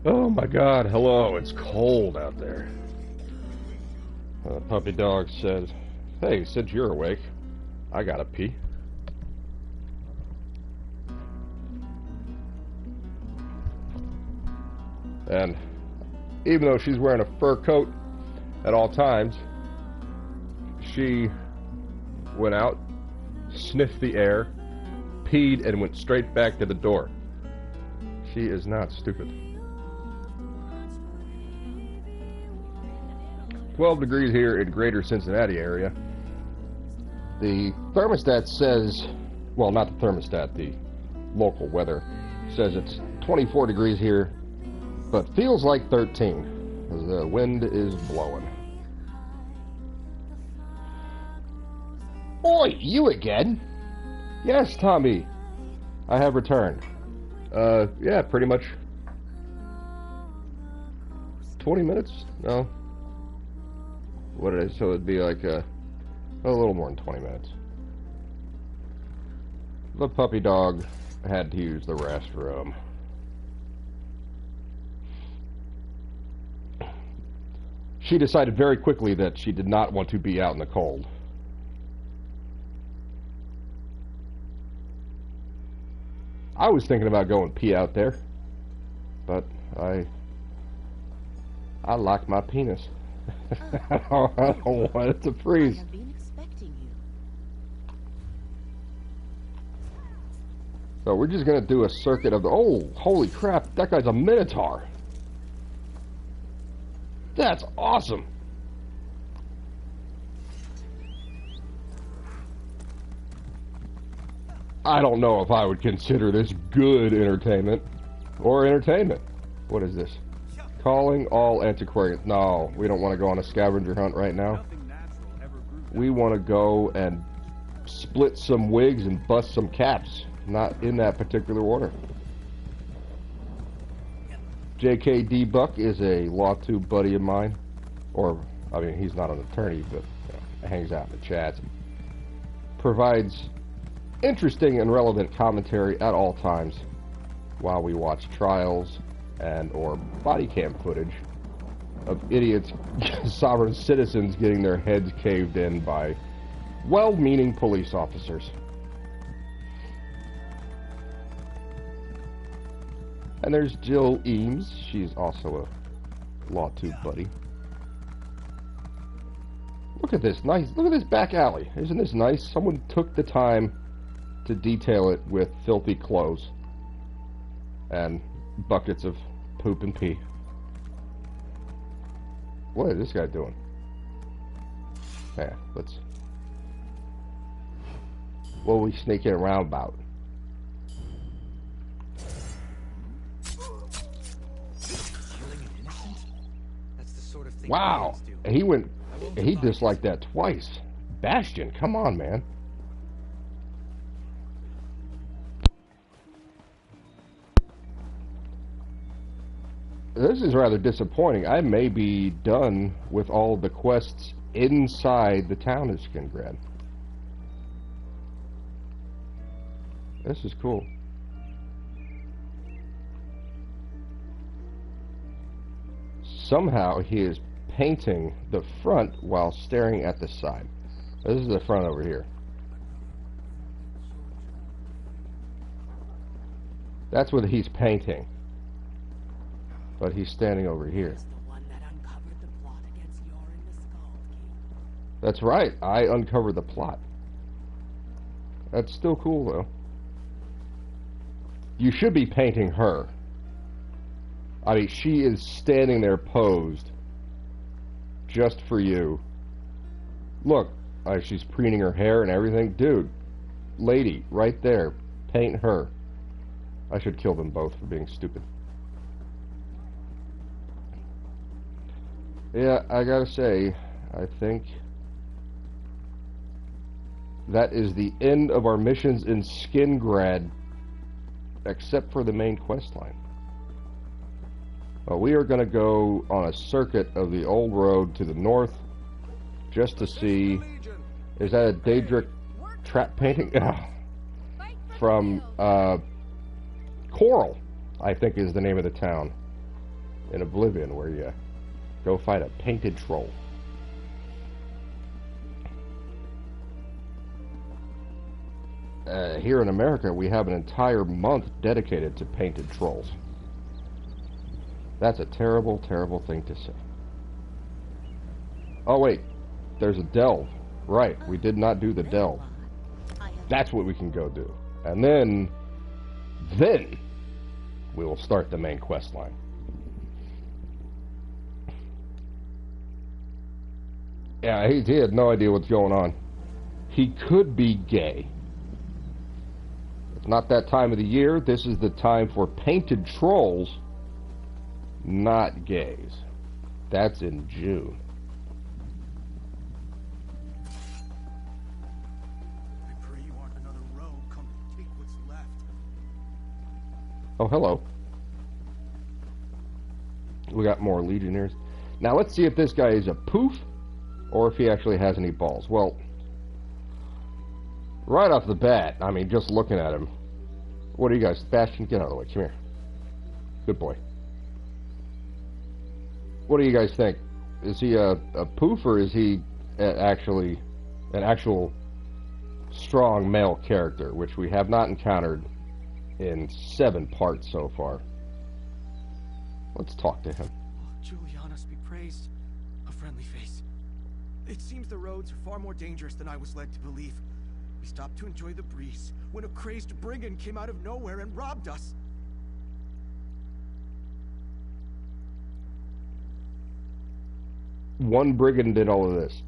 Oh my god, hello, it's cold out there. Puppy dog said, hey, since you're awake, I gotta pee. And even though she's wearing a fur coat at all times, she went out, sniffed the air, peed, and went straight back to the door. She is not stupid. 12 degrees here in greater Cincinnati area. The thermostat says, well, not the thermostat, the local weather says it's 24 degrees here, but feels like 13 as the wind is blowing. Oi, you again? Yes, Tommy. I have returned. Yeah, pretty much 20 minutes? No. What it is, so it'd be like a little more than 20 minutes. The puppy dog had to use the restroom. She decided very quickly that she did not want to be out in the cold. I was thinking about going pee out there, but I like my penis. I don't want it to freeze. I have been expecting you. So we're just gonna do a circuit of the. Oh, holy crap! That guy's a minotaur. That's awesome. I don't know if I would consider this good entertainment or entertainment. What is this? Calling all antiquarians. No, we don't want to go on a scavenger hunt right now. We want to go and split some wigs and bust some caps. Not in that particular order. JKD Buck is a law tube buddy of mine. Or, I mean, he's not an attorney, but hangs out in the chats. Provides interesting and relevant commentary at all times while we watch trials and or body cam footage of idiots, sovereign citizens getting their heads caved in by well-meaning police officers. And there's Jill Eames. She's also a law tube buddy. Look at this nice, look at this back alley. Isn't this nice? Someone took the time to detail it with filthy clothes and buckets of poop and pee. What is this guy doing? Yeah, let's... What are we sneaking around about? Wow, he disliked that twice. Bastion, come on, man. This is rather disappointing. I may be done with all the quests inside the town of Skingrad. This is cool. Somehow he is painting the front while staring at the side. This is the front over here. That's what he's painting. But he's standing over here. That's right, I uncovered the plot. That's still cool, though. You should be painting her. I mean, she is standing there posed just for you. Look, she's preening her hair and everything. Dude, lady, right there, paint her. I should kill them both for being stupid. Yeah, I gotta say, I think that is the end of our missions in Skingrad, except for the main quest line. We are going to go on a circuit of the old road to the north, just to see, is that a Daedric trap painting? From Coral, I think is the name of the town. in Oblivion where you go fight a painted troll. Here in America, we have an entire month dedicated to painted trolls. That's a terrible, terrible thing to say. Oh wait, there's a delve. Right, we did not do the delve. That's what we can go do. And then we will start the main quest line. Yeah, he had no idea what's going on. He could be gay. It's not that time of the year. This is the time for painted trolls, not gays. That's in June. I pray you aren't another rogue come to take what's left. Oh, hello. We got more Legionnaires. Now let's see if this guy is a poof or if he actually has any balls. Well, right off the bat, I mean, just looking at him. What do you guys... Sebastian, get out of the way. Come here. Good boy. What do you guys think? Is he a poof, or is he actually an actual strong male character, which we have not encountered in 7 parts so far? Let's talk to him. Oh, Julianus be praised. A friendly face. It seems the roads are far more dangerous than I was led to believe. We stopped to enjoy the breeze when a crazed brigand came out of nowhere and robbed us. One brigand did all of this.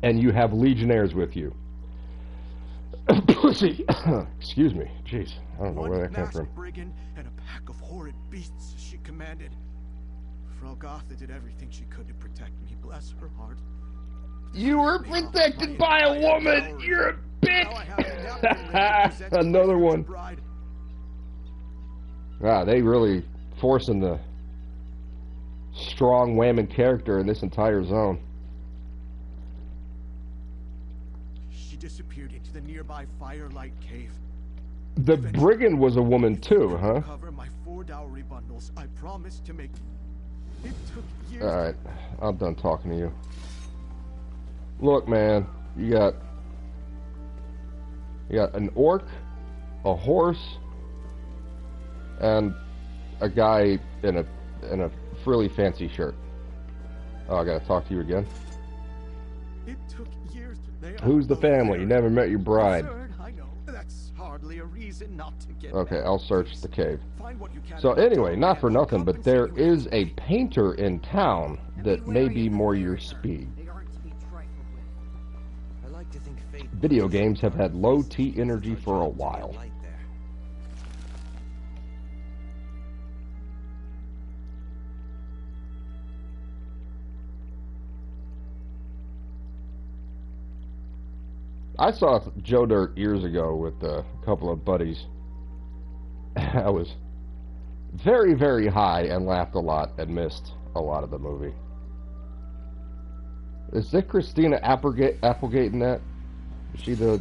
And you have legionnaires with you. Pussy! Excuse me. Jeez, I don't know where that came from. Brigand and a pack of horrid beasts she commanded. Frogotha did everything she could to protect me, bless her heart. You were protected by a woman! You're a bitch! Another one. Wow, they really forcing the strong whammon character in this entire zone. She disappeared into the nearby Firelight Cave. The brigand was a woman too, huh? Cover my 4 dowry bundles. I promised to make... It took years. Alright, I'm done talking to you. Look, man, you got an orc, a horse, and a guy in a frilly fancy shirt. Oh, I gotta talk to you again. It took years to... Who's the family? You never met your bride. Absurd, I know. That's hardly a reason not to get Okay, back. I'll search the cave. Find what you can. So anyway, not for nothing, but there is a painter in town that may be more your speed. Video games have had low T energy for a while. I saw Joe Dirt years ago with a couple of buddies. I was very, very high and laughed a lot and missed a lot of the movie. Is that Christina Applegate in that? Is she the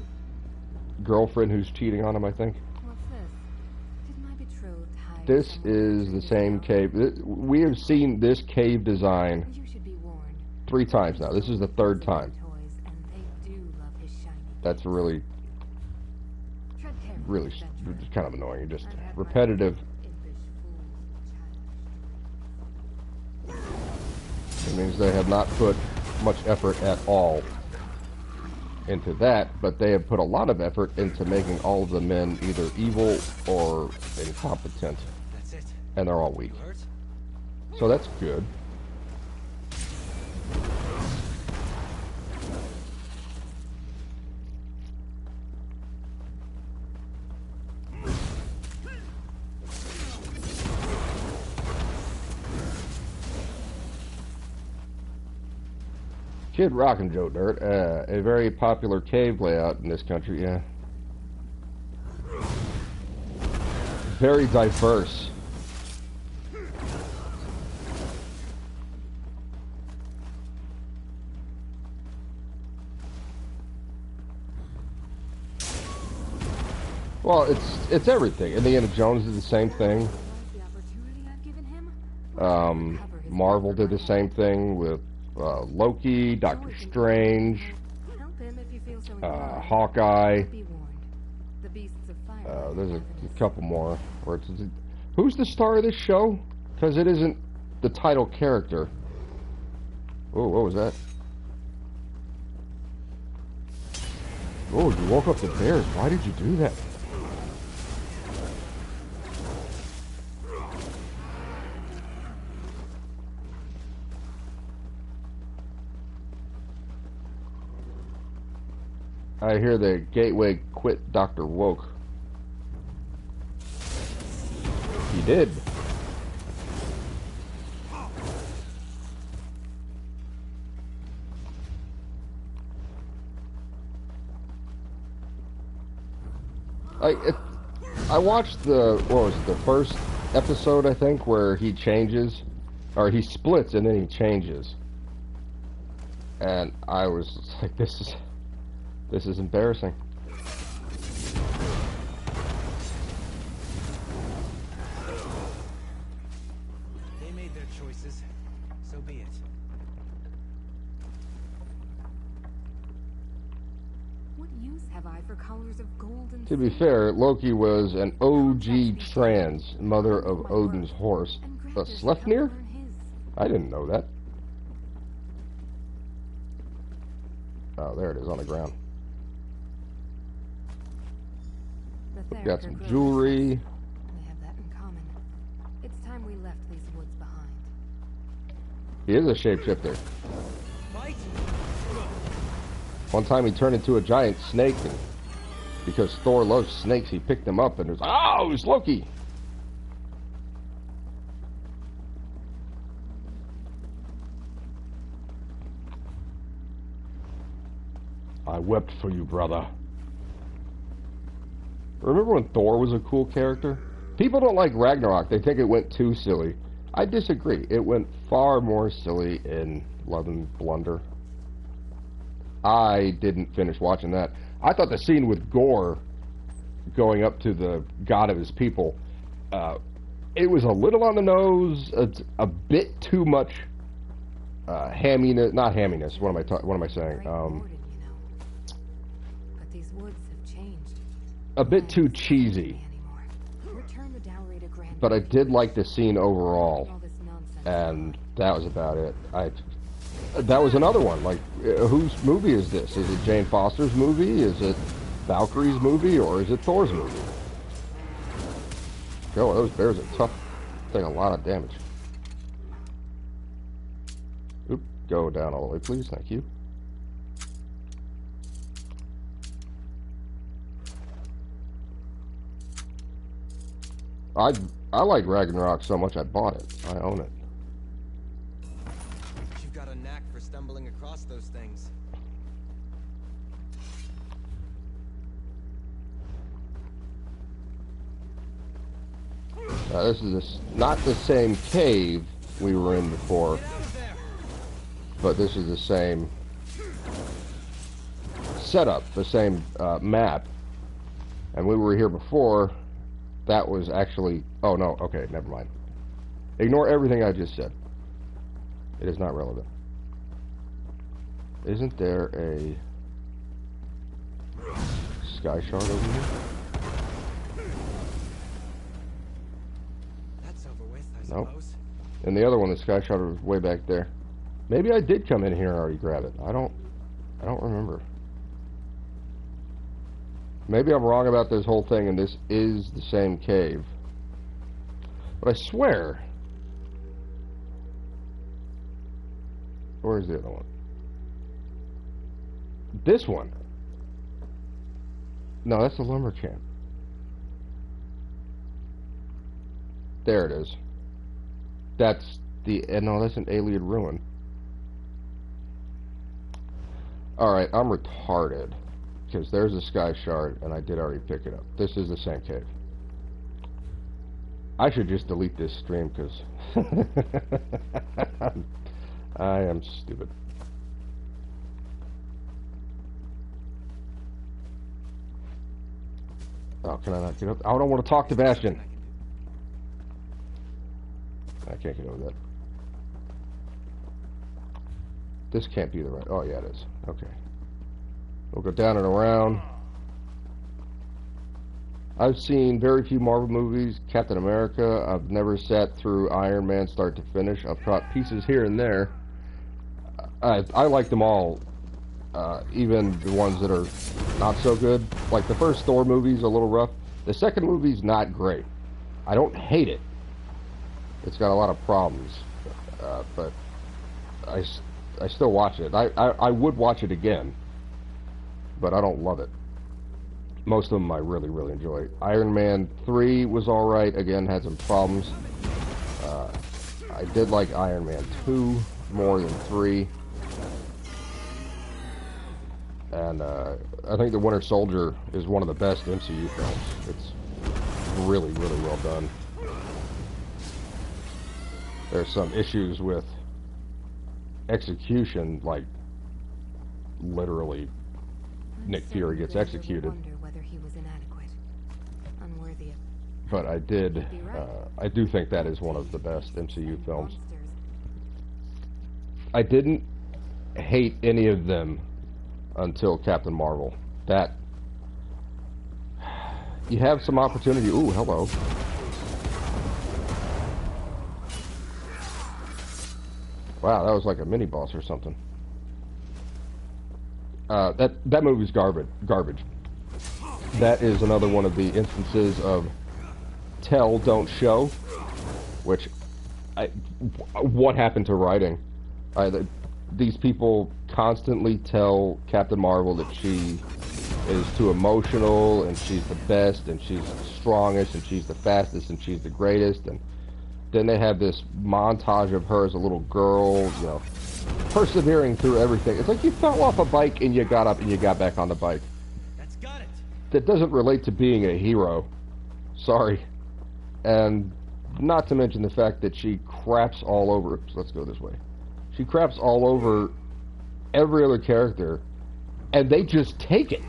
girlfriend who's cheating on him, I think? What's this? Did my betrothed hide This someone is the same cave. We have seen this cave design You should be warned. 3 times now. This is the 3rd time. Toys, and they do love his shiny. That's really, Tread carefully, really adventurer. kind of annoying. Just I've had my repetitive. impish fools It means they have not put much effort at all into that, but they have put a lot of effort into making all of the men either evil or incompetent. That's it. And they're all weak. So that's good. Kid Rock and Joe Dirt, a very popular cave layout in this country, yeah. Very diverse. Well, it's everything. Indiana Jones is the same thing. The opportunity I've given him? Marvel did the same thing with Loki, Doctor Strange, Hawkeye. There's a couple more. Who's the star of this show? Because it isn't the title character. Oh, what was that? Oh, you woke up the bears. Why did you do that? I hear the Gateway quit Dr. Woke. He did. I watched the first episode, I think, where he changes, or he splits and then he changes. And I was like, this is embarrassing. They made their choices, so be it. What use have I for collars of gold and To be fair, Loki was an OG trans, mother of Odin's horse. Sleipnir? I didn't know that. Oh, there it is on the ground. Got some jewelry. We have that in common. It's time we left these woods behind. He is a shapeshifter. One time he turned into a giant snake, and because Thor loves snakes, he picked them up and it was, oh, it's Loki! I wept for you, brother. Remember when Thor was a cool character? People don't like Ragnarok. They think it went too silly. I disagree. It went far more silly in Love and Blunder. I didn't finish watching that. I thought the scene with Gore going up to the god of his people, it was a little on the nose, a bit too much hamminess, not hamminess, what am I saying? But these woods have changed. A bit too cheesy. But I did like the scene overall, and that was about it. That was another one. Like, whose movie is this? Is it Jane Foster's movie? Is it Valkyrie's movie? Or is it Thor's movie? Oh, those bears are tough. Take a lot of damage. Oop, go down all the way, please. Thank you. I like Ragnarok so much I bought it. I own it. You've got a knack for stumbling across those things. This is not the same cave we were in before, but this is the same setup, the same map. And we were here before. That was actually... Oh, no. Okay, never mind. Ignore everything I just said. It is not relevant. Isn't there a sky shard over here? That's over with, I Nope. suppose. And the other one, the sky shard, was way back there. Maybe I did come in here and already grab it. I don't remember. Maybe I'm wrong about this whole thing and this is the same cave. But I swear... Where's the other one? This one. No, that's the lumber camp. There it is. That's the... no, that's an alien ruin. Alright, I'm retarded. Because there's a sky shard, and I did already pick it up. This is the same cave. I should just delete this stream, because... I am stupid. Oh, can I not get up? I don't want to talk to Bastion. I can't get over that. This can't be the right... Oh, yeah, it is. Okay. We'll go down and around. I've seen very few Marvel movies. Captain America. I've never sat through Iron Man start to finish. I've caught pieces here and there. I like them all. Even the ones that are not so good. Like the first Thor movie's a little rough. The second movie's not great. I don't hate it. It's got a lot of problems. But I still watch it. I would watch it again, but I don't love it. Most of them I really, really enjoy. Iron Man 3 was alright. Again, had some problems. I did like Iron Man 2 more than 3. And I think The Winter Soldier is one of the best MCU films. It's really, really well done. There's some issues with execution, like literally Nick Fury gets executed. Whether he was inadequate, unworthy of... But I do think that is one of the best MCU films. I didn't hate any of them until Captain Marvel. That you have some opportunity. Ooh, hello. Wow, that was like a mini boss or something. That movie's garbage. That is another one of the instances of tell, don't show. Which, what happened to writing? These people constantly tell Captain Marvel that she is too emotional, and she's the best, and she's the strongest, and she's the fastest, and she's the greatest, and then they have this montage of her as a little girl, you know, persevering through everything. It's like you fell off a bike and you got up and you got back on the bike. That's got it. That doesn't relate to being a hero. Sorry. And not to mention the fact that she craps all over... Oops, let's go this way. She craps all over every other character, and they just take it.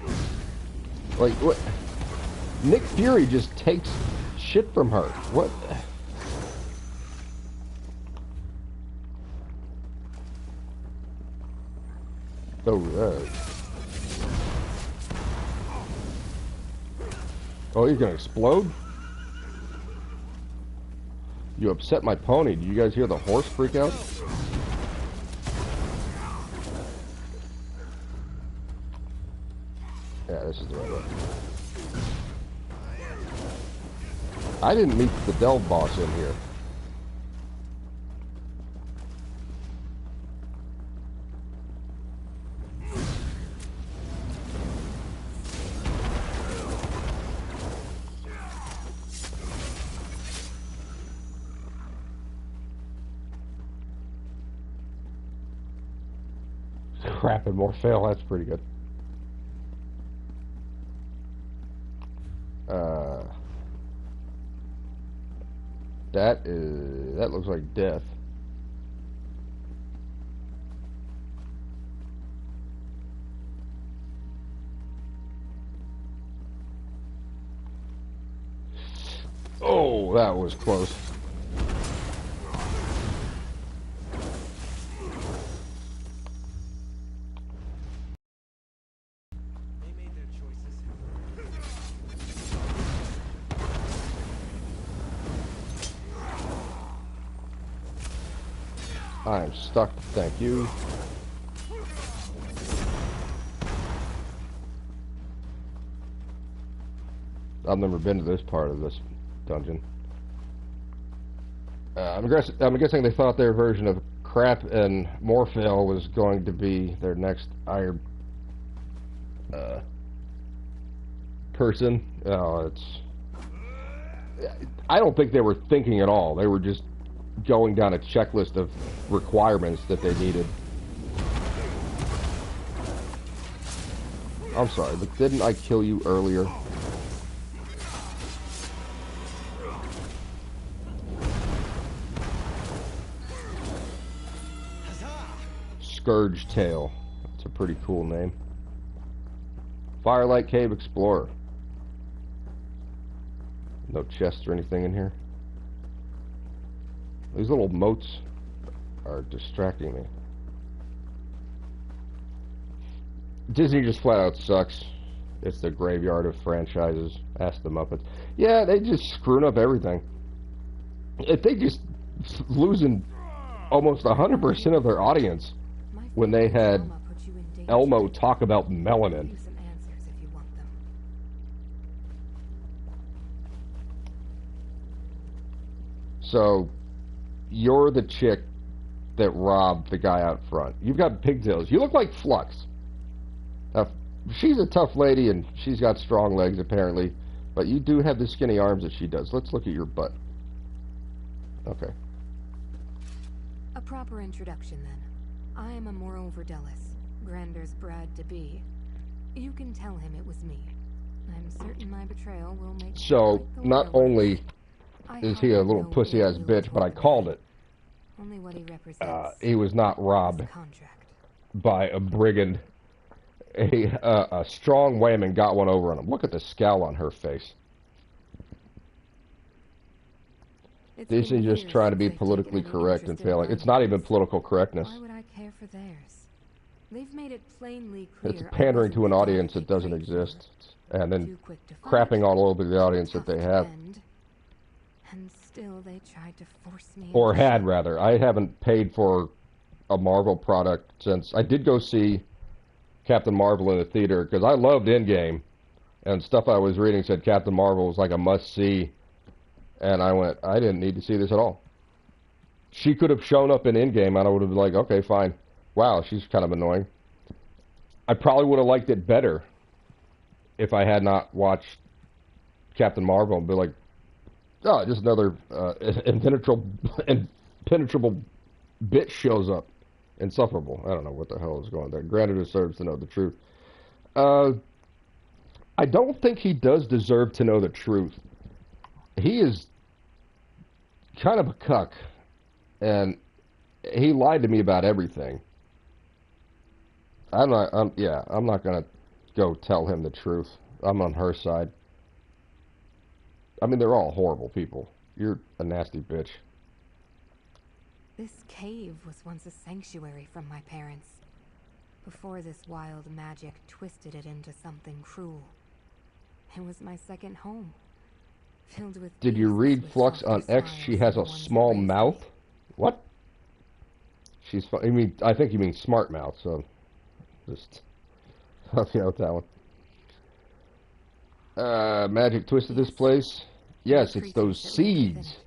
Like, what? Nick Fury just takes shit from her. What? Oh, oh, he's gonna explode? You upset my pony. Do you guys hear the horse freak out? Yeah, this is the right way. I didn't meet the Delve boss in here. Crap and more fail, that's pretty good. That looks like death. Oh, that was close. I'm stuck, thank you. I've never been to this part of this dungeon. I'm guessing they thought their version of crap and Morphale was going to be their next iron person. I don't think they were thinking at all. They were just going down a checklist of requirements that they needed. I'm sorry, but didn't I kill you earlier? Scourge Tail. That's a pretty cool name. Firelight Cave Explorer. No chests or anything in here. These little moats are distracting me. Disney just flat out sucks. It's the graveyard of franchises. Ask the Muppets. Yeah, they just screwing up everything. If they just losing almost 100% of their audience when they had Elmo talk about melanin. So, you're the chick that robbed the guy out front. You've got pigtails. You look like Flux. She's a tough lady, and she's got strong legs, apparently. But you do have the skinny arms that she does. Let's look at your butt. Okay. A proper introduction, then. I am Amora Verdelis, Grander's bride-to-be. You can tell him it was me. I'm certain my betrayal will make... So, not only is he a little pussy-ass bitch, but I called it. Only what he represents. He was not robbed by a brigand. A strong wayman got one over on him. Look at the scowl on her face. Disney's just trying to be politically correct and failing. It's not even political correctness. Why would I care for theirs? They've made it plainly clear. It's pandering to an audience that doesn't exist, and then crapping all over the audience that they have. And still they tried to force me. Or had, rather. I haven't paid for a Marvel product since... I did go see Captain Marvel in the theater, because I loved Endgame, and stuff I was reading said Captain Marvel was like a must-see, and I went, I didn't need to see this at all. She could have shown up in Endgame, and I would have been like, okay, fine. Wow, she's kind of annoying. I probably would have liked it better if I had not watched Captain Marvel and be like, oh, just another impenetrable bitch shows up. Insufferable. I don't know what the hell is going there. Granted, deserves to know the truth. I don't think he does deserve to know the truth. He is kind of a cuck, and he lied to me about everything. I'm not gonna go tell him the truth. I'm on her side. I mean, they're all horrible people. You're a nasty bitch. This cave was once a sanctuary from my parents, before this wild magic twisted it into something cruel. It was my second home, filled with... Did you read Flux on X? She has a small mouth? What? She's... I think you mean smart mouth, so... Just... help you out with that one. Magic twisted this place? Yes, it's those seeds.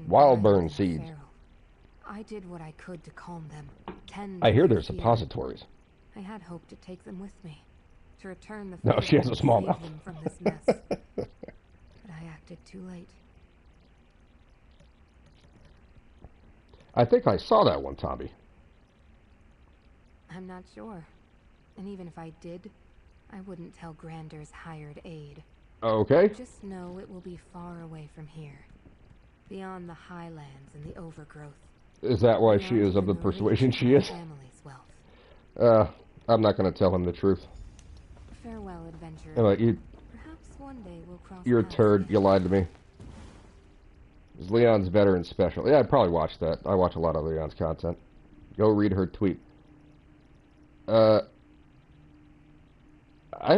Wild burn seeds. I did what I could to calm them. I hear they're suppositories. I had hoped to take them with me, to return the... No, she has a small mouth. From this mess. But I acted too late. I think I saw that one, Tommy. I'm not sure. And even if I did, I wouldn't tell Grander's hired aide. Okay. Just know it will be far away from here. Beyond the highlands and the overgrowth. Is that why she is of the persuasion she is? I'm not going to tell him the truth. Farewell, adventurer. Perhaps one day we'll cross you're a turd. You lied to me. Leon's veteran special. Yeah, I'd probably watch that. I watch a lot of Leon's content. Go read her tweet. I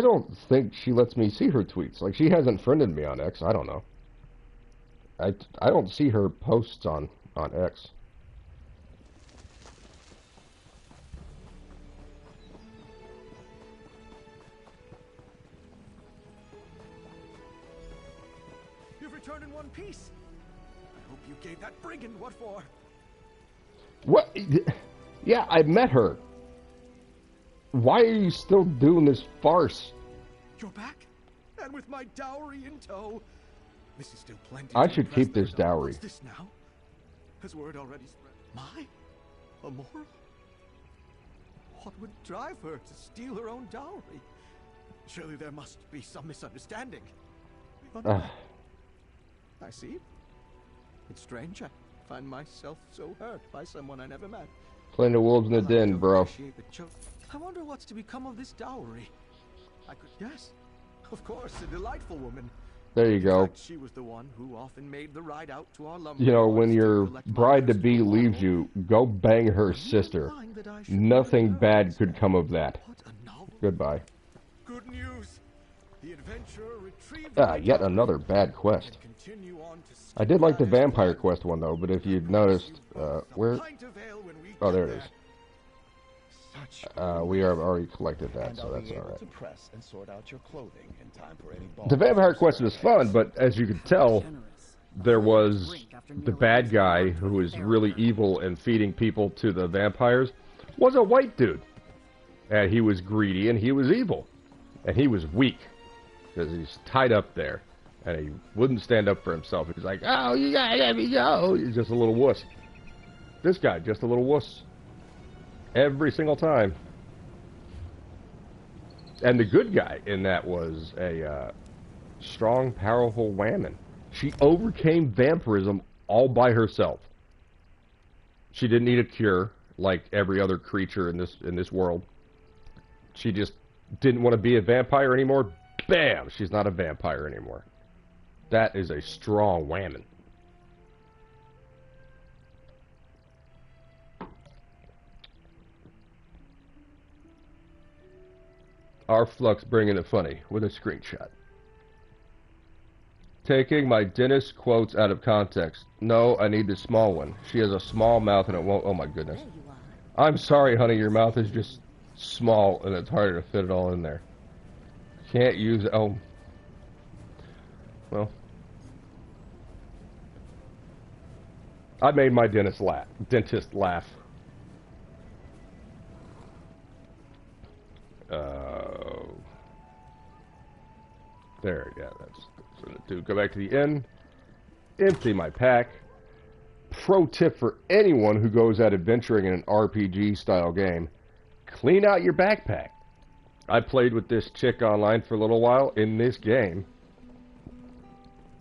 don't think she lets me see her tweets. Like, she hasn't friended me on X. I don't know. I don't see her posts on X. You've returned in one piece. I hope you gave that brigand what for. What? Yeah, I met her. Why are you still doing this farce? You're back? And with my dowry in tow? This is still plenty. I should keep this dowry. What's this now? Has word already spread? My? Amora? What would drive her to steal her own dowry? Surely there must be some misunderstanding. I see. It's strange. I find myself so hurt by someone I never met. Playing the wolves in the den, bro. I wonder what's to become of this dowry. I could guess. Of course, a delightful woman. There you In go. fact, she was the one who often made the ride out to our lumber You know, yards when to your collect my bride-to-be crystal leaves ball. you, go bang her Are you sister. implying that I should Nothing marry her bad instead? could come of that. What a novel. Goodbye. Good news. The adventurer retrieved my Yet dowry another bad quest. and continue on to I did like the Skingrad as vampire planned. quest one, though, but if you'd I promise noticed, you both a where... pint of ale when we Oh, get there it there. is. Such We have already collected that, And so I'll that's be able alright. to press and sort out your clothing in time for any The balls vampire or quest was fun, but as you could tell, there was the bad guy who was really evil and feeding people to the vampires was a white dude. And he was greedy and he was evil. And he was weak. Because he's tied up there. And he wouldn't stand up for himself. He's like, oh, you gotta let me go. He's just a little wuss. This guy, just a little wuss. Every single time. And the good guy in that was a strong, powerful woman. She overcame vampirism all by herself. She didn't need a cure like every other creature in this world. She just didn't want to be a vampire anymore. Bam! She's not a vampire anymore. That is a strong woman. Our Flux bringing it funny with a screenshot. Taking my dentist quotes out of context. No, I need the small one. She has a small mouth and it won't... Oh my goodness. I'm sorry, honey. Your mouth is just small and it's harder to fit it all in there. Can't use... Oh. Well. I made my dentist laugh. There, yeah, that's what I do. Go back to the inn, empty my pack. Pro tip for anyone who goes out adventuring in an RPG style game, clean out your backpack. I played with this chick online for a little while in this game.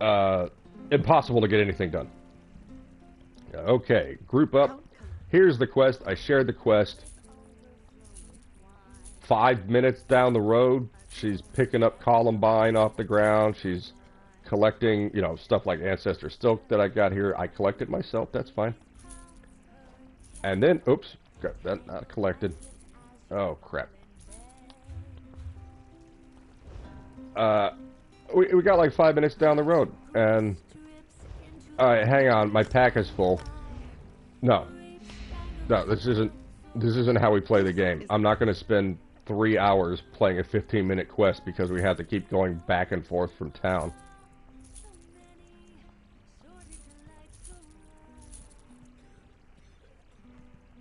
Impossible to get anything done. Okay, group up. Here's the quest. I shared the quest. 5 minutes down the road, she's picking up Columbine off the ground. She's collecting, you know, stuff like Ancestor Silk that I got here. I collected myself. That's fine. And then, oops, got that not collected. Oh, crap. We got like 5 minutes down the road, and... Alright, hang on. My pack is full. No, this isn't how we play the game. I'm not going to spend 3 hours playing a 15-minute quest because we have to keep going back and forth from town.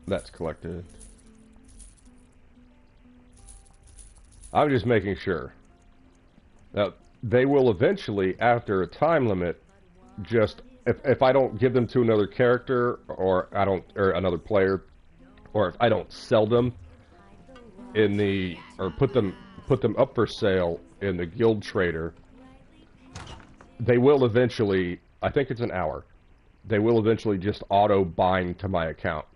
That's collected. I'm just making sure. Now, they will eventually, after a time limit, just... If I don't give them to another character, or another player, or if I don't sell them in the, or put them up for sale in the guild trader, they will eventually, I think it's an hour, they will eventually just auto bind to my account.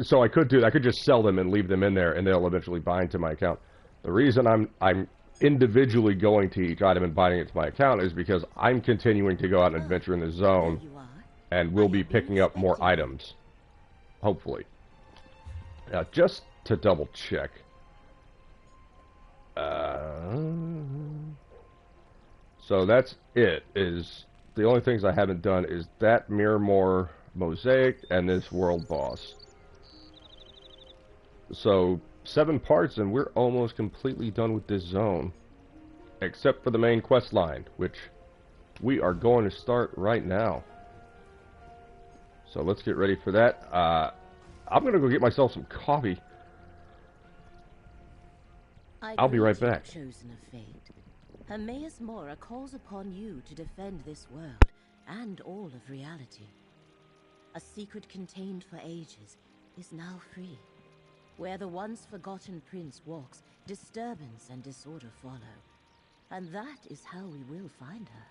So I could just sell them and leave them in there, and they'll eventually bind to my account. The reason I'm individually going to each item and binding it to my account is because I'm continuing to go out and adventure in the zone, and we'll be picking up more items, hopefully. Now, just to double check, so that's it. Is the only things I haven't done is that Miramore mosaic and this world boss. So 7 parts and we're almost completely done with this zone, except for the main quest line, which we are going to start right now. So let's get ready for that. I'm gonna go get myself some coffee. I'll be right back. Chosen of fate. Hermaeus Mora calls upon you to defend this world and all of reality. A secret contained for ages is now free. Where the once forgotten prince walks, disturbance and disorder follow. And that is how we will find her.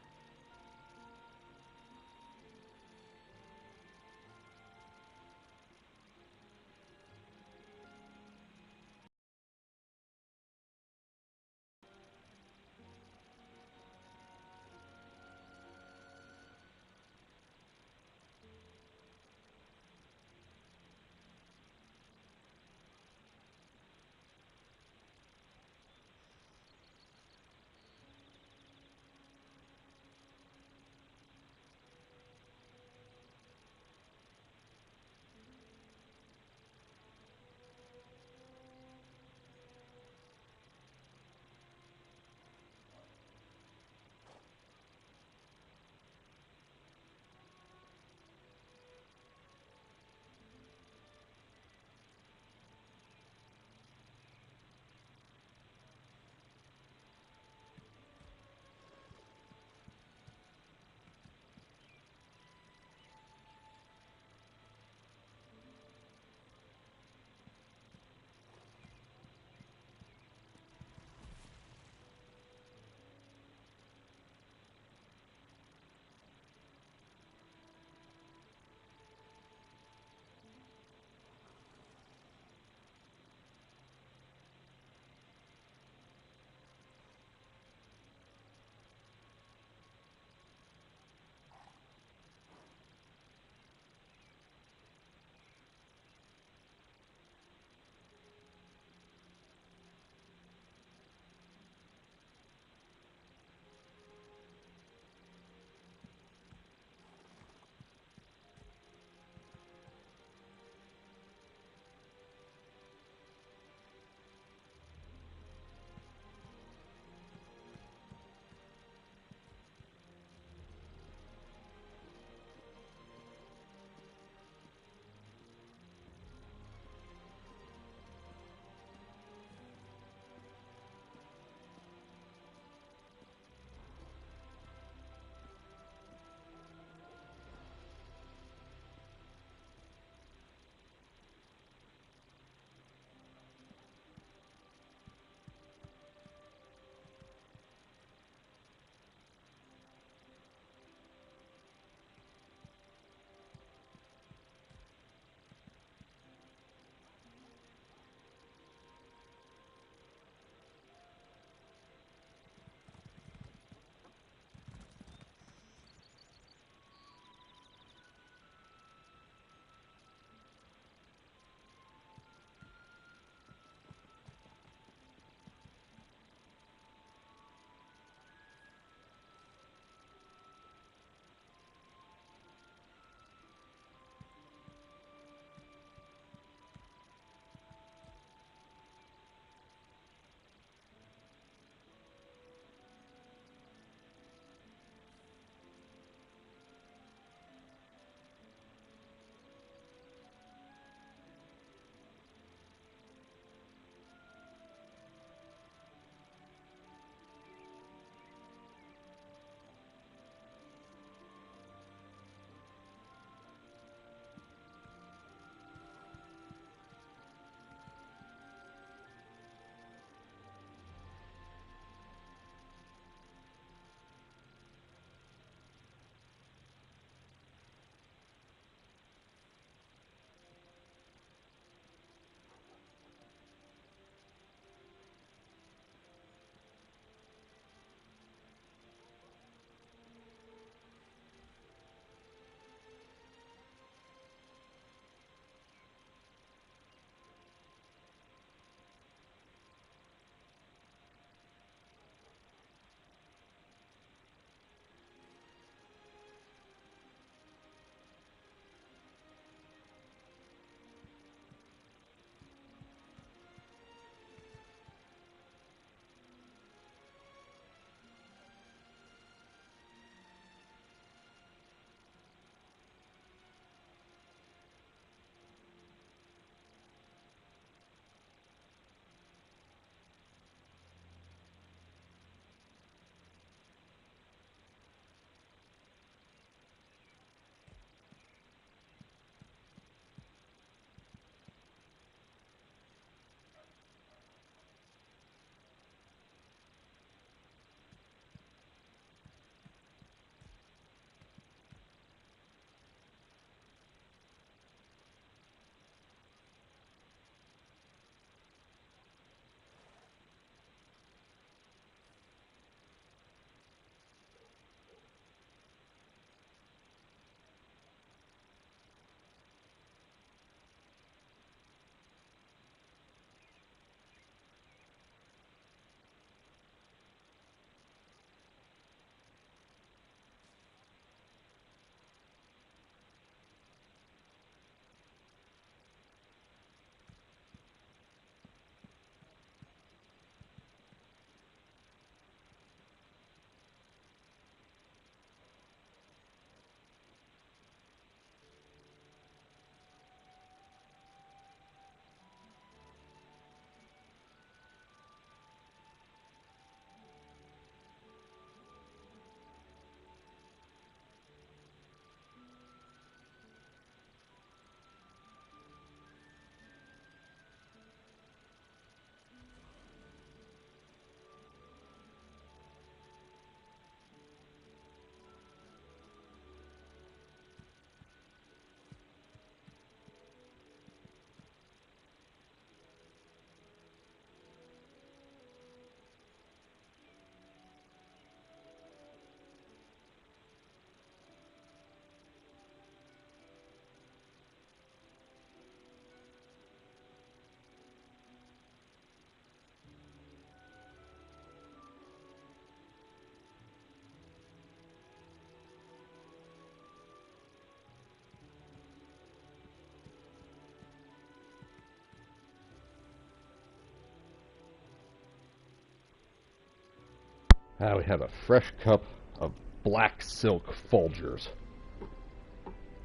Now we have a fresh cup of black silk Folgers.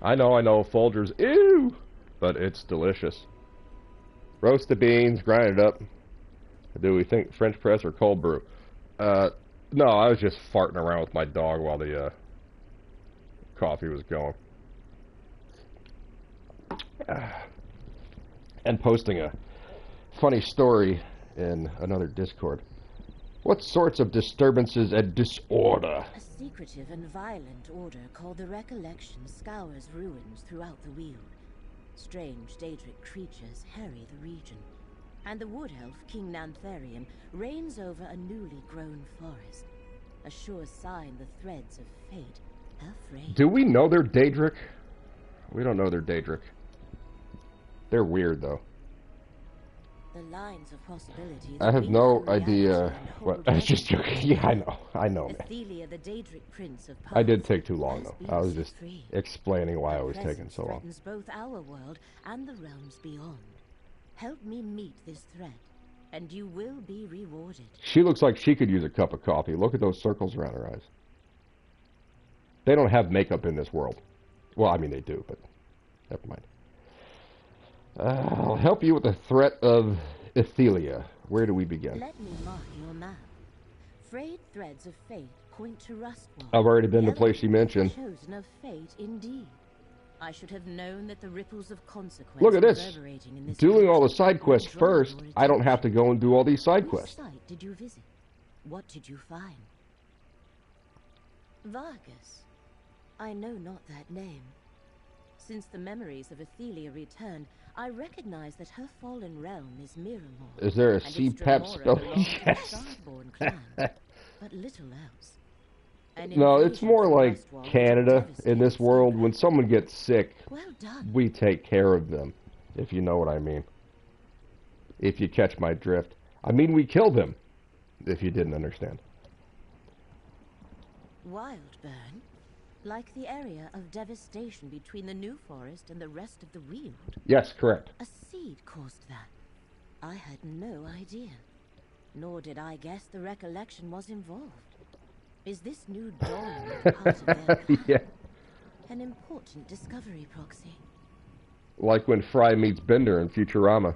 I know, Folgers, ew! But it's delicious. Roast the beans, grind it up. Do we think French press or cold brew? No, I was just farting around with my dog while the coffee was going. And posting a funny story in another Discord. What sorts of disturbances and disorder? A secretive and violent order called the Recollection scours ruins throughout the Weald. Strange Daedric creatures harry the region, and the wood elf King Nantharian reigns over a newly grown forest. A sure sign the threads of fate are frayed. Do we know they're Daedric? We don't know they're Daedric. They're weird, though. The lines of possibility. I have no idea what... I was just joking. Yeah, I know, man. Athelia, the Daedric prince of I did take too long, though. I was just explaining why I was taking so long. Threatens both our world and the realms beyond. Help me meet this threat, and you will be rewarded. She looks like she could use a cup of coffee. Look at those circles around her eyes. They don't have makeup in this world. Well, I mean, they do, but never mind. I'll help you with the threat of Athelia. Where do we begin? Let me mark your map. Frayed threads of fate point to Rustwall. I've already been the place she mentioned. Chosen of fate, indeed. I should have known that the ripples of consequence. Look at this. Doing all the side quests draw first, your I don't have to go and do all these side Which quests. site did you visit? What did you find? Vargas. I know not that name. Since the memories of Athelia returned, I recognize that her fallen realm is Miramor. Is there a and CPAP spell? Yes. Clan, but little else. No, it's more like Canada in this world. When someone gets sick, well done. we take care of them, if you know what I mean. If you catch my drift. I mean, we kill them, if you didn't understand. Wildburn? Like the area of devastation between the New Forest and the rest of the Weald? Yes, correct. A seed caused that. I had no idea. Nor did I guess the Recollection was involved. Is this new dawn part of their plan? Yeah. An important discovery, Proxy. Like when Fry meets Bender in Futurama.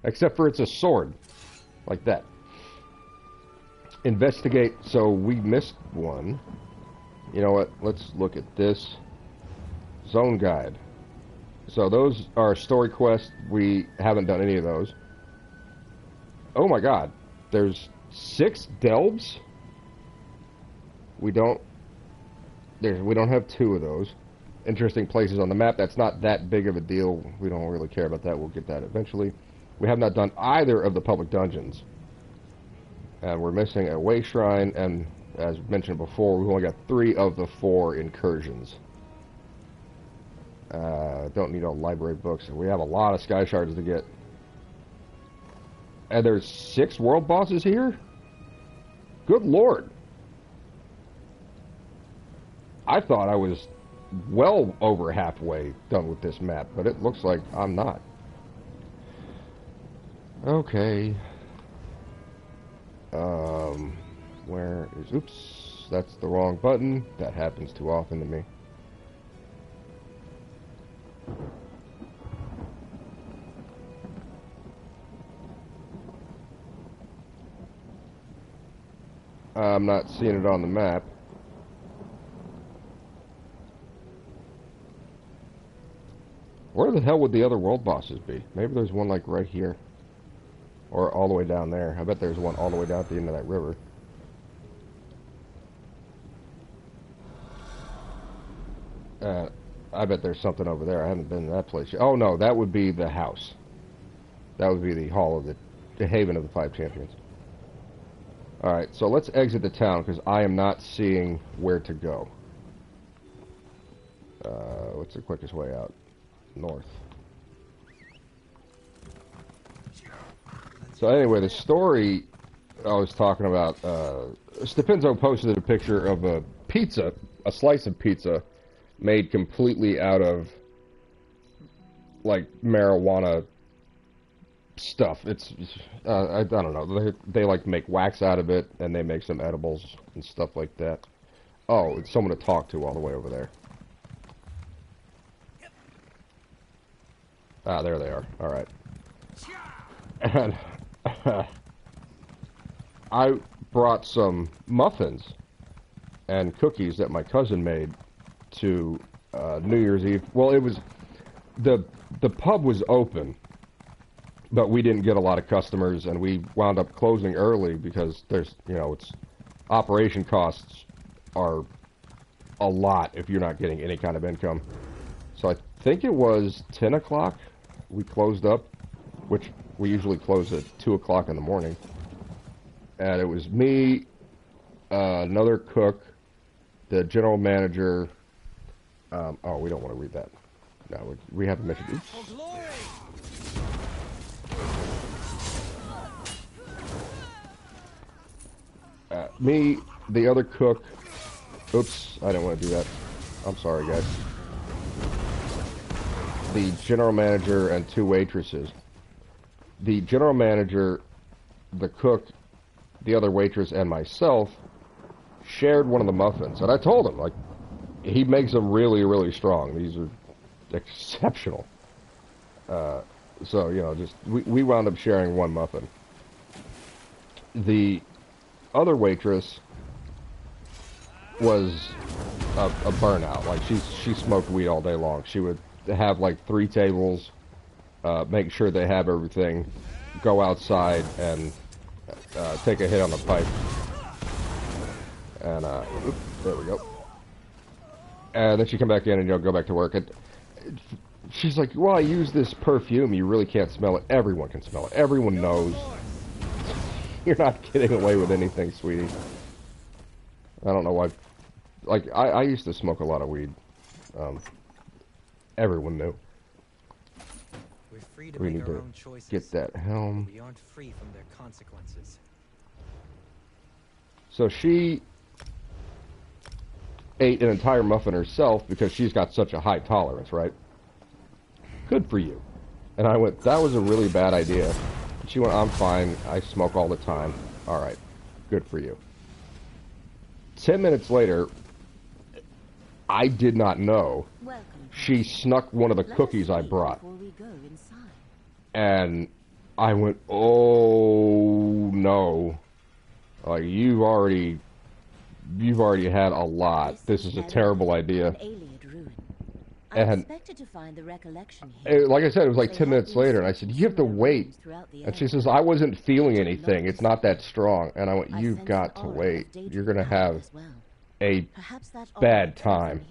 Except for it's a sword. Like that. Investigate. So we missed one. You know what? Let's look at this. Zone guide. So those are story quests. We haven't done any of those. Oh my god. There's 6 delves? We don't have 2 of those. Interesting places on the map. That's not that big of a deal. We don't really care about that. We'll get that eventually. We have not done either of the public dungeons. And we're missing a way shrine, and as mentioned before, we've only got 3 of the 4 incursions. Don't need all library books. We have a lot of sky shards to get. And there's 6 world bosses here? Good lord. I thought I was well over halfway done with this map, but it looks like I'm not. Okay. Where is... Oops, that's the wrong button. That happens too often to me. I'm not seeing it on the map. Where the hell would the other world bosses be? Maybe there's one like right here. Or all the way down there. I bet there's one all the way down at the end of that river. I bet there's something over there. I haven't been to that place yet. Oh no, that would be the house. That would be the hall of the haven of the 5 champions. Alright, so let's exit the town because I am not seeing where to go. What's the quickest way out? North. So anyway, the story I was talking about, Stephenzo posted a picture of a pizza, a slice of pizza, made completely out of, like, marijuana stuff. It's I don't know. They like make wax out of it, and they make some edibles and stuff like that. Oh, it's someone to talk to all the way over there. Ah, there they are. All right. And I brought some muffins and cookies that my cousin made to New Year's Eve. Well, it was the pub was open, but we didn't get a lot of customers, and we wound up closing early because there's, it's operation costs are a lot if you're not getting any kind of income. So I think it was 10 o'clock we closed up, which we usually close at 2 o'clock in the morning. And it was me, another cook, the general manager. Oh, we don't want to read that. No, we haven't mentioned it. Me, the other cook. Oops, I didn't want to do that. I'm sorry, guys. The general manager and 2 waitresses. The general manager, the cook, the other waitress, and myself shared one of the muffins. And I told him, like, he makes them really, really strong. These are exceptional. So, just we wound up sharing one muffin. The other waitress was a burnout. Like, she smoked weed all day long. She would have like 3 tables, make sure they have everything, go outside and take a hit on the pipe, and there we go. And then she'd come back in and go back to work. And she's like, "Well, I use this perfume. You really can't smell it. Everyone can smell it. Everyone knows. You're not getting away with anything, sweetie." I don't know why. Like, I used to smoke a lot of weed. Everyone knew. We're free to We make need our to own choices. get that helm. We aren't free from their consequences. So she ate an entire muffin herself because she's got such a high tolerance, right? Good for you. And I went, that was a really bad idea. And she went, I'm fine. I smoke all the time. All right. Good for you. 10 minutes later, I did not know. Welcome. She snuck one of the cookies I brought. We go inside. And I went, oh no. Like, you've already had a lot. This is a terrible idea. I And expected to find the recollection here. like I said, it was like 10 minutes later, and I said, you have to wait. And she says, I wasn't feeling anything. It's not that strong. And I went, you've got to wait. You're going to have a bad time.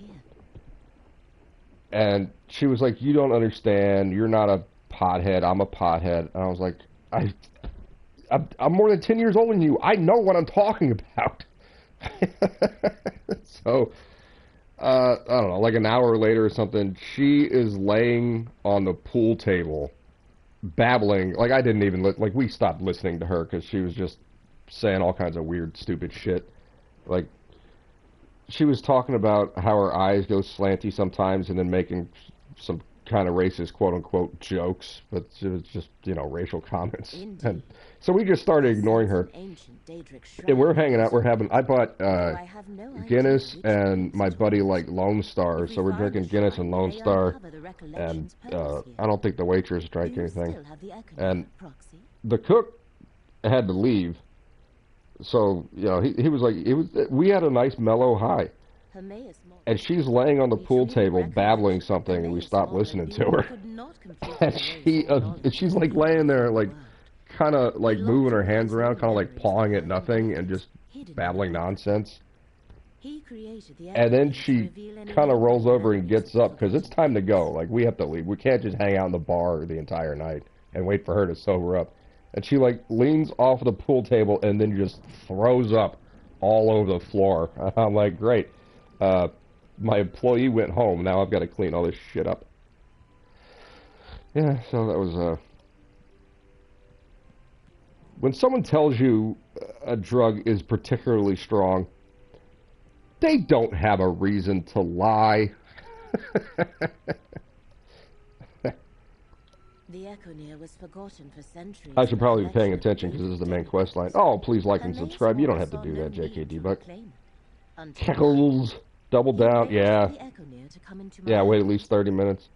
And she was like, you don't understand. You're not a pothead. I'm a pothead. And I was like, I'm more than 10 years older than you. I know what I'm talking about. So, I don't know, like an hour later or something, she is laying on the pool table, babbling. Like, I didn't even, like, we stopped listening to her because she was just saying all kinds of weird, stupid shit. Like, she was talking about how her eyes go slanty sometimes and then making some kind of racist, quote-unquote, jokes, but it was just, racial comments. And so we just started ignoring her. And we're hanging out, I bought Guinness and my buddy like Lone Star, so we're drinking Guinness and Lone Star, and I don't think the waitress drank anything. And the cook had to leave, so, he was like, we had a nice mellow high. And she's laying on the pool table babbling something, and we stopped listening to her. And she's like laying there, like, kind of like moving her hands around, kind of like pawing at nothing and just babbling nonsense. And then she kind of rolls over and gets up because it's time to go. Like, we have to leave. We can't just hang out in the bar the entire night and wait for her to sober up. And she like leans off the pool table and then just throws up all over the floor. I'm like, great. My employee went home. Now I've got to clean all this shit up. Yeah, so that was when someone tells you a drug is particularly strong, they don't have a reason to lie. The Echoneer was forgotten for centuries. I should probably be paying attention because this is the main quest line. Oh, please like and subscribe. You don't have to do that, JKD Buck. Keckles. Double down. Yeah. Yeah, wait at least 30 minutes.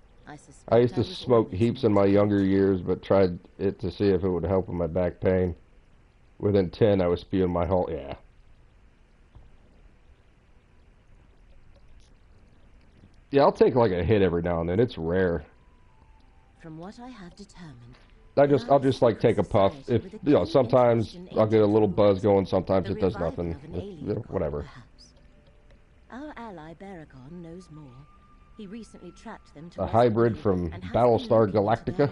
I used to smoke heaps in my younger years, but tried it to see if it would help with my back pain. Within 10, I was spewing my whole... Yeah. Yeah, I'll take like a hit every now and then. It's rare. From what I have determined, I'll just like take a puff. If you know, sometimes I'll get a little buzz going. Sometimes it does nothing. Whatever. Our ally Baragon knows more. He recently tracked them to A hybrid from Battlestar Galactica.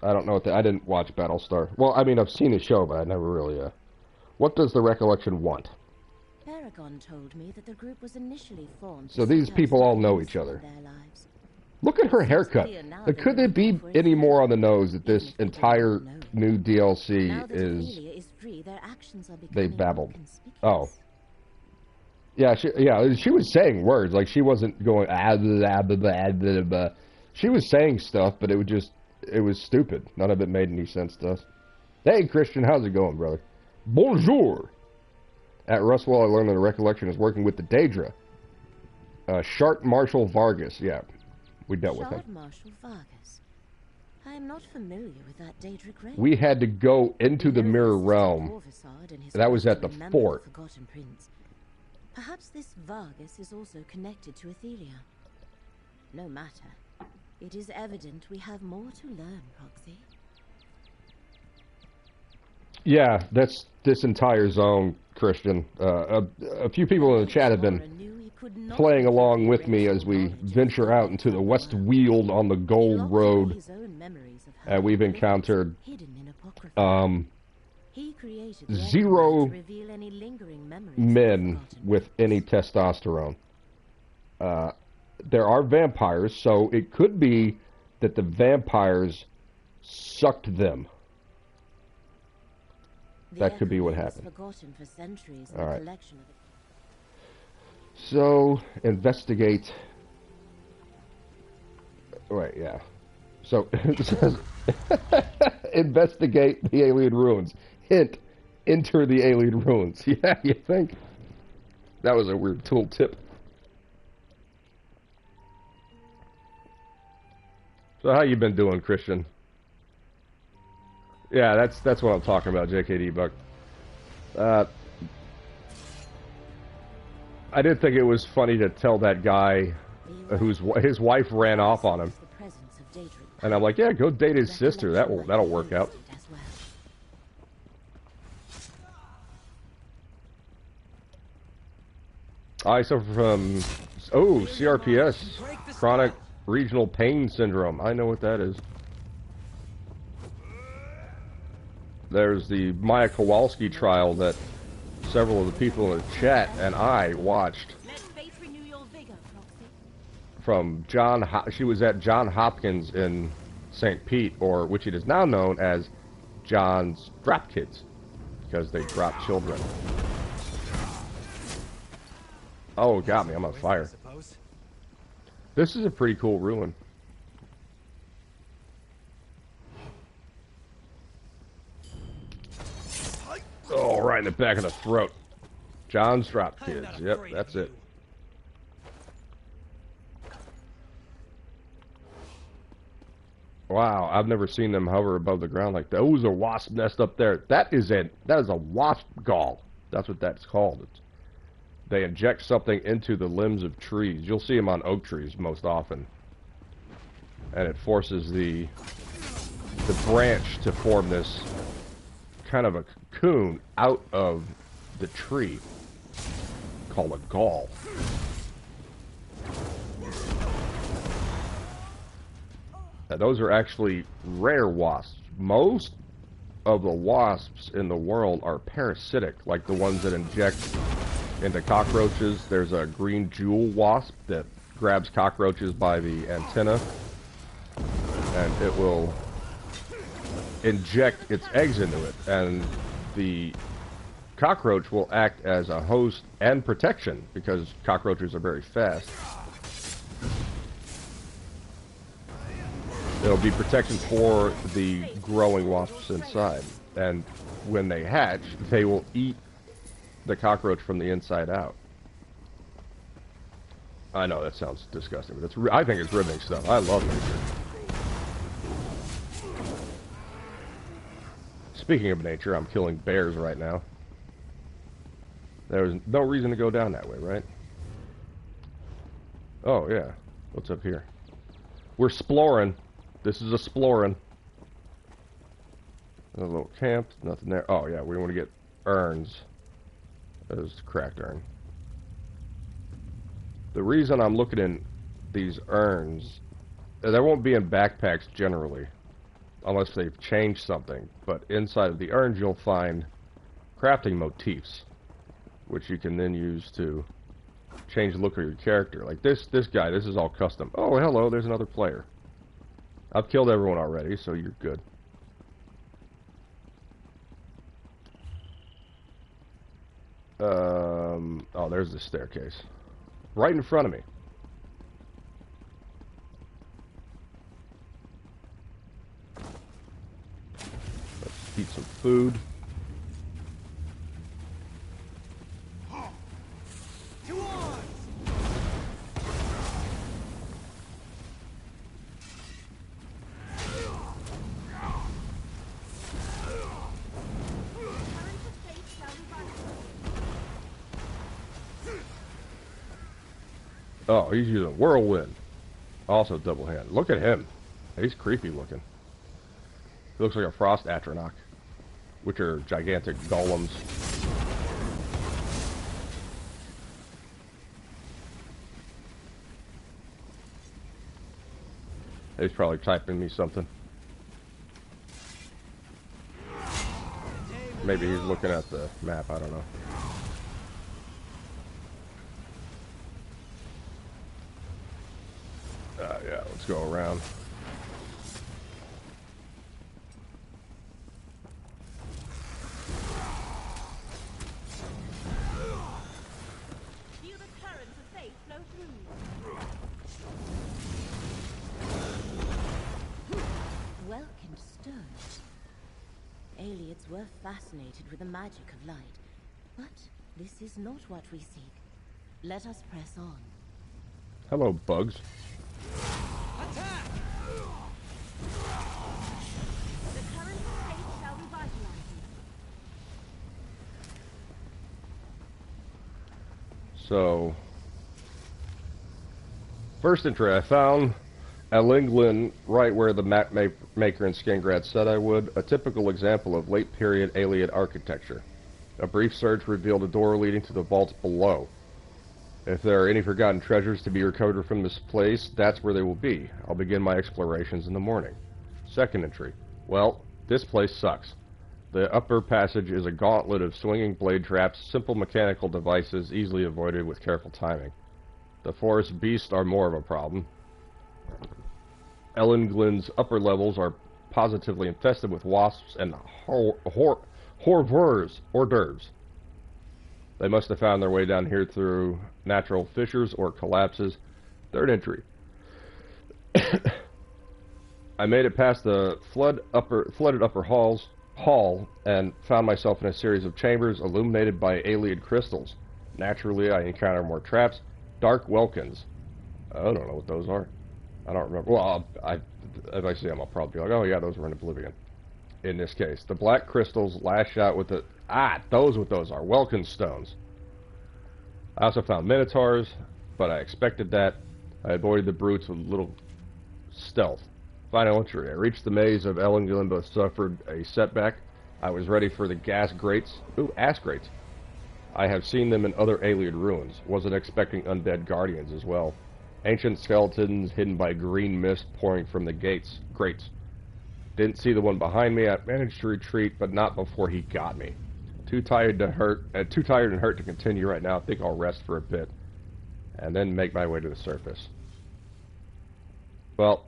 I don't know what I didn't watch Battlestar. Well, I mean, I've seen the show, but I never really. What does the recollection want? Baragon told me that the group was initially formed. So these people all know each other. Look at her haircut. Could there be any more on the nose that this entire new DLC is... They babbled. Oh. Yeah, she was saying words. Like, she wasn't going... She was saying stuff, but it was stupid. None of it made any sense to us. Hey, Christian, how's it going, brother? Bonjour! At Roswell, I learned that the recollection is working with the Daedra. Shart Marshall Vargas, yeah. We dealt with him. Marshall Vargas. I am not familiar with that Daedric race. We had to go into the Mirror Realm. That was at the fort. Perhaps this Vargas is also connected to Athelia. No matter. It is evident we have more to learn, Proxy. Yeah, that's this entire zone, Christian. A few people in the chat have been playing along with me as we venture out into the West Weald on the Gold Road. We've encountered 0 men with any testosterone. There are vampires, so it could be that the vampires sucked them. That could be what happened. Alright. So, investigate... Wait, yeah. So, it says... investigate the alien ruins. Hint, enter the alien ruins. Yeah, you think? That was a weird tool tip. So how you been doing, Christian? Yeah, that's what I'm talking about, JKD Buck. I did think it was funny to tell that guy his wife ran off on him, and I'm like, yeah, go date his sister. That'll work out. I suffer from CRPS, chronic regional pain syndrome. I know what that is. There's the Maya Kowalski trial that several of the people in the chat and I watched. From she was at John Hopkins in St. Pete, or which it is now known as John's Drop Kids, because they drop children. Oh, it got me. I'm on fire. This is a pretty cool ruin. Oh, right in the back of the throat. John's Drop Kids. Yep, that's it. Wow, I've never seen them hover above the ground like that. Oh, there's a wasp nest up there. That is a wasp gall. That's what that's called. They inject something into the limbs of trees. You'll see them on oak trees most often. And it forces the branch to form this kind of a cocoon out of the tree called a gall. Now, those are actually rare wasps. Most of the wasps in the world are parasitic, like the ones that inject into cockroaches. There's a green jewel wasp that grabs cockroaches by the antenna, and it will inject its eggs into it, and the cockroach will act as a host and protection because cockroaches are very fast. It'll be protection for the growing wasps inside. And when they hatch, they will eat the cockroach from the inside out. I know that sounds disgusting, but I think it's riveting stuff. I love nature. Speaking of nature, I'm killing bears right now. There's no reason to go down that way, right? Oh, yeah. What's up here? We're exploring. This is exploring. A little camp. Nothing there. Oh, yeah. We want to get urns. There's a cracked urn. The reason I'm looking in these urns, they won't be in backpacks generally, unless they've changed something. But inside of the urns, you'll find crafting motifs, which you can then use to change the look of your character. Like this guy, this is all custom. Oh, hello, there's another player. I've killed everyone already, so you're good. Oh, there's the staircase. Right in front of me. Let's eat some food. Oh, he's using whirlwind. Also double hand. Look at him. He's creepy looking. He looks like a frost atronach, which are gigantic golems. He's probably typing me something. Maybe he's looking at the map, I don't know. Yeah, let's go around. Feel the current of faith flow through. Welkin stones. Aliens were fascinated with the magic of light, but this is not what we seek. Let us press on. Hello, bugs. Attack! The current state shall revitalize you. So, first entry, I found Elingland right where the map maker in Skingrad said I would. A typical example of late period alien architecture. A brief search revealed a door leading to the vaults below. If there are any forgotten treasures to be recovered from this place, that's where they will be. I'll begin my explorations in the morning. Second entry. Well, this place sucks. The upper passage is a gauntlet of swinging blade traps, simple mechanical devices easily avoided with careful timing. The forest beasts are more of a problem. Ellenglin's upper levels are positively infested with wasps and hors d'oeuvres. They must have found their way down here through natural fissures or collapses. Third entry. I made it past the flooded upper hall and found myself in a series of chambers illuminated by alien crystals. Naturally, I encountered more traps. Dark welkins. I don't know what those are. I don't remember. Well, if I see them, I'll probably be like, oh yeah, those were in Oblivion. In this case, the black crystals lash out with the... those are. Welkin stones. I also found minotaurs, but I expected that. I avoided the brutes with little stealth. Final entry. I reached the maze of Ellingland, but suffered a setback. I was ready for the gas grates. Ooh, ass grates. I have seen them in other alien ruins. Wasn't expecting undead guardians as well. Ancient skeletons hidden by green mist pouring from the grates. Didn't see the one behind me. I managed to retreat, but not before he got me. Too tired and hurt to continue right now. I think I'll rest for a bit, and then make my way to the surface. Well,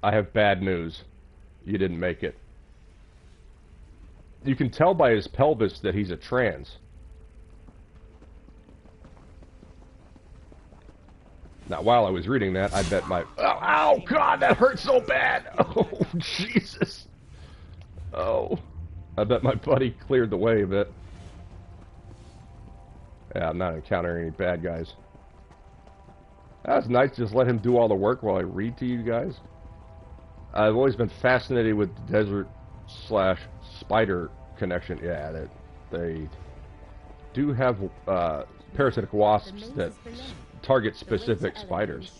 I have bad news. You didn't make it. You can tell by his pelvis that he's a trans. Now, while I was reading that, I bet my... Oh, ow, God, that hurt so bad! Oh, Jesus! Oh, I bet my buddy cleared the way a bit. Yeah, I'm not encountering any bad guys. That's nice, just let him do all the work while I read to you guys. I've always been fascinated with desert/spider connection. Yeah, they do have parasitic wasps that target specific spiders.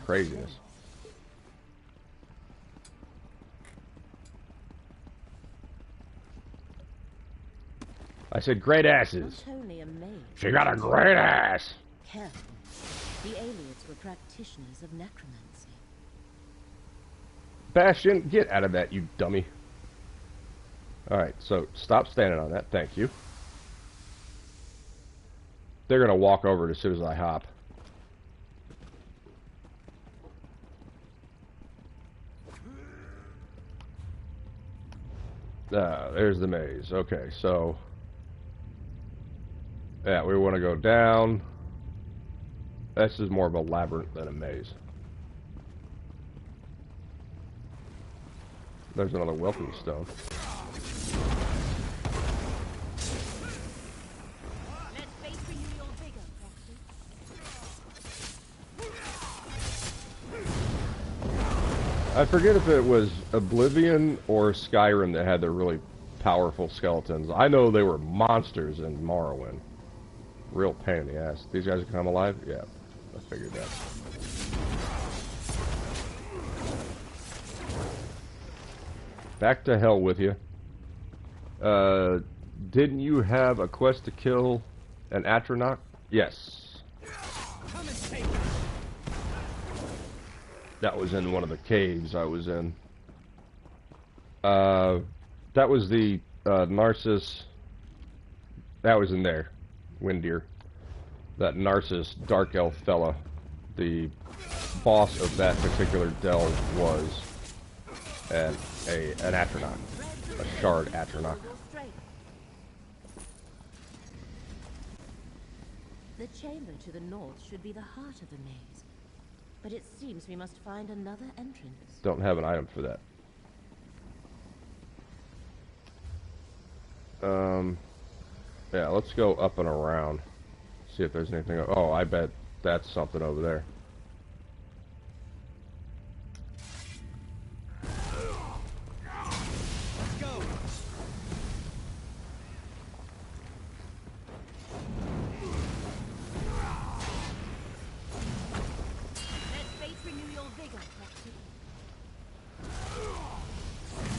Craziness. I said great asses. She got a great ass. Careful. The aliens were practitioners of necromancy. Bastion, get out of that, you dummy. Alright, so stop standing on that. Thank you. They're going to walk over as soon as I hop. There's the maze. Okay, so... yeah, we want to go down. This is more of a labyrinth than a maze. There's another welcome stone. I forget if it was Oblivion or Skyrim that had the really powerful skeletons. I know they were monsters in Morrowind. Real pain in the ass. These guys come alive? Yeah, I figured that. Back to hell with you. Didn't you have a quest to kill an Atronach? Yes. That was in one of the caves I was in. That was the Narcissus. That was in there. Windir. That Narcissus Dark Elf fella. The boss of that particular delve was an Atronach. A shard Atronach. The chamber to the north should be the heart of the maze. But it seems we must find another entrance. Don't have an item for that. Yeah, let's go up and around. See if there's anything. Oh, I bet that's something over there. Let's go.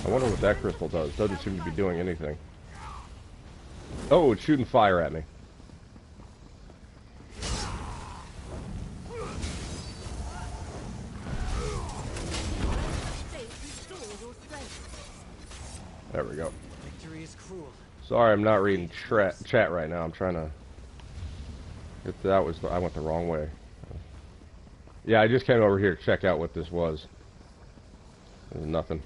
I wonder what that crystal does. Doesn't seem to be doing anything. Oh, it's shooting fire at me. There we go. Victory is cruel. Sorry, I'm not reading chat right now. I'm trying to get that was I went the wrong way. Yeah, I just came over here to check out what this was. There's nothing.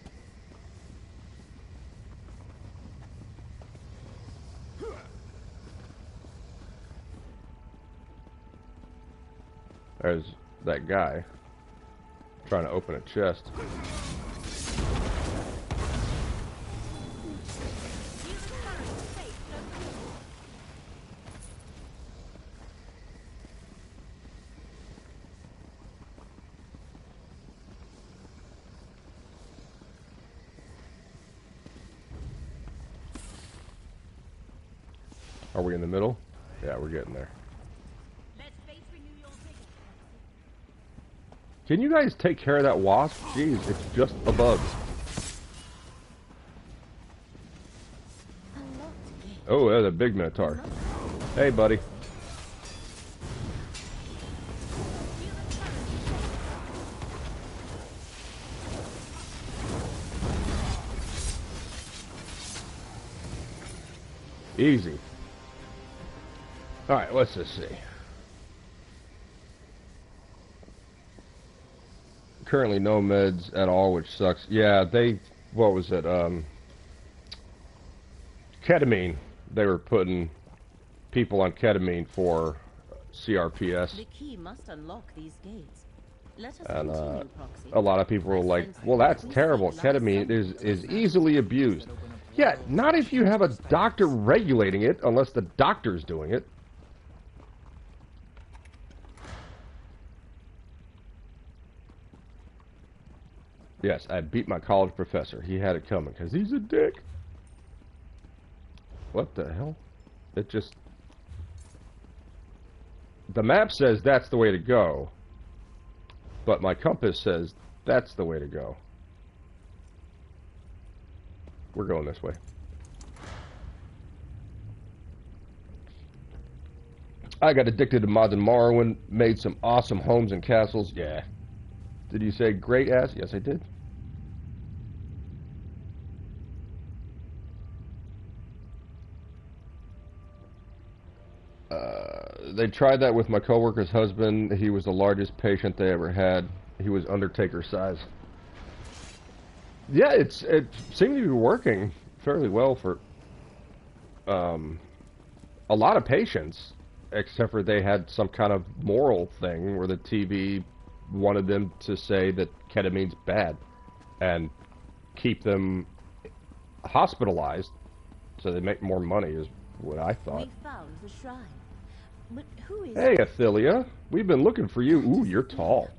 There's that guy trying to open a chest. Are we in the middle? Yeah, we're getting there. Can you guys take care of that wasp? Jeez, it's just a bug. Oh, there's a big minotaur. Hey, buddy. Easy. Alright, let's just see. Currently no meds at all, which sucks. Yeah, what was it? Ketamine. They were putting people on ketamine for CRPS. The key must unlock these gates. Let us And continue, Proxy. a lot of people are like, well, that's terrible. Ketamine is easily abused. Yeah, not if you have a doctor regulating it, unless the doctor's doing it. Yes, I beat my college professor. He had it coming, because he's a dick. What the hell? It just... The map says that's the way to go. But my compass says that's the way to go. We're going this way. I got addicted to mods in Morrowind, made some awesome homes and castles. Yeah. Did you say great ass? Yes, I did. They tried that with my coworker's husband. He was the largest patient they ever had. He was Undertaker size. Yeah, it seemed to be working fairly well for a lot of patients, except for they had some kind of moral thing where the TV wanted them to say that ketamine's bad and keep them hospitalized so they make more money, is what I thought. We found the shrine. But who is... Hey, Athelia. We've been looking for you. Ooh, you're tall.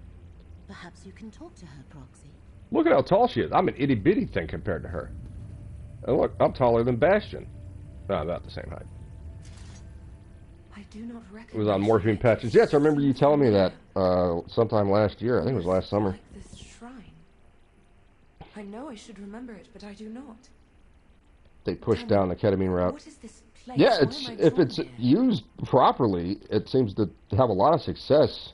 Perhaps you can talk to her, Proxy. Look at how tall she is. I'm an itty-bitty thing compared to her. And look, I'm taller than Bastion. No, about the same height. I do not It was on morphine patches. Yes, I remember you telling me that sometime last year. I think it was last summer. Like this shrine. I know I should remember it, but I do not. They pushed down the ketamine route. What is this place? Yeah, Why it's am I if drawn it's here? used properly, it seems to have a lot of success.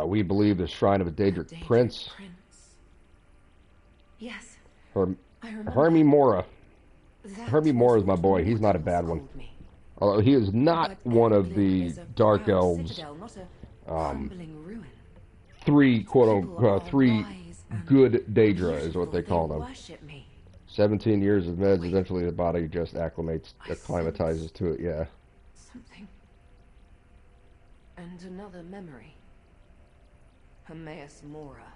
We believe the shrine of a Daedric Daedric prince, Yes, or I remember. Hermie Mora. That Hermie Mora was is my what boy. He's not a mortals bad one. called me. Although he is not But one of Elfling the is a dark proud elves. citadel, not a crumbling ruin. Three quote People unquote are three wise and good Daedra is what they call them. worship me. 17 years of meds, eventually the body just acclimatizes sense to it, yeah. Something. And another memory. Myst Mora.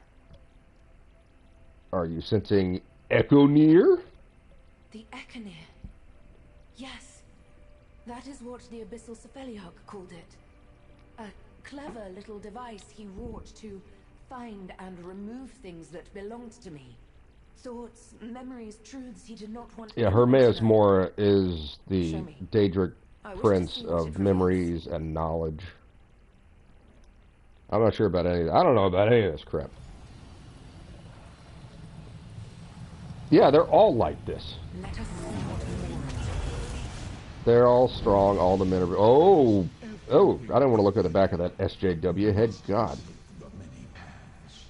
Are you sensing echo near? The Ekanir. Yes. That is what the Abyssal Cephaliarch called it. A clever little device he wrought to find and remove things that belonged to me. Thoughts, memories, truths he did not want Yeah, anyone to Hermaeus know. Mora is the Show me. Daedric I wish to prince see what of it reveals. memories and knowledge. I'm not sure about any of that. I don't know about any of this crap. Yeah, they're all like this. Let us see what Mora is. They're all strong, all the men are... Oh! Oh, I don't want to look at the back of that SJW head. God. The many paths.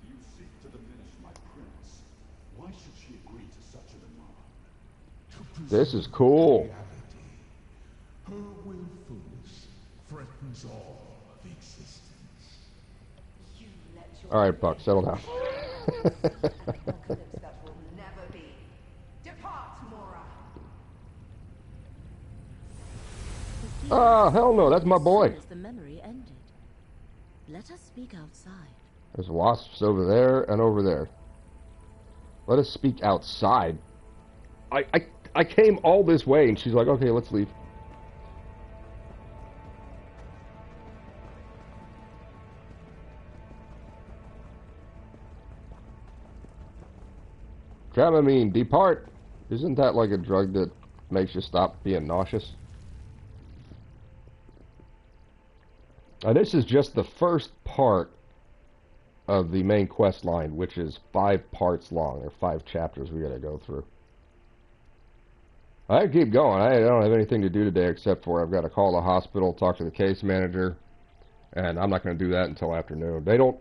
You seek to diminish my prince. Why should she agree to such a demand? This is cool. Her willfulness threatens all of existence. You let your Alright, Buck, settle down. apocalypse that will never be. Depart, Mora. Oh, hell no, that's my boy. As soon as the memory ended. Let us speak outside. There's wasps over there and over there. Let us speak outside. I came all this way, and she's like, okay, let's leave. Dramamine, depart. Isn't that like a drug that makes you stop being nauseous? And this is just the first part of the main quest line, which is 5 parts long, or 5 chapters we gotta go through. I keep going. I don't have anything to do today except for I've got to call the hospital, talk to the case manager, and I'm not going to do that until afternoon. They don't...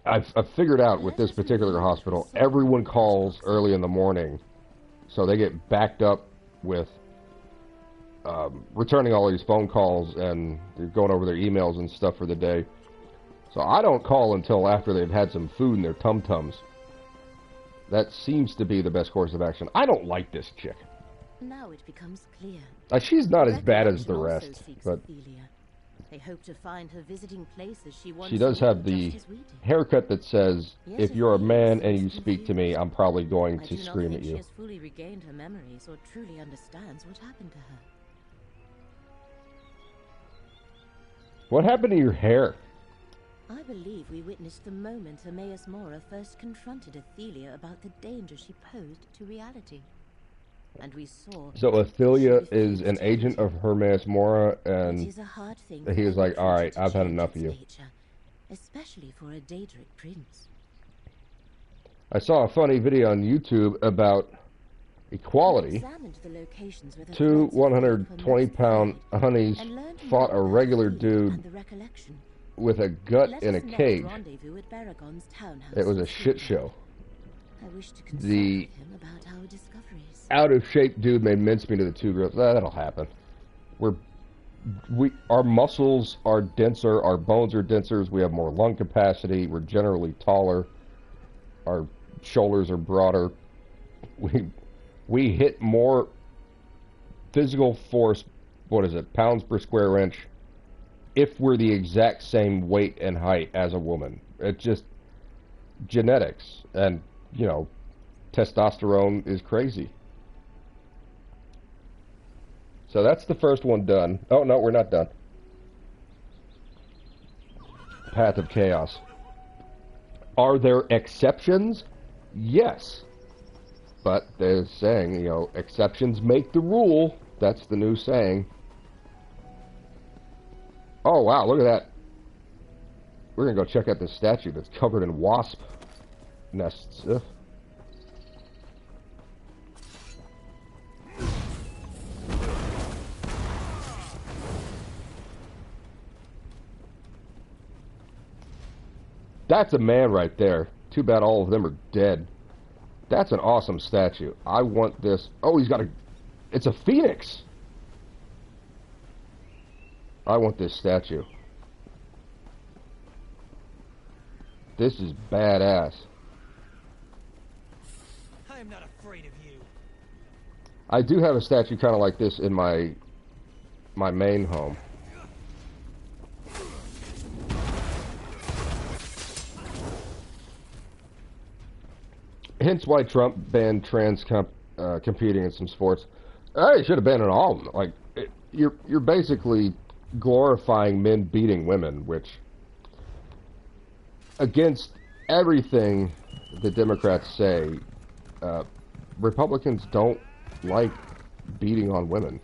I've figured out with this particular hospital, everyone calls early in the morning, so they get backed up with returning all these phone calls and they're going over their emails and stuff for the day. So I don't call until after they've had some food in their tum-tums. That seems to be the best course of action. I don't like this chick. Now it becomes clear. She's not as bad as the Recollection also rest, seeks but Ophelia. They hope to find her visiting places she once she does knew, have the just as we did. haircut that says, Yet if you're a Ophelia man and seems you speak to me, confused. I'm probably going I to do not scream think at she you. has fully regained her memories or truly understands what happened to her. What happened to your hair? I believe we witnessed the moment Hermaeus Mora first confronted Ophelia about the danger she posed to reality. And we saw... So Ophelia she is an refused to agent of Hermaeus Mora, It and is a hard thing he for was any like, alright, creature to I've had change enough its of you. nature, especially for a Daedric prince. I saw a funny video on YouTube about equality. Examined the locations where the Two threads of fate were most 120-pound varied, honeys and learned fought a more about regular Ophelia dude and the recollection. with a gut Let in a us next cage. rendezvous at Baragon's townhouse It was a in shit Skingrad. show. I wish to consult The with him about our discoveries. out-of-shape dude made mincemeat of the two girls. That'll happen. Our muscles are denser, our bones are denser, we have more lung capacity, we're generally taller, our shoulders are broader. We hit more physical force, pounds per square inch, if we're the exact same weight and height as a woman. It's just genetics, and, you know, testosterone is crazy. So that's the first one done. Oh, no, we're not done. Path of Chaos. Are there exceptions? Yes. But they're saying, you know, exceptions make the rule. That's the new saying. Oh, wow, look at that. We're going to go check out this statue that's covered in wasp nests. Ugh. That's a man right there. Too bad all of them are dead. That's an awesome statue. I want this. Oh, he's got a... It's a phoenix! I want this statue. This is badass. I am not afraid of you. I do have a statue kind of like this in my main home. Hence why Trump banned trans competing in some sports. He should have banned it all. Like, you're basically glorifying men beating women, which, against everything the Democrats say, Republicans don't like beating on women.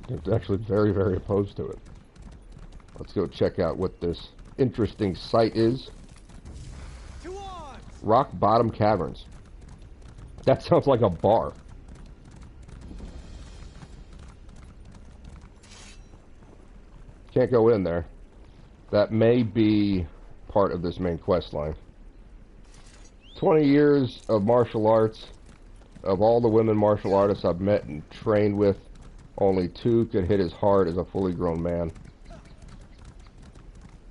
They're actually very, very opposed to it. Let's go check out what this interesting site is. Rock Bottom Caverns. That sounds like a bar. Can't go in there. That may be part of this main quest line. 20 years of martial arts. Of all the women martial artists I've met and trained with, only 2 could hit as hard as a fully grown man.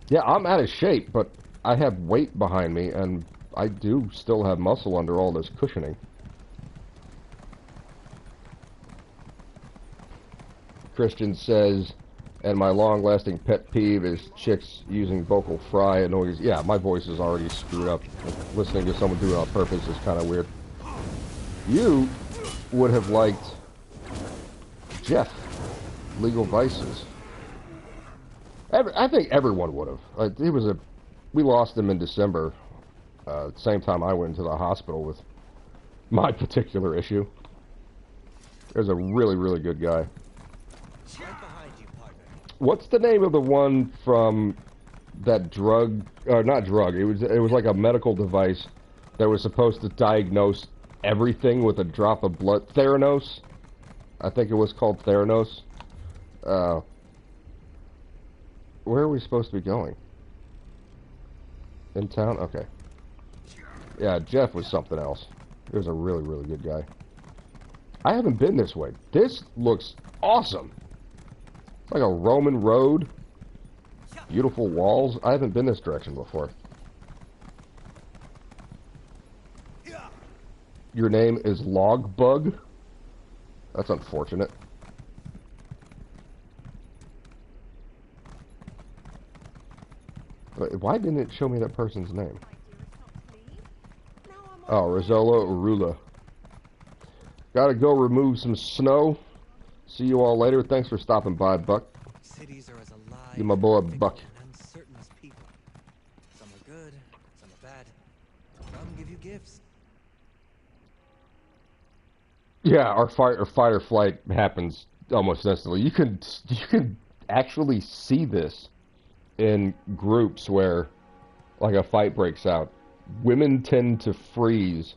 Yeah, I'm out of shape, but I have weight behind me, and I do still have muscle under all this cushioning. Christian says, and my long-lasting pet peeve is chicks using vocal fry and noise. Yeah, my voice is already screwed up. Listening to someone do it on purpose is kind of weird. You would have liked Jeff, Legal Vices. I think everyone would have. We lost him in December, same time I went into the hospital with my particular issue. There's a really, really good guy. What's the name of the one from that drug? Not drug. It was like a medical device that was supposed to diagnose everything with a drop of blood. Theranos. I think it was called Theranos. Where are we supposed to be going? In town? Okay. Yeah, Jeff was something else. He was a really, really good guy. I haven't been this way. This looks awesome. It's like a Roman road. Beautiful walls. I haven't been this direction before. Your name is Logbug? That's unfortunate. Why didn't it show me that person's name? Oh, Rizzolo Urula. Gotta go remove some snow. See you all later. Thanks for stopping by, Buck. Cities are as alive You my boy, and Buck. uncertain as people. Some are good, some are bad. Some give you gifts. Yeah, our fight or flight happens almost instantly. You can actually see this in groups where, like, a fight breaks out. Women tend to freeze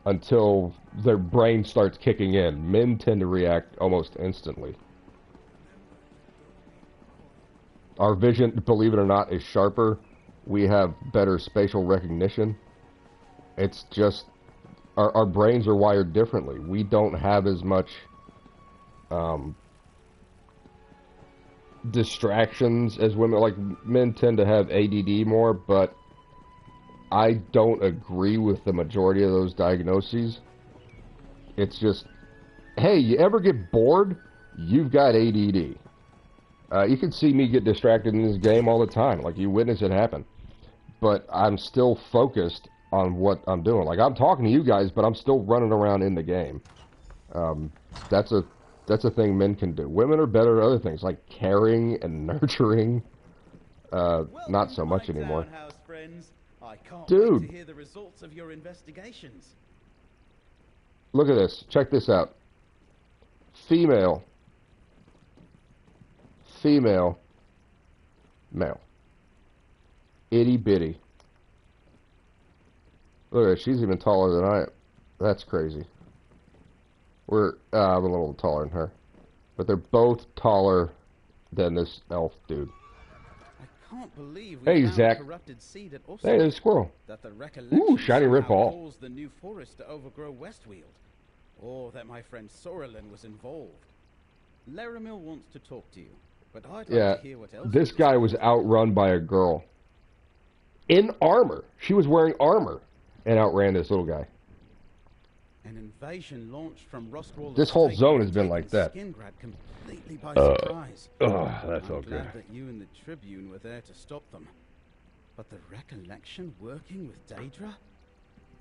until their brain starts kicking in. Men tend to react almost instantly. Our vision, believe it or not, is sharper. We have better spatial recognition. It's just our brains are wired differently. We don't have as much distractions as women. Like, men tend to have ADD more, but I don't agree with the majority of those diagnoses. It's just, hey, you ever get bored? You've got ADD. You can see me get distracted in this game all the time. Like, you witness it happen. But I'm still focused on what I'm doing. Like, I'm talking to you guys, but I'm still running around in the game. That's a thing men can do. Women are better at other things, like caring and nurturing. Not so much anymore. I can't Dude, wait to hear the results of your investigations. Look at this. Check this out. Female. Female. Male. Itty bitty. Look at it. She's even taller than I am. That's crazy. I'm a little taller than her. But they're both taller than this elf dude. I can't believe we Hey, found Zach. a corrupted seed at Hey, there's a squirrel. that the recollection Ooh, shiny red somehow ball. caused the new forest to overgrow Westfield, or that my friend Sorelin was involved. Laramil wants to talk to you, but I'd like Yeah, to hear what else. this guy was outrun by a girl. In armor. She was wearing armor and outran this little guy. An invasion launched from Roscroll. This whole zone has been like that. Skingrad completely by surprise. That felt I'm good. glad that you and the Tribune were there to stop them. But the recollection working with Daedra?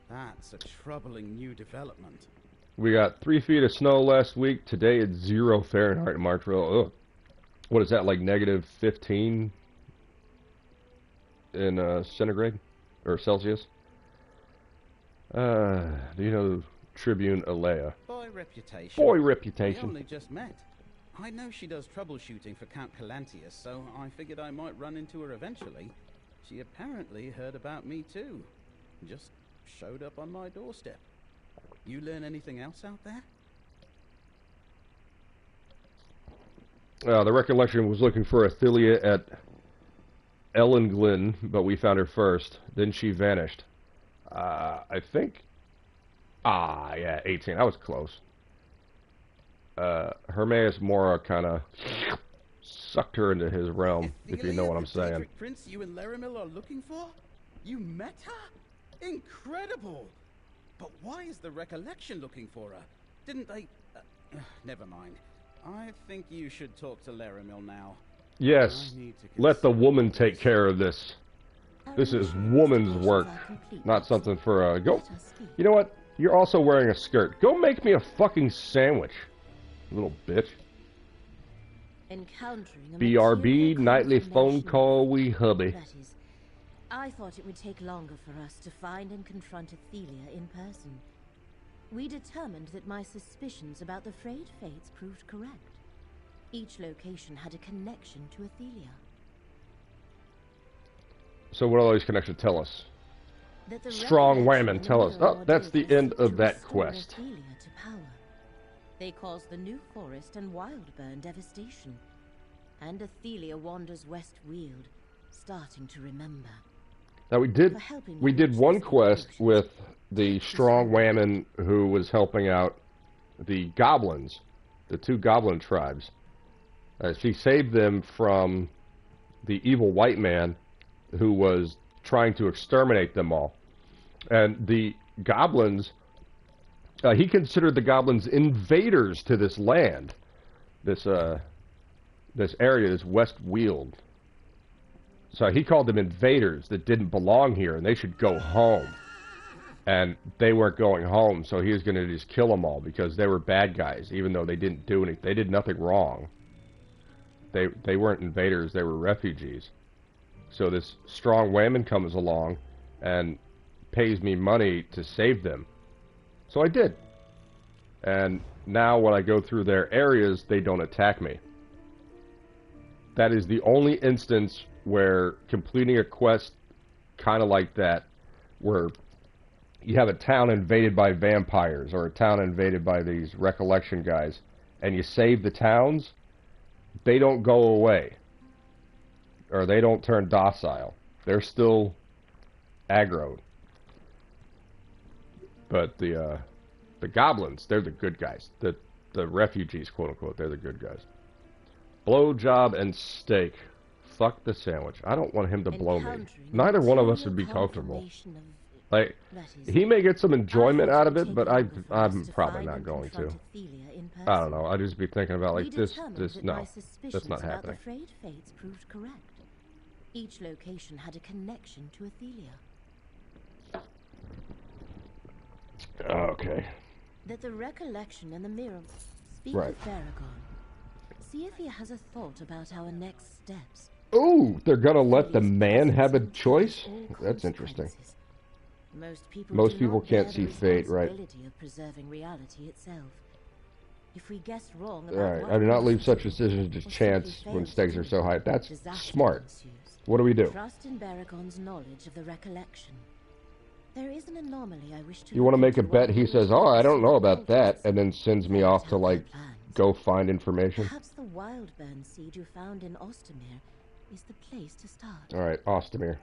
That's a troubling new development. We got 3 feet of snow last week. Today it's 0 Fahrenheit in Marksville. Ugh. What is that, like negative 15 in centigrade? Or Celsius? Do you know Tribune Alea? By reputation. Boy We reputation. only just met. I know she does troubleshooting for Count Calantius, so I figured I might run into her eventually. She apparently heard about me too. Just showed up on my doorstep. You learn anything else out there? The recollection was looking for Athelia at Ellen Glen, but we found her first. Then she vanished. I think... yeah, 18. I was close. Hermaeus Mora kind of sucked her into his realm, if you know what I'm saying. The prince you and Laramil are looking for? You met her? Incredible! But why is the recollection looking for her? Didn't they... never mind. I think you should talk to Laramil now. Yes, let the woman take care of this. This is woman's work, not something for go. You know what? You're also wearing a skirt. Go make me a fucking sandwich, little bitch. Encountering a BRB, material nightly phone confirmation. call, we hubby. That is, I thought it would take longer for us to find and confront Athelia in person. We determined that my suspicions about the frayed fates proved correct. Each location had a connection to Athelia. So what do all these connections tell us? That the Strong recollection whammon, in tell us. Mirror Oh, that's the Ordeal end of to that restore quest. Athelia to power. They caused the New Forest and Wildburn devastation. And Athelia wanders Westfield, starting to remember. Now we did one quest with the strong whammon who was helping out the goblins, the 2 goblin tribes. She saved them from the evil white man who was trying to exterminate them all. And the goblins He considered the goblins invaders to this land, this area, this West Weald. So he called them invaders that didn't belong here, and they should go home. And they weren't going home, so he was going to just kill them all because they were bad guys, even though they didn't do anything. They did nothing wrong. They weren't invaders, they were refugees. So this strong wayman comes along and pays me money to save them. So I did. And now when I go through their areas, they don't attack me. That is the only instance where completing a quest kind of like that, where you have a town invaded by vampires or a town invaded by these recollection guys, and you save the towns, they don't go away. Or they don't turn docile. They're still aggroed. But the goblins, they're the good guys. The refugees, quote unquote, they're the good guys. Blowjob and steak. Fuck the sandwich. I don't want him to blow me. Neither one of us would be comfortable. Like, he may get some enjoyment out of it, but I'm probably not going to. I don't know. I'd just be thinking about, like, no, that's not happening. Afraid fates proved correct. Each location had a connection to Athelia. Okay. That the recollection and the mirror speak Right. of Baragon. See if he has a thought about our next steps. Ooh, they're gonna let the man have a choice? That's interesting. Most people can't see fate, right? Of preserving reality itself. If we guessed wrong about Alright, I do not leave such decisions to chance when stakes are so high. That's smart. What do we do? Trust in Baragon's knowledge of the recollection. There is an anomaly I wish to. You want to make a bet? He says, "Oh, I don't know about that," and then sends me off to, like, go find information. Perhaps the Wildburn seed you found in Ostermere is the place to start. Alright, Ostermere.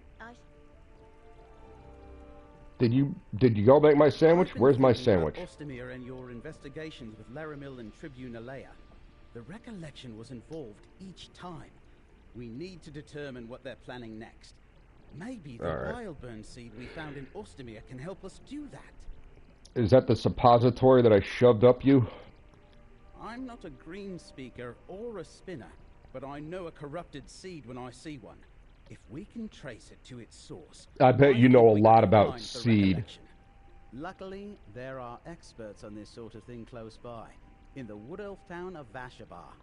Did you go make my sandwich? Where's my sandwich? Ostermere and your investigations with Laramil and Tribune Alea. The recollection was involved each time. We need to determine what they're planning next. Maybe the Wildburn seed we found in Ostermere can help us do that. Is that the suppository that I shoved up you? I'm not a green speaker or a spinner, but I know a corrupted seed when I see one. If we can trace it to its source... I bet you know a lot about seed. Luckily, there are experts on this sort of thing close by, in the wood elf town of Vashabar.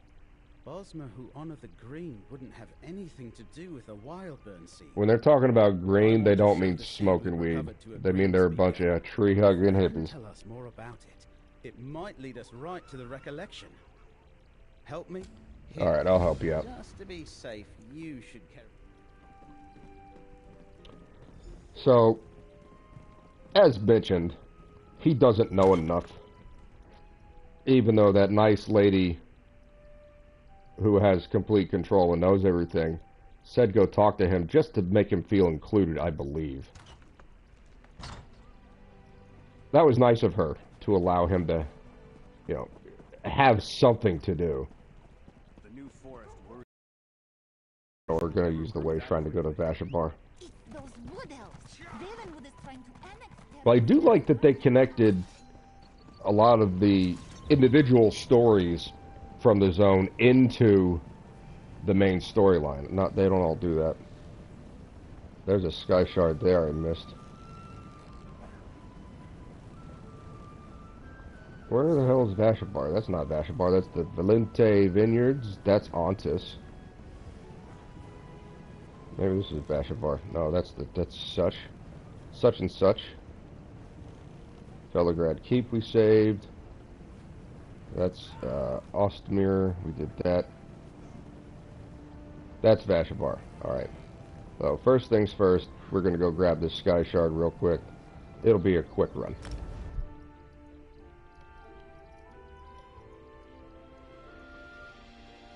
Bosma, who honor the green, wouldn't have anything to do with a Wildburn seed. When they're talking about green, they don't mean smoking weed. They mean they're a bunch of tree-hugging hippies. Tell us more about it. It might lead us right to the recollection. Help me? Alright, I'll help you out. Just to be safe, you should carry... So, as mentioned, he doesn't know enough. Even though that nice lady who has complete control and knows everything said go talk to him just to make him feel included, I believe. That was nice of her to allow him to, you know, have something to do. The new forest worries. We're gonna use the way trying to go to Vashabar. Those wood elves. Ravenwood is trying to annex them. But I do like that they connected a lot of the individual stories from the zone into the main storyline. They don't all do that. There's a sky shard there I missed. Where the hell is Vashabar? That's not Vashabar. That's the Valente Vineyards. That's Ontis. Maybe this is Vashabar. No, that's such and such. Felograd Keep we saved. That's Ostmir. We did that. That's Vashabar. Alright. So first things first, we're gonna go grab this sky shard real quick. It'll be a quick run.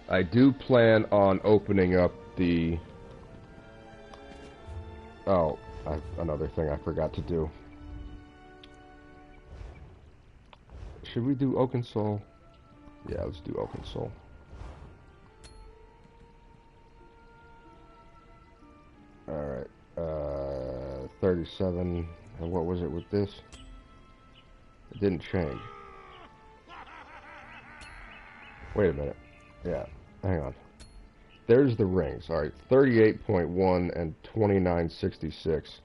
I do plan on opening up the... Oh, another thing I forgot to do. Should we do Oaken Soul? Yeah, let's do Oaken Soul. Alright, 37, and what was it with this? It didn't change. Wait a minute. Yeah, hang on. There's the rings. Alright, 38.1 and 2966.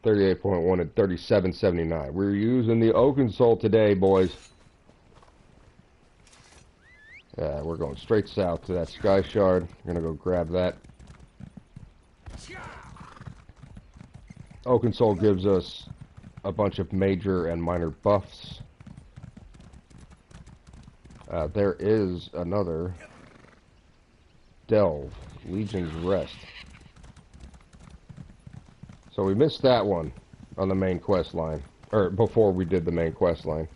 38.1 and 3779. We're using the Oakensole today, boys. Yeah, we're going straight south to that Sky Shard. We're gonna go grab that. Oakensole gives us a bunch of major and minor buffs. There is another Delve, Legion's Rest. So we missed that one on the main quest line, or before we did the main quest line.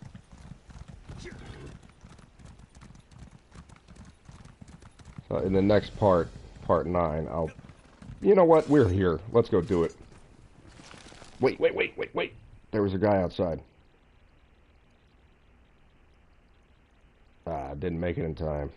So in the next part, part 9, you know what? We're here. Let's go do it. Wait. There was a guy outside. Didn't make it in time.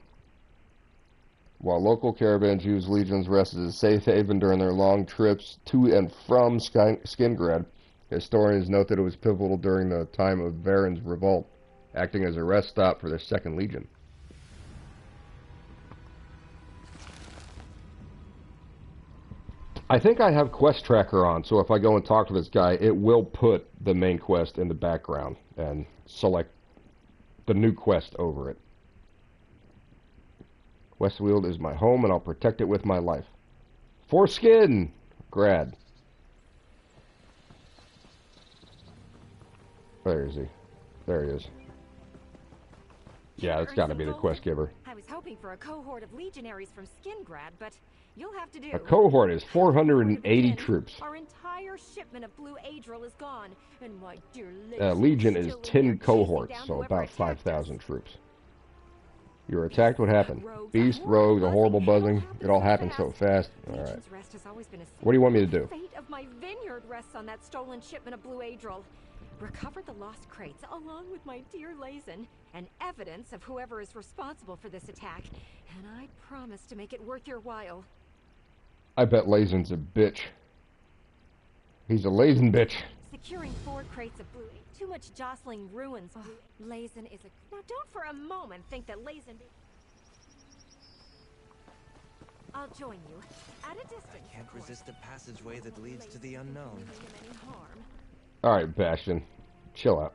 While local caravans use Legion's Rest as a safe haven during their long trips to and from Skingrad, historians note that it was pivotal during the time of Varen's revolt, acting as a rest stop for the Second Legion. I think I have Quest Tracker on, so if I go and talk to this guy, it will put the main quest in the background and select the new quest over it. Westfield is my home, and I'll protect it with my life. Foreskin! Grad. Where is he? There he is. Yeah, that's got to be the quest giver. I was hoping for a cohort of legionaries from Skingrad, but you'll have to do. A cohort is 480 troops. Our entire shipment of blue Adril is gone, and my dear Legion is 10 cohorts, so about 5,000 troops. You were attacked, what happened? Beast, rogues, a horrible buzzing. It all happened so fast. Alright. What do you want me to do? The fate of my vineyard rests on that stolen shipment of blue Adril. Recover the lost crates along with my dear Lazen and evidence of whoever is responsible for this attack, and I promise to make it worth your while. I bet Lazen's a bitch. He's a Lazen bitch. Securing 4 crates of blue. Too much jostling ruins. Lazen is a... Now don't for a moment think that Lazen... I'll join you. At a distance. I can't resist a passageway that leads to the unknown. Alright, Bastion. Chill out.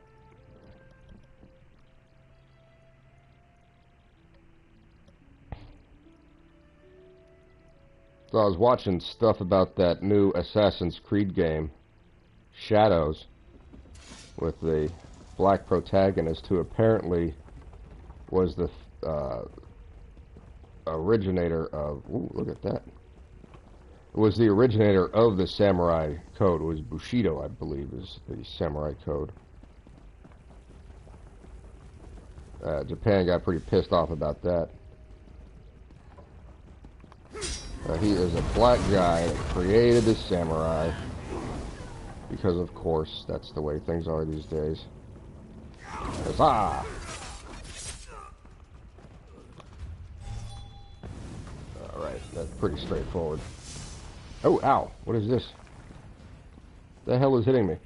So I was watching stuff about that new Assassin's Creed game, Shadows, with the black protagonist who apparently was the originator of... Ooh, look at that. Was the originator of the samurai code. It was Bushido, I believe, is the samurai code. Japan got pretty pissed off about that. He is a black guy that created the samurai. Because, of course, that's the way things are these days. Huzzah! Alright, that's pretty straightforward. Oh, ow! What is this? The hell is hitting me?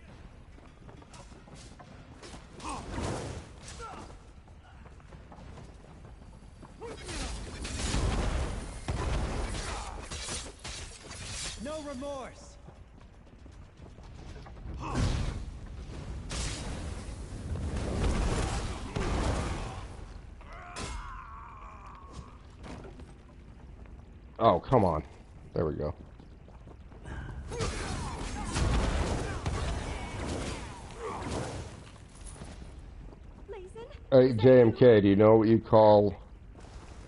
No remorse! Oh, come on. There we go. Hey, JMK, do you know what you call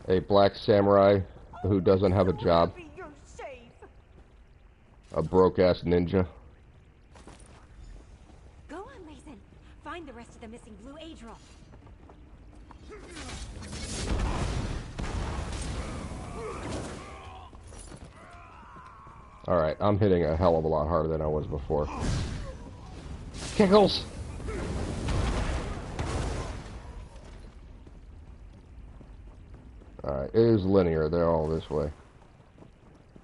a black samurai who doesn't have a job? A broke-ass ninja. Go on, Lazen. Find the rest of the missing blue Adril. Alright, I'm hitting a hell of a lot harder than I was before. Kickles! Alright, it is linear. They're all this way.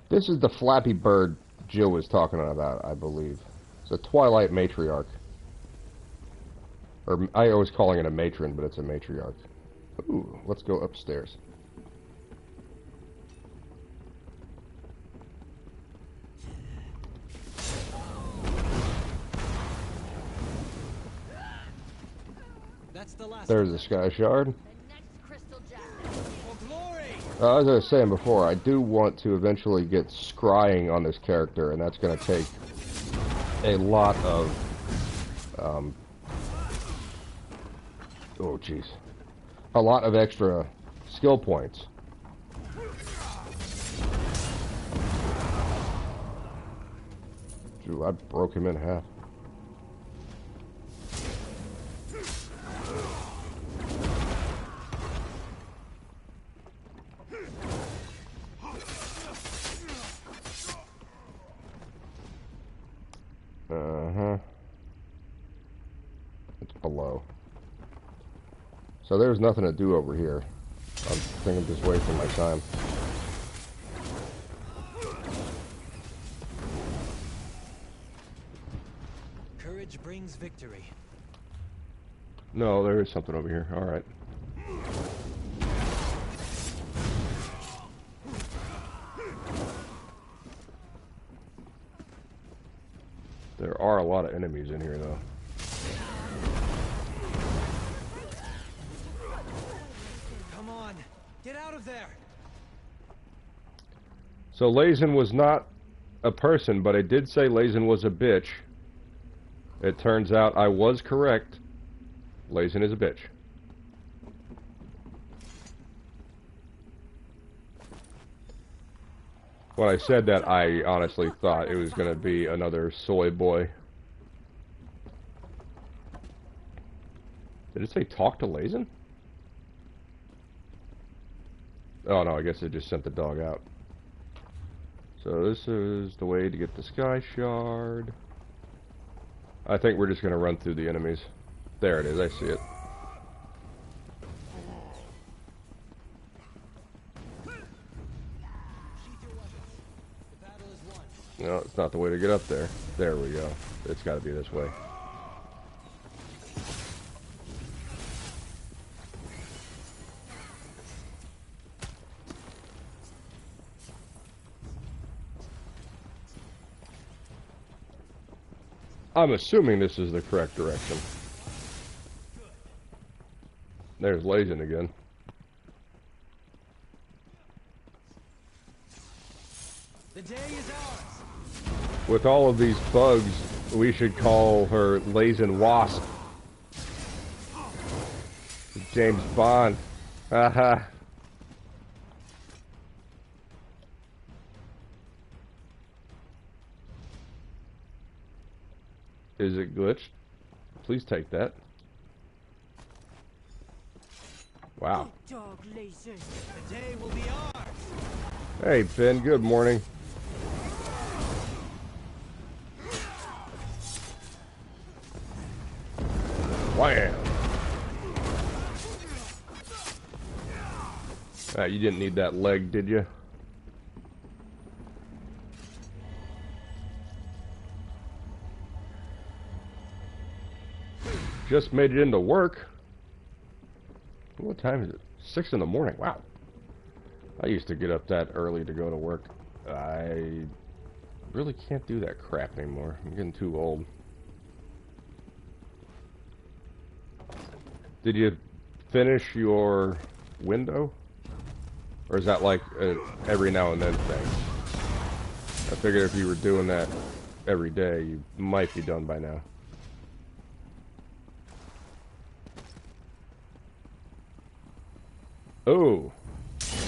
This is the Flappy Bird Jill was talking about, I believe. It's a Twilight Matriarch. Or I was calling it a matron, but it's a matriarch. Ooh, let's go upstairs. That's the last. There's the sky shard. For glory! As I was saying before, I do want to eventually get scrying on this character, and that's going to take a lot of, oh jeez, a lot of extra skill points. Dude, I broke him in half. It's below. So there's nothing to do over here. I think I'm just wasting my time. Courage brings victory. No, there is something over here. Alright. There are a lot of enemies in here, though. Come on, get out of there! So Lazen was not a person, but I did say Lazen was a bitch. It turns out I was correct. Lazen is a bitch. When I said that, I honestly thought it was going to be another soy boy. Did it say talk to Lazen? Oh no, I guess it just sent the dog out. So this is the way to get the sky shard. I think we're just going to run through the enemies. There it is, I see it. No, it's not the way to get up there. There we go. It's got to be this way. I'm assuming this is the correct direction. There's Lazen again. The day is ours. With all of these bugs, we should call her Lazen Wasp. James Bond. Haha. Is it glitched? Please take that. Wow. Dog lasers. The day will be ours. Hey, Ben, good morning. Wham! You didn't need that leg, did you? Just made it into work. What time is it? 6 in the morning. Wow. I used to get up that early to go to work. I really can't do that crap anymore. I'm getting too old. Did you finish your window? Or is that like a every now and then thing? I figured if you were doing that every day, you might be done by now. Oh,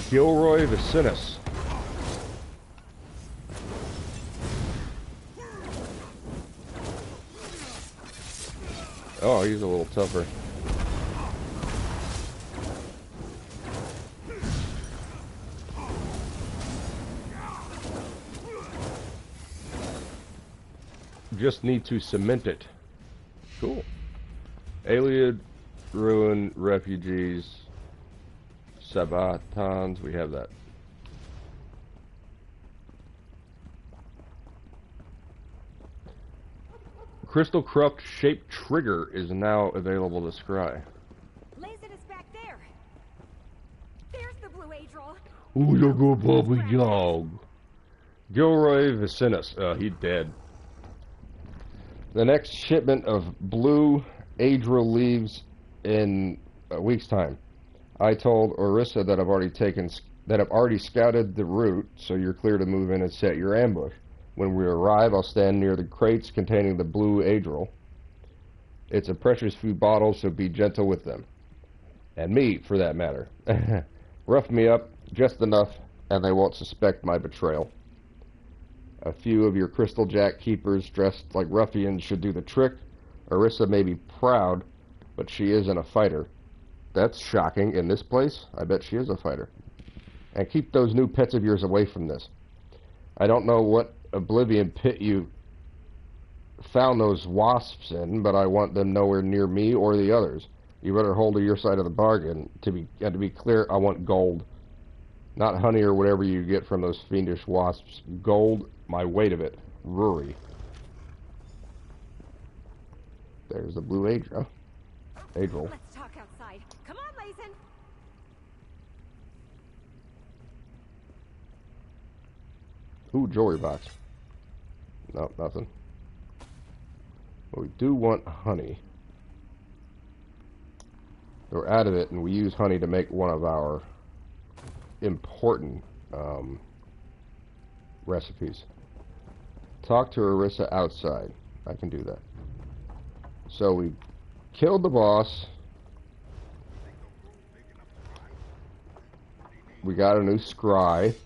Gilroy Vicinus. Oh, he's a little tougher. Just need to cement it. Cool. Aliad, Ruin, Refugees, Sabatons, we have that. crystal corrupt shaped trigger is now available to scry. Lazen is back there. There's the blue Adral. Ooh, you go, Bobby Dog. Gilroy Vicinus. He dead. The next shipment of blue Adral leaves in a week's time. I told Orissa that I've already scouted the route, so you're clear to move in and set your ambush. When we arrive, I'll stand near the crates containing the blue Adral. It's a precious few bottles, so be gentle with them. And me, for that matter. Rough me up just enough, and they won't suspect my betrayal. A few of your Crystal Jack keepers dressed like ruffians should do the trick. Orissa may be proud, but she isn't a fighter. That's shocking. In this place, I bet she is a fighter. And keep those new pets of yours away from this. I don't know what oblivion pit you found those wasps in, but I want them nowhere near me or the others. You better hold to your side of the bargain. To be clear, I want gold. Not honey or whatever you get from those fiendish wasps. Gold, my weight of it. Rory. There's the blue Adral. Let's talk outside. Come on, Lazen. Ooh, jewelry box. No, nothing. But we do want honey. We're out of it, and we use honey to make one of our important recipes. Talk to Orissa outside. I can do that. So we killed the boss. We got a new scry.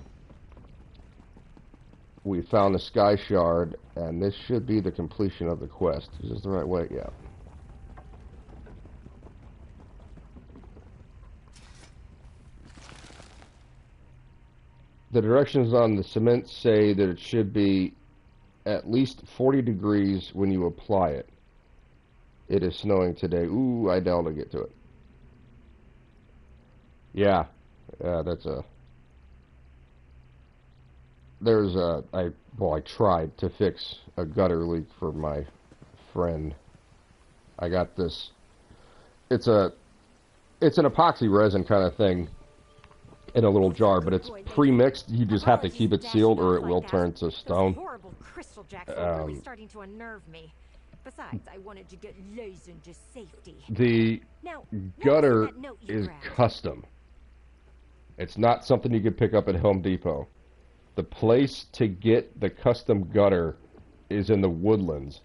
We found the sky shard, and this should be the completion of the quest. Is this the right way? Yeah. The directions on the cement say that it should be at least 40 degrees when you apply it. It is snowing today. Ooh, I doubt I'll get to it. Yeah, that's a... There's a... I tried to fix a gutter leak for my friend. I got this... It's an epoxy resin kind of thing in a little jar, but it's pre-mixed. You just have to keep it sealed or it will turn to stone. Horrible crystal jacks are really starting to unnerve me. Besides, I wanted to get Lazen to safety. The gutter is custom. It's not something you could pick up at Home Depot. The place to get the custom gutter is in the Woodlands.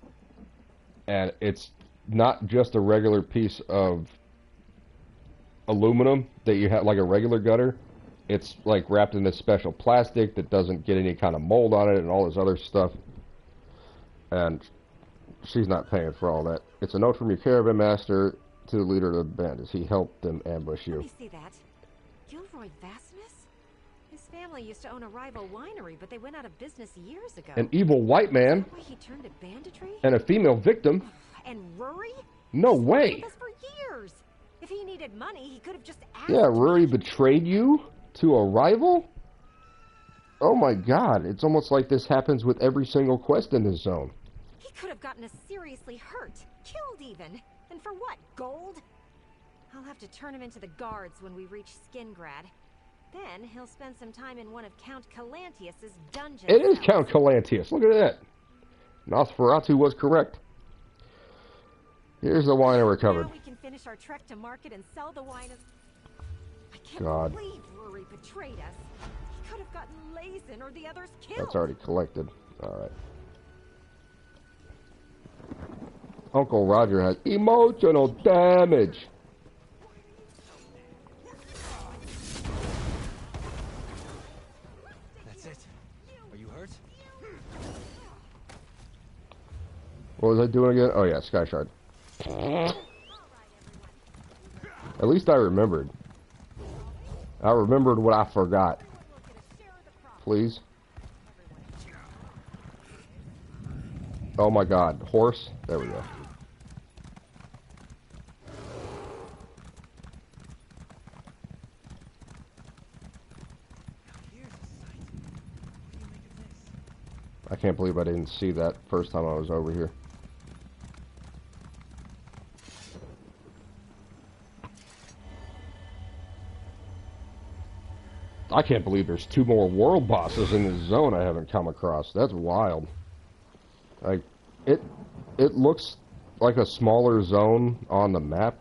And it's not just a regular piece of aluminum that you have like a regular gutter. It's like wrapped in this special plastic that doesn't get any kind of mold on it and all this other stuff. And she's not paying for all that. It's a note from your caravan master to the leader of the band as he helped them ambush you. Let me see that. Gilroy Vassness? His family used to own a rival winery, but they went out of business years ago. An evil white man. Why he turned to banditry? And a female victim. And Rory? No He's way. been with us for years. If he needed money, he could have just asked. Yeah, Rory betrayed you to a rival? Oh my god, it's almost like this happens with every single quest in this zone. He could have gotten us seriously hurt, killed even. And for what, gold? I'll have to turn him into the guards when we reach Skingrad. Then he'll spend some time in one of Count Calantius's dungeons. It is Count Calantius, look at that. Nosferatu was correct. Here's the wine I recovered. Now we can finish our trek to market and sell the wine. I can't believe Rory betrayed us. He could have gotten Lazen or the others killed. That's already collected. Alright. Uncle Roger has emotional damage. That's it. Are you hurt? What was I doing again? Oh yeah, Sky Shard. At least I remembered. I remembered what I forgot. Please. Oh my god. Horse? There we go. I can't believe I didn't see that first time I was over here. I can't believe there's 2 more world bosses in this zone I haven't come across. That's wild. Like, it looks like a smaller zone on the map.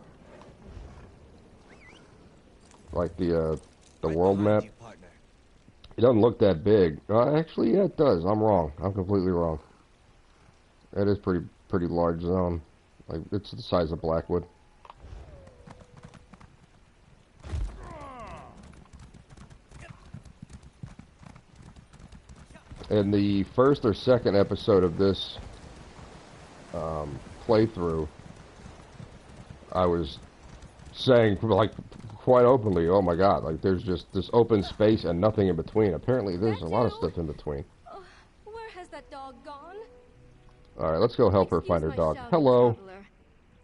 Like the world map. It doesn't look that big. Actually, yeah, it does. I'm wrong. I'm completely wrong. It is pretty large zone. Like, it's the size of Blackwood. In the first or second episode of this playthrough, I was saying, like, quite openly, oh my god, like, there's just this open space and nothing in between. Apparently there's a lot of stuff in between. Where has that dog gone? Alright, let's go help her find her dog. Hello. Traveler.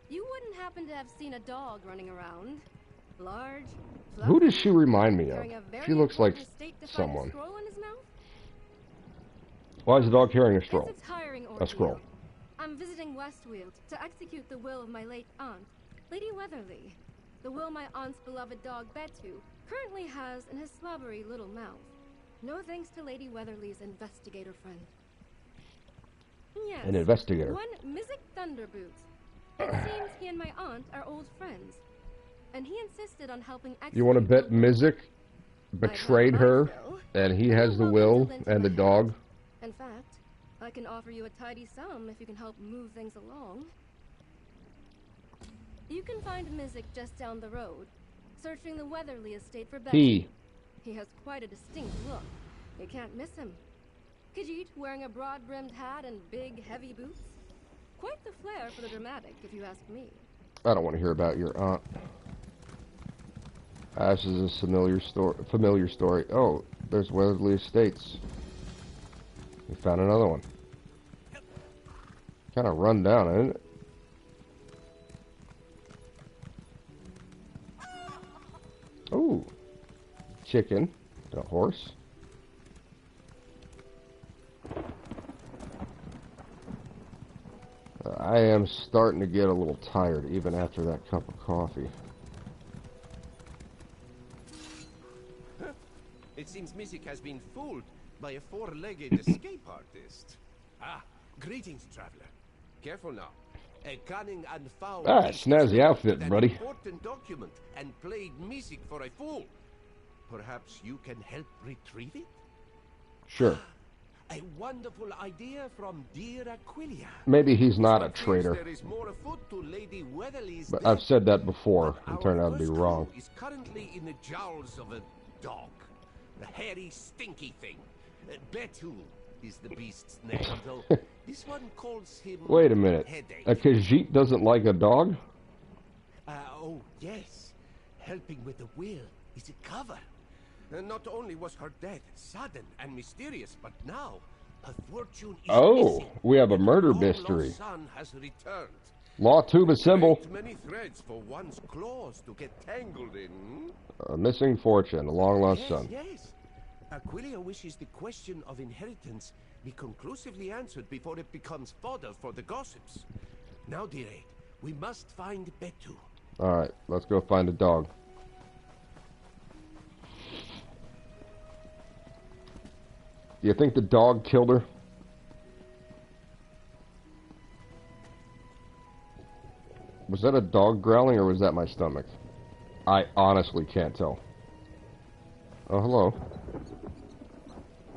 You wouldn't happen to have seen a dog running around? Large, Who does she remind me of? She looks like someone. Why is the dog carrying a scroll? A scroll. I'm visiting Westfield to execute the will of my late aunt, Lady Weatherly. The will my aunt's beloved dog Betu currently has in his slobbery little mouth. No thanks to Lady Weatherly's investigator friend. Yes, An investigator. one Myst Thunderboots. It seems he and my aunt are old friends, and he insisted on helping. You want to bet Mizik betrayed her, and he has the will and the dog? In fact, I can offer you a tidy sum if you can help move things along. You can find Mizik just down the road, searching the Weatherly estate for Betu. He has quite a distinct look. You can't miss him. Khajiit wearing a broad-brimmed hat and big, heavy boots. Quite the flair for the dramatic, if you ask me. I don't want to hear about your aunt. Ash is a familiar story. Oh, there's Weatherly Estates. We found another one. Kind of run down, isn't it? Ooh. Chicken. A horse. I am starting to get a little tired, even after that cup of coffee. It seems Mizik has been fooled by a four-legged escape artist. Ah, greetings, traveler. Careful now. A cunning and foul... Ah, snazzy outfit, an buddy. Important document and played Mizik for a fool. Perhaps you can help retrieve it? Sure. A wonderful idea from dear Aquilia. Maybe he's not a traitor. There is more afoot to Lady Weatherly's But death. I've said that before and turned out to be wrong. Is currently in the jowls of a dog. The hairy, stinky thing. Betu is the beast's name, though this one calls him... Wait a minute. Headache. A Khajiit doesn't like a dog? Oh, yes. Helping with the will is a cover. Not only was her death sudden and mysterious, but now her fortune is missing. We have a murder Her mystery. lost son has returned. Law tube assemble. Many threads for one's claws to get tangled in. A missing fortune, a long lost son. Yes. Aquilia wishes the question of inheritance be conclusively answered before it becomes fodder for the gossips. Now, dear Aid, we must find Betu. Alright, let's go find a dog. Do you think the dog killed her? Was that a dog growling or was that my stomach? I honestly can't tell. Oh, hello.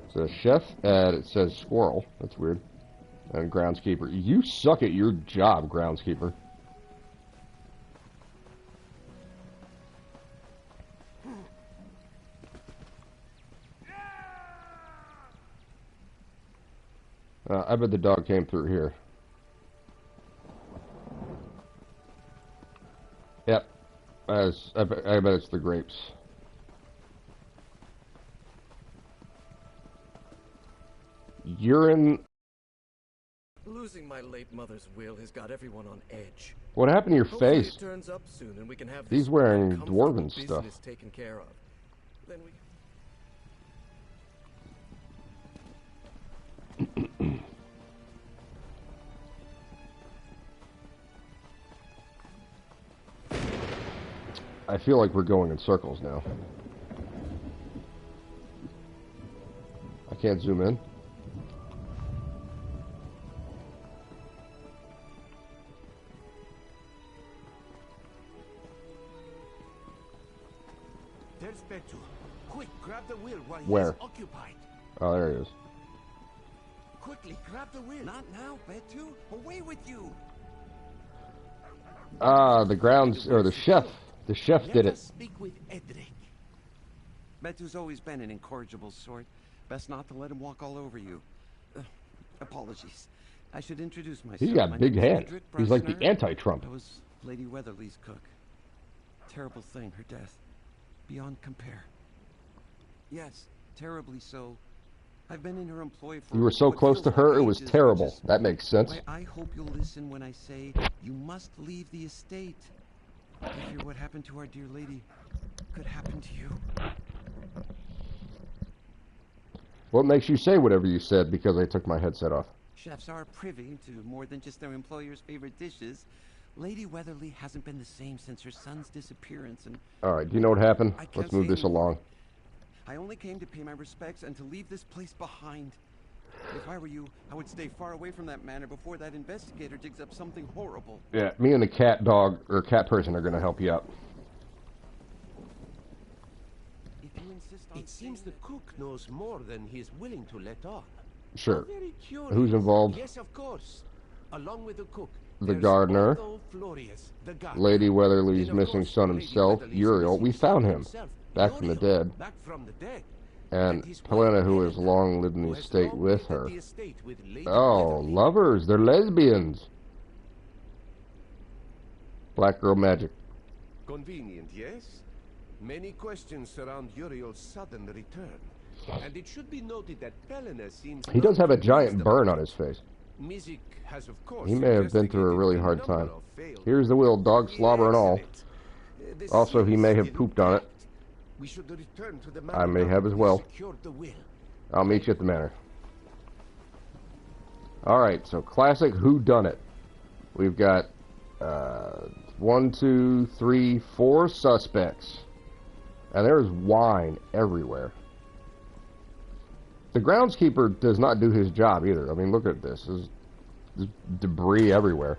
It says chef, and it says squirrel. That's weird. And groundskeeper. You suck at your job, groundskeeper. I bet the dog came through here. Yep. I bet it's the grapes. Urine. Losing my late mother's will has got everyone on edge. What happened to your Hopefully face? it turns up soon and we can have He's this wearing uncomfortable dwarven stuff. business taken care of. Then we I feel like we're going in circles now. can't zoom in. There's Betu. Quick, grab the wheel while Where? he's occupied. Oh, there he is. Quickly, grab the wheel. Not now, Betu. Away with you. Ah, the grounds, or the chef. The chef did Let it. us speak with Edric. Betu's always been an incorrigible sort. Best not to let him walk all over you. Apologies. I should introduce myself. He's got My big name is hands. Edric He's like the Bressner. anti-Trump. I was Lady Weatherly's cook. Terrible thing, her death. Beyond compare. Yes, terribly so. I've been in her employ for... You were so what close feels to her, like it was ages, terrible. which is That makes sense. why I hope you'll listen when I say you must leave the estate. I fear what happened to our dear lady could happen to you. What makes you say whatever you said? Because I took my headset off. Chefs are privy to more than just their employer's favorite dishes. Lady Weatherly hasn't been the same since her son's disappearance, and... Alright, do you know what happened? I can't Let's move say this anymore. along. I only came to pay my respects and to leave this place behind. If I were you, I would stay far away from that manor before that investigator digs up something horrible. Yeah, me and the cat dog, or cat person, are going to help you out. If you insist on It seems the cook knows more than he is willing to let on. Sure. How very curious. Who's involved? Yes, of course. Along with the cook. The there's gardener. Otto Florius, the gardener. Lady Weatherly's Then, of missing course, son Lady himself, Weatherly's Uriel. We missing found son him. himself, Back from the Uriel, dead. Back from the dead. And his wife, Helena, who has Helena, long lived in who the has estate long with lived at her. the estate with Lady Oh, Weatherly. lovers. They're lesbians. Black girl magic. Convenient, yes? Many questions surround Uriel's sudden return. And it should be noted that Helena seems... He does not have a giant pleased burn about on it. his face. Mizik has, of course, He may have been through a really hard investigated a time. number of failed- Here's the wheel, dog slobber and all. Excellent. The Also, he seal may is have still pooped on it. intact. We should return to the I manor may now have as that well. we've secured the will. I'll meet you at the manor. Alright, so classic whodunit. We've got 1, 2, 3, 4 suspects. And there's wine everywhere. The groundskeeper does not do his job either. I mean, look at this. There's debris everywhere.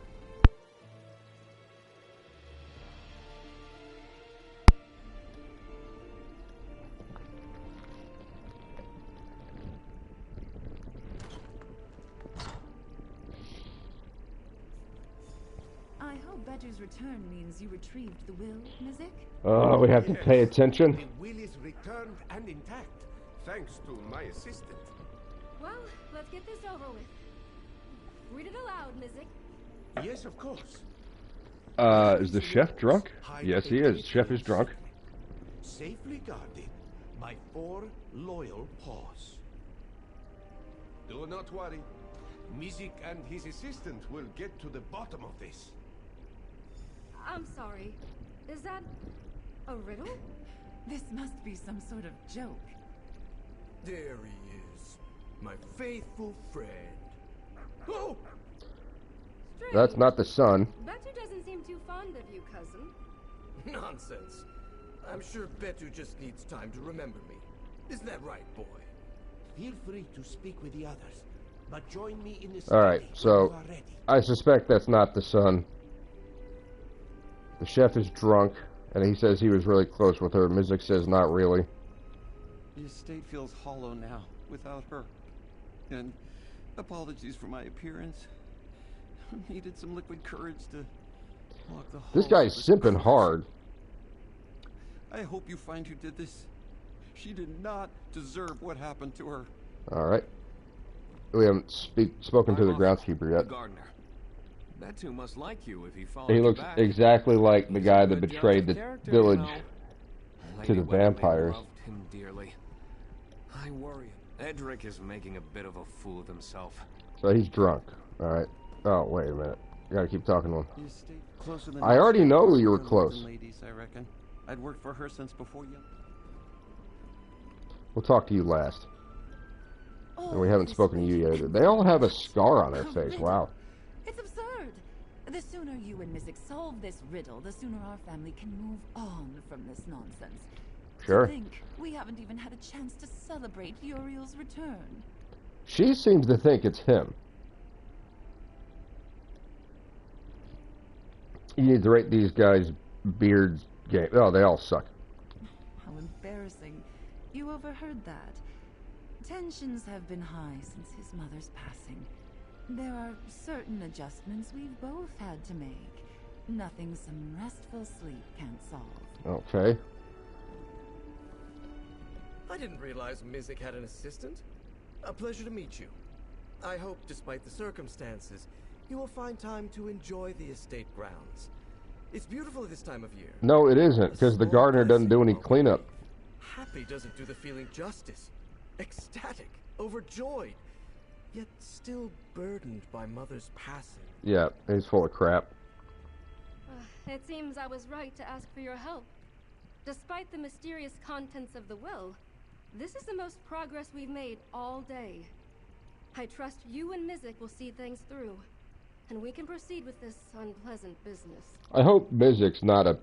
I hope Betu's return means you retrieved the will, Mizik? Oh, we have to pay attention. The will is returned and intact, thanks to my assistant. Well, let's get this over with. Read it aloud, Mizik. Yes, of course. Is the chef drunk? Yes, he is. Chef is drunk. Safely guarded by 4 loyal paws. Do not worry. Mizik and his assistant will get to the bottom of this. I'm sorry. Is that a riddle? This must be some sort of joke. There he is, my faithful friend. Oh! Strange. That's not the son. Betu doesn't seem too fond of you, cousin. Nonsense. I'm sure Betu just needs time to remember me. Isn't that right, boy? Feel free to speak with the others, but join me in the Alright, study when so you are ready. I suspect that's not the son. The chef is drunk, and he says he was really close with her. Mizik says not really. The estate feels hollow now, without her. And apologies for my appearance. Needed some liquid courage to walk the halls This guy's of simping hard. I hope you find who did this. She did not deserve what happened to her. Alright. We haven't spoken to the groundskeeper yet. Gardener. Betu must like you if he followed He you looks back. exactly like the He's guy a that good betrayed judge the of character, village you know. to Lady the Weatherly vampires. loved him dearly. I worry. Edric is making a bit of a fool of himself. So he's drunk. Alright. Oh, wait a minute. I gotta keep talking to him. The estate closer than I already most know you were Northern close. Ladies, I reckon. I'd worked for her since before you. We'll talk to you last. Oh, And we haven't this spoken to you magic yet. They all have a scar on their Oh, face. really? Wow. It's absurd. The sooner you and Mizik solve this riddle, the sooner our family can move on from this nonsense. Sure. To think we haven't even had a chance to celebrate Uriel's return. She seems to think it's him. You need to rate these guys' beards game. Oh, they all suck. How embarrassing. You overheard that. Tensions have been high since his mother's passing. There are certain adjustments we've both had to make. Nothing some restful sleep can't solve. Okay. I didn't realize Myst had an assistant. A pleasure to meet you. I hope, despite the circumstances, you will find time to enjoy the estate grounds. It's beautiful at this time of year. No, it isn't, because the gardener doesn't do any cleanup. Happy doesn't do the feeling justice. Ecstatic, overjoyed, yet still burdened by Mother's passing. Yeah, he's full of crap. It seems I was right to ask for your help. Despite the mysterious contents of the will, this is the most progress we've made all day. I trust you and Myst will see things through, and we can proceed with this unpleasant business. I hope Myst's not a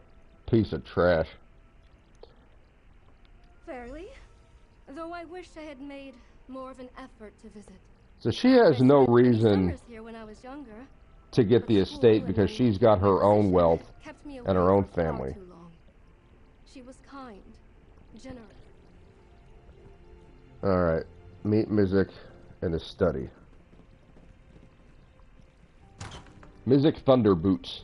piece of trash. Fairly, though I wish I had made more of an effort to visit. So she has no reason Here when I was younger. to get the estate because she's got her own wealth and her own family. She was kind, generous. Alright, meet Myst in his study. Myst Thunder Boots.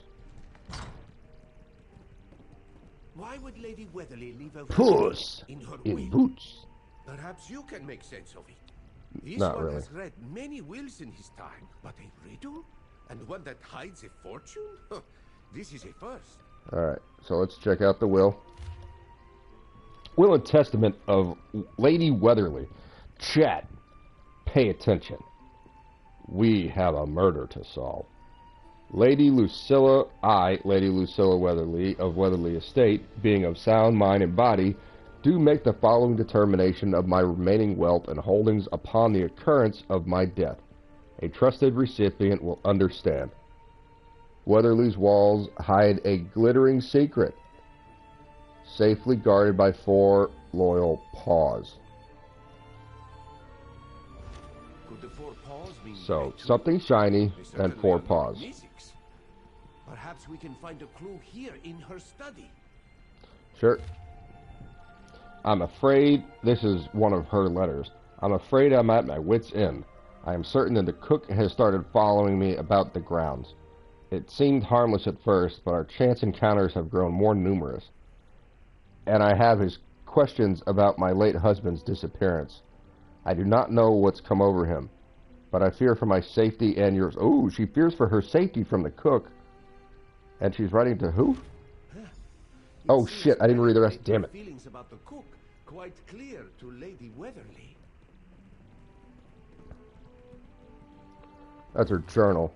Why would Lady Weatherly leave a Puss in her in will? boots. Perhaps you can make sense of it. This Not one really. has read many wills in his time, but a riddle? And one that hides a fortune? This is a first. Alright, so let's check out the will. Will and Testament of Lady Weatherly. Chat. Pay attention. We have a murder to solve. Lady Lucilla Weatherly of Weatherly Estate, being of sound mind and body, do make the following determination of my remaining wealth and holdings upon the occurrence of my death. A trusted recipient will understand. Weatherly's walls hide a glittering secret, safely guarded by 4 loyal paws. Could the 4 paws mean So, something shiny and 4 paws. Mystic's? Perhaps we can find a clue here in her study. Sure. I'm afraid this is one of her letters. I'm afraid I'm at my wit's end. I am certain that the cook has started following me about the grounds. It seemed harmless at first, but our chance encounters have grown more numerous. And I have his questions about my late husband's disappearance. I do not know what's come over him, but I fear for my safety and yours. Oh, she fears for her safety from the cook. And she's writing to who? Oh shit, I didn't read the rest. Damn it. Feelings about the cook quite clear to Lady Weatherly. That's her journal.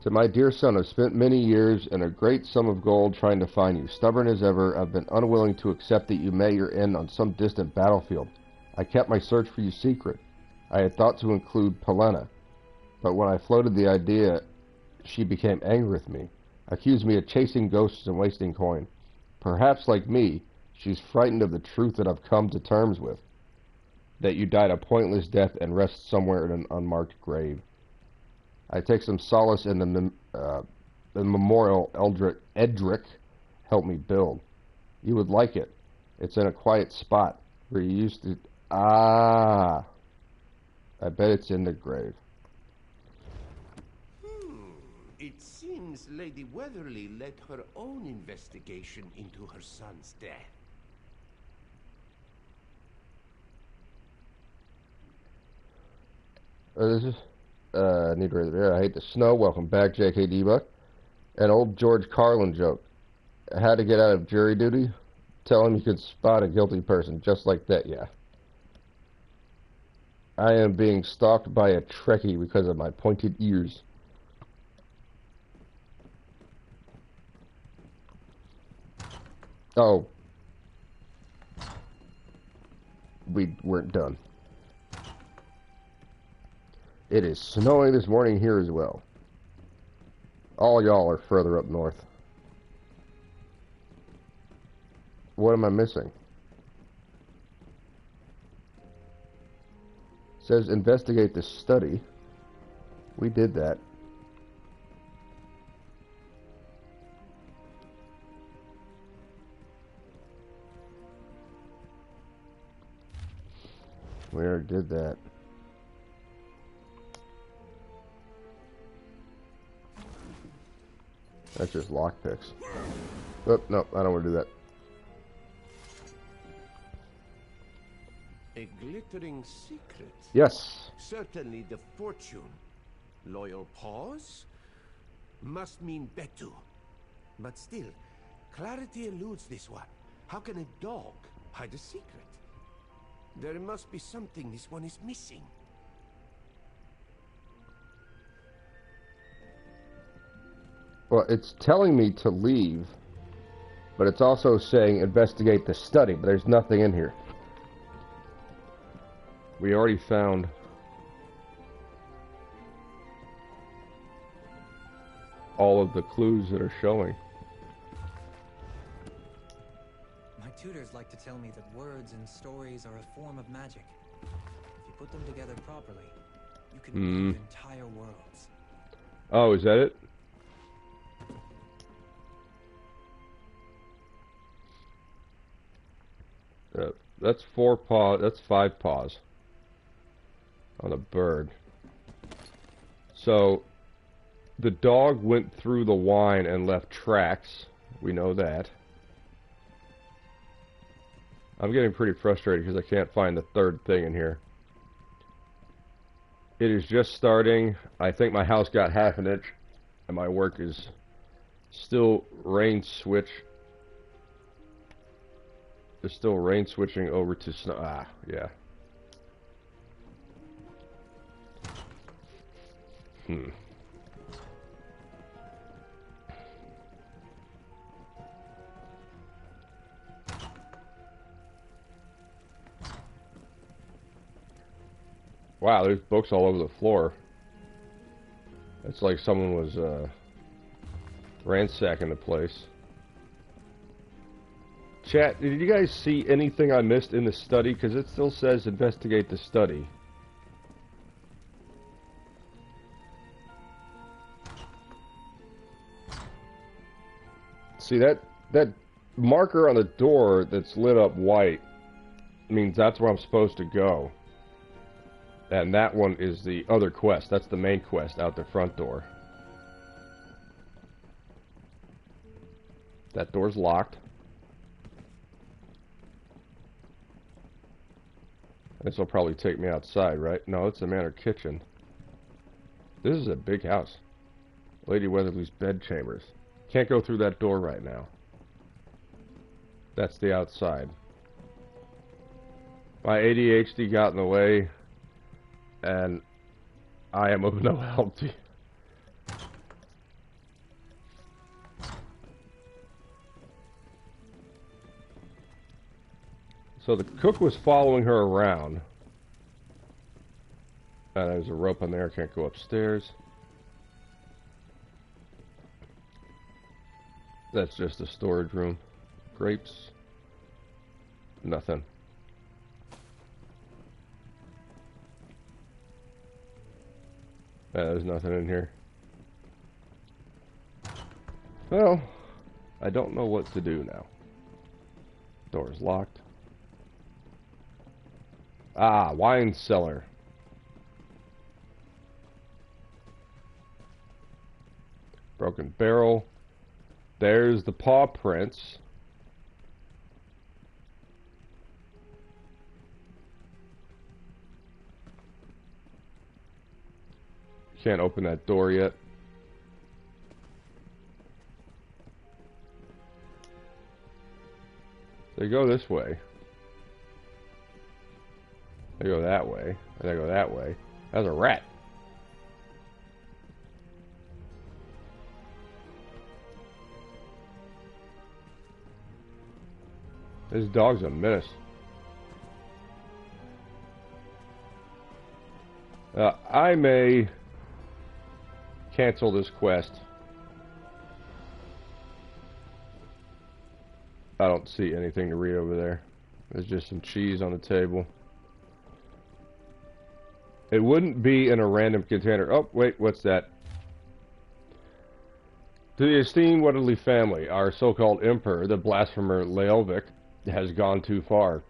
To my dear son, I've spent many years and a great sum of gold trying to find you. Stubborn as ever, I've been unwilling to accept that you may your end on some distant battlefield. I kept my search for you secret. I had thought to include Pelena, but when I floated the idea, she became angry with me, accused me of chasing ghosts and wasting coin. Perhaps, like me, she's frightened of the truth that I've come to terms with, that you died a pointless death and rest somewhere in an unmarked grave. I take some solace in the memorial Edric helped me build. You would like it. It's in a quiet spot where you used to... Ah! I bet it's in the grave. It seems Lady Weatherly led her own investigation into her son's death. This is... need to read it. I hate the snow. Welcome back, JKD Buck. An old George Carlin joke. How to get out of jury duty? Tell him you could spot a guilty person just like that, yeah. I am being stalked by a Trekkie because of my pointed ears. Oh. We weren't done. It is snowing this morning here as well. All y'all are further up north. What am I missing? says investigate the study. We did that. We already did that. That's just lockpicks. Oh, no, I don't want to do that. A glittering secret. Yes. Certainly the fortune. Loyal paws must mean Betu. But still, clarity eludes this one. How can a dog hide a secret? There must be something this one is missing. Well, it's telling me to leave, but it's also saying investigate the study, but there's nothing in here. We already found all of the clues that are showing. My tutors like to tell me that words and stories are a form of magic. If you put them together properly, you can weave entire worlds. Oh, is that it? That's 4 paws. That's 5 paws on a bird. So the dog went through the wine and left tracks. We know that. I'm getting pretty frustrated because I can't find the third thing in here. It is just starting. I think my house got half an inch and my work is still rain switch. There's still rain switching over to snow. Ah, yeah. Wow, there's books all over the floor. It's like someone was ransacking the place. Chat, did you guys see anything I missed in the study? Because it still says investigate the study. See, that marker on the door that's lit up white means that's where I'm supposed to go. And that one is the other quest. That's the main quest out the front door. That door's locked. This will probably take me outside, right? No, it's the manor kitchen. This is a big house. Lady Weatherly's bed chambers. Can't go through that door right now. That's the outside. My ADHD got in the way, and I am of no help to you. So the cook was following her around. There's a rope on there, can't go upstairs. That's just a storage room. Grapes. Nothing. There's nothing in here. Well, I don't know what to do now. Door's locked. Ah, wine cellar. Broken barrel. There's the paw prints. Can't open that door yet. They go this way. They go that way. And they go that way. That's a rat. This dog's a menace. I may cancel this quest. I don't see anything to read over there. There's just some cheese on the table. It wouldn't be in a random container. Oh, wait, what's that? To the esteemed Weatherly family, our so-called emperor, the blasphemer Leovic, has gone too far.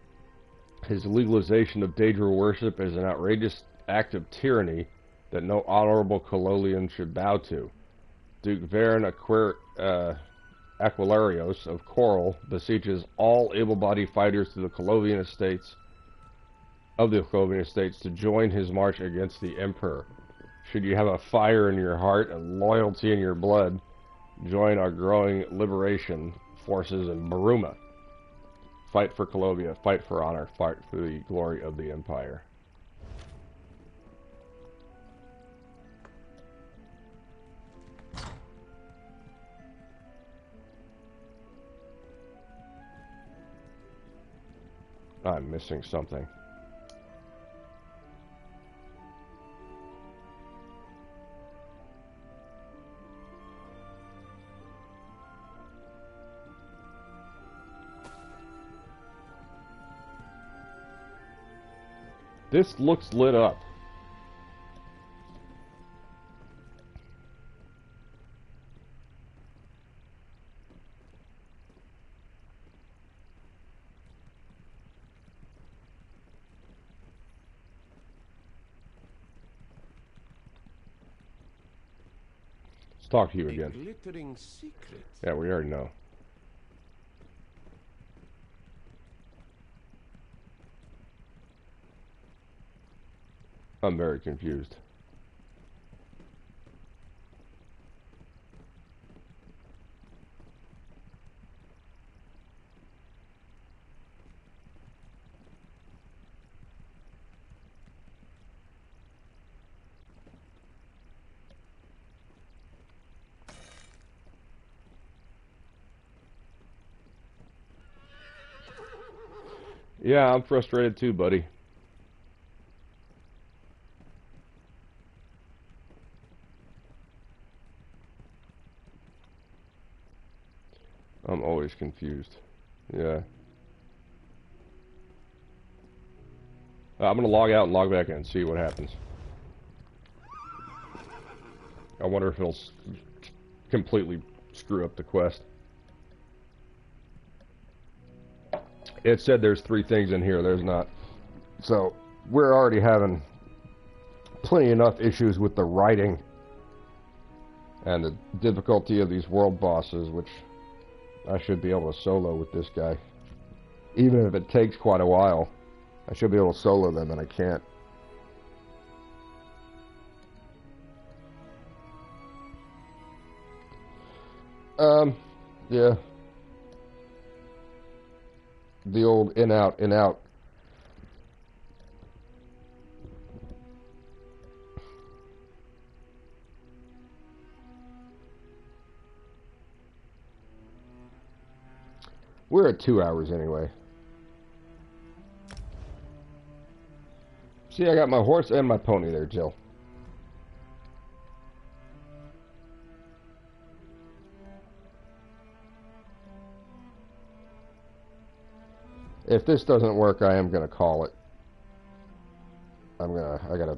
His legalization of Daedra worship is an outrageous act of tyranny that no honorable Cololian should bow to. Duke Varen Aquilarios of Coral beseeches all able-bodied fighters to the Colovian estates to join his march against the Emperor. Should you have a fire in your heart and loyalty in your blood, join our growing liberation forces in Baruma. Fight for Colovia, fight for honor, fight for the glory of the Empire. I'm missing something. This looks lit up. Let's talk to you again. Glittering secret. Yeah, we already know. I'm very confused. Yeah, I'm frustrated too, buddy. I'm always confused. Yeah. I'm gonna log out and log back in and see what happens. I wonder if it'll completely screw up the quest. It said there's 3 things in here, there's not. So, we're already having plenty enough issues with the writing and the difficulty of these world bosses, which I should be able to solo with this guy. Even if it takes quite a while, I should be able to solo them, and I can't. Yeah. The old in out, in out. We're at 2 hours anyway. See, I got my horse and my pony there, Jill. If this doesn't work, I am gonna call it. I gotta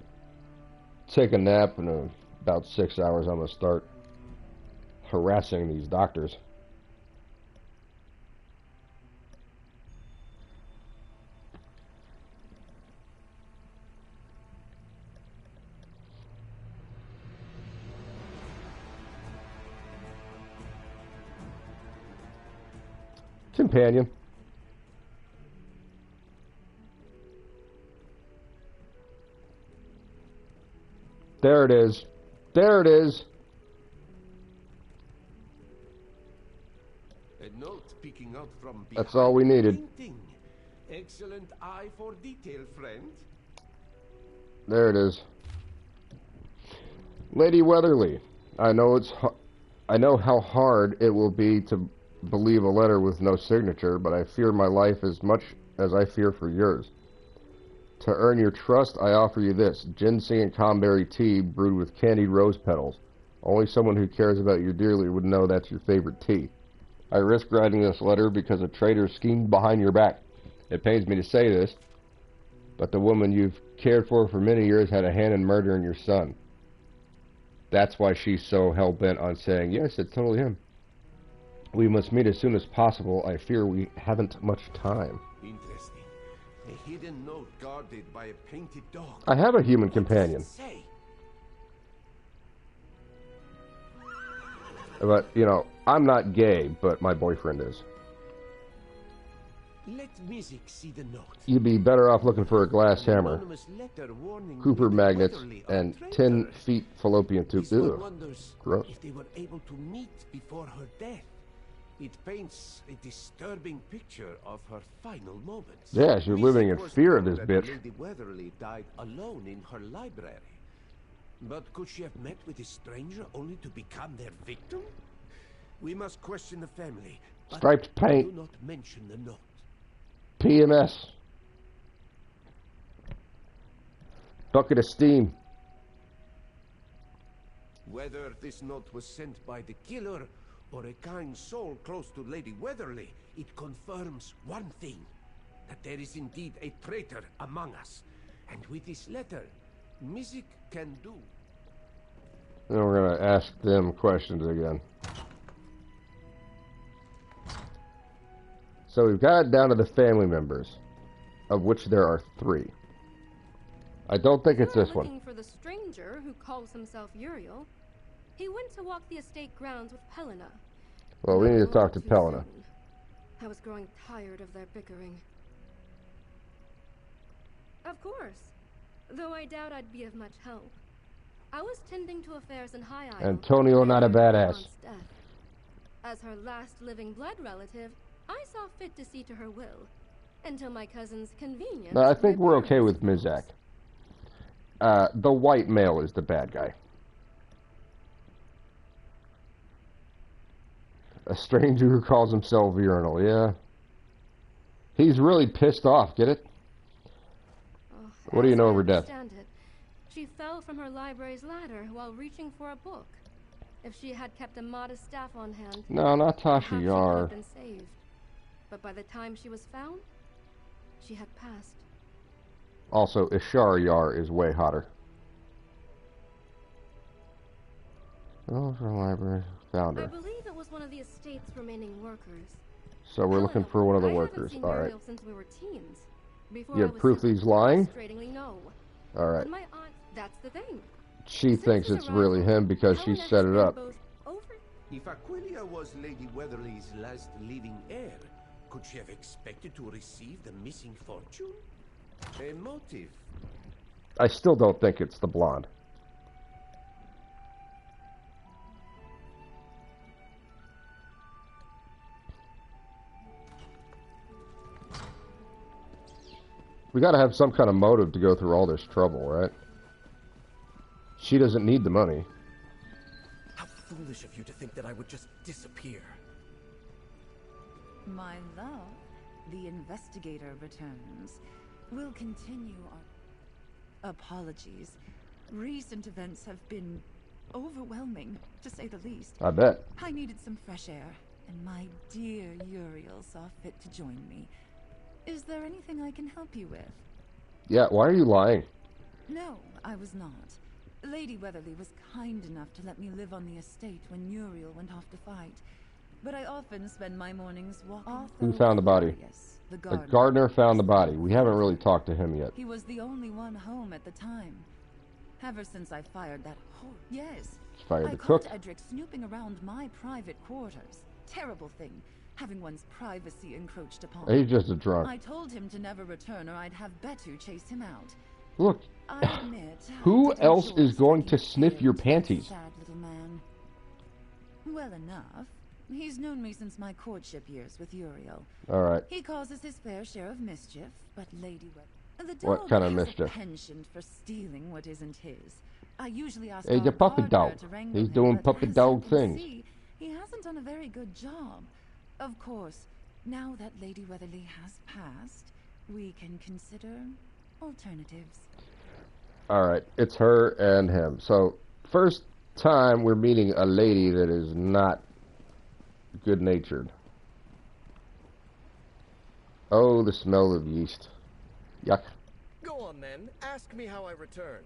take a nap, and in about 6 hours I'm gonna start harassing these doctors. Companion. There it is. There it is. A note peeking out from behind. That's all we needed. Painting. Excellent eye for detail, friend. There it is. Lady Weatherly, I know how hard it will be to believe a letter with no signature, but I fear my life as much as I fear for yours. To earn your trust, I offer you this: ginseng and cranberry tea brewed with candied rose petals. Only someone who cares about you dearly would know that's your favorite tea. I risk writing this letter because a traitor schemed behind your back. It pains me to say this, But the woman you've cared for many years had a hand in murdering your son. That's why she's so hell-bent on saying, yes, it's totally him. We must meet as soon as possible. I fear we haven't much time. Interesting. A hidden note guarded by a painted dog. I have a human companion. Say. But, you know, I'm not gay, but my boyfriend is. Let Myst see the note. You'd be better off looking for a glass hammer, Anonymous letter warning Cooper Lady magnets, Weatherly, and our 10 traitor. feet fallopian tube. This one Ew. wonders Gross. if they were able to meet before her death. It paints a disturbing picture of her final moments. Yeah, she's living in was fear of told this that bitch. Lady Weatherly died alone in her library. But could she have met with a stranger only to become their victim? We must question the family. But Striped paint. do not mention the note. PMS. Bucket of steam. Whether this note was sent by the killer or a kind soul close to Lady Weatherly, it confirms one thing, that there is indeed a traitor among us. And with this letter, Myst can do. Then we're going to ask them questions again. So we've got it down to the family members, of which there are 3. I don't think it's this one. Looking for the stranger who calls himself Uriel. He went to walk the estate grounds with Helena. Well, we need to talk to Helena. I was growing tired of their bickering. Of course, though I doubt I'd be of much help. I was tending to affairs in High Isle. Antonio, not a badass. As her last living blood relative, I saw fit to see to her will, until my cousin's convenience. No, I think we're okay with Mizak. The white male is the bad guy. A stranger who calls himself Urinal, yeah. He's really pissed off, get it? Oh, What do you know as I of her death? understand it, she fell from her library's ladder while reaching for a book. If she had kept a modest staff on hand, No, not perhaps Tasha she could Yar. have been saved. But by the time she was found, she had passed. Also, Ishar Yar is way hotter. Oh, from library. Found I her. believe it was one of the estate's remaining workers. So we're looking for one of the I workers. haven't seen Alright. Uriel since we were teens. Before You I have was proof sick, he's lying? frustratingly no. Alright. But my aunt, that's the thing. She thinks it's really him because she Helena set has it been up. both over. If Aquilia was Lady Weatherly's last living heir, could she have expected to receive the missing fortune? A motive. I still don't think it's the blonde. We gotta have some kind of motive to go through all this trouble, right? She doesn't need the money. How foolish of you to think that I would just disappear. My love, the investigator returns. We'll continue our apologies. Recent events have been overwhelming, to say the least. I bet. I needed some fresh air, and my dear Uriel saw fit to join me. Is there anything I can help you with? Yeah, why are you lying? No, I was not. Lady Weatherly was kind enough to let me live on the estate when Uriel went off to fight. But I often spend my mornings walking. Who found the body? The The gardener found the body. We haven't really talked to him yet. He was the only one home at the time. Ever since I fired that whore. Yes. Fired I the caught cook. Edric snooping around my private quarters. Terrible thing, having one's privacy encroached upon. He's just a drunk. I told him to never return or I'd have Betu chase him out. Look, I admit, who I didn't else enjoy is going to spending sniff your care with panties? that sad little man. Well enough. He's known me since my courtship years with Uriel. Alright. He causes his fair share of mischief, but Lady the What dog kind of has mischief? a penchant for stealing what isn't his. I usually ask He's our a puppy gardener dog. to wrangle He's him, doing but puppy as dog you can things. see, he hasn't done a very good job. Of course, now that Lady Weatherly has passed, we can consider alternatives. Alright, it's her and him. So, first time we're meeting a lady that is not good-natured. Oh, the smell of yeast. Yuck. Go on then, ask me how I returned.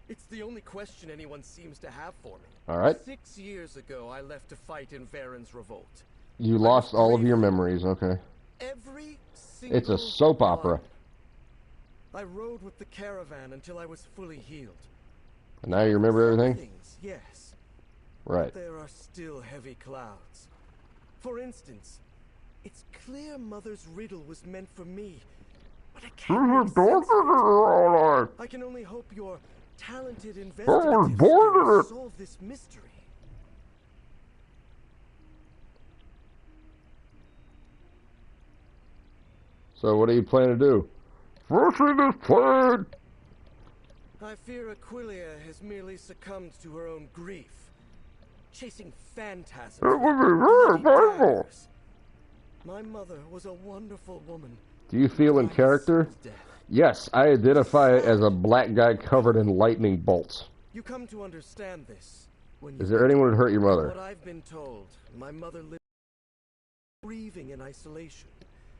It's the only question anyone seems to have for me. All right. 6 years ago, I left to fight in Varen's revolt. You lost all of your memories, okay. Every single It's a soap opera. one. I rode with the caravan until I was fully healed. And now you remember everything? Things, yes. Right. But there are still heavy clouds. For instance, it's clear Mother's riddle was meant for me. But I can't make sense of it. I can only hope your talented investigative skills solve this mystery. So what do you plan to do? Finishing this plan! I fear Aquilia has merely succumbed to her own grief. Chasing phantasms. It would be very painful. My mother was a wonderful woman. Do you feel in character? Yes, I identify as a black guy covered in lightning bolts. You come to understand this when you Is there anyone who hurt your mother? What I've been told, my mother lived grieving in isolation.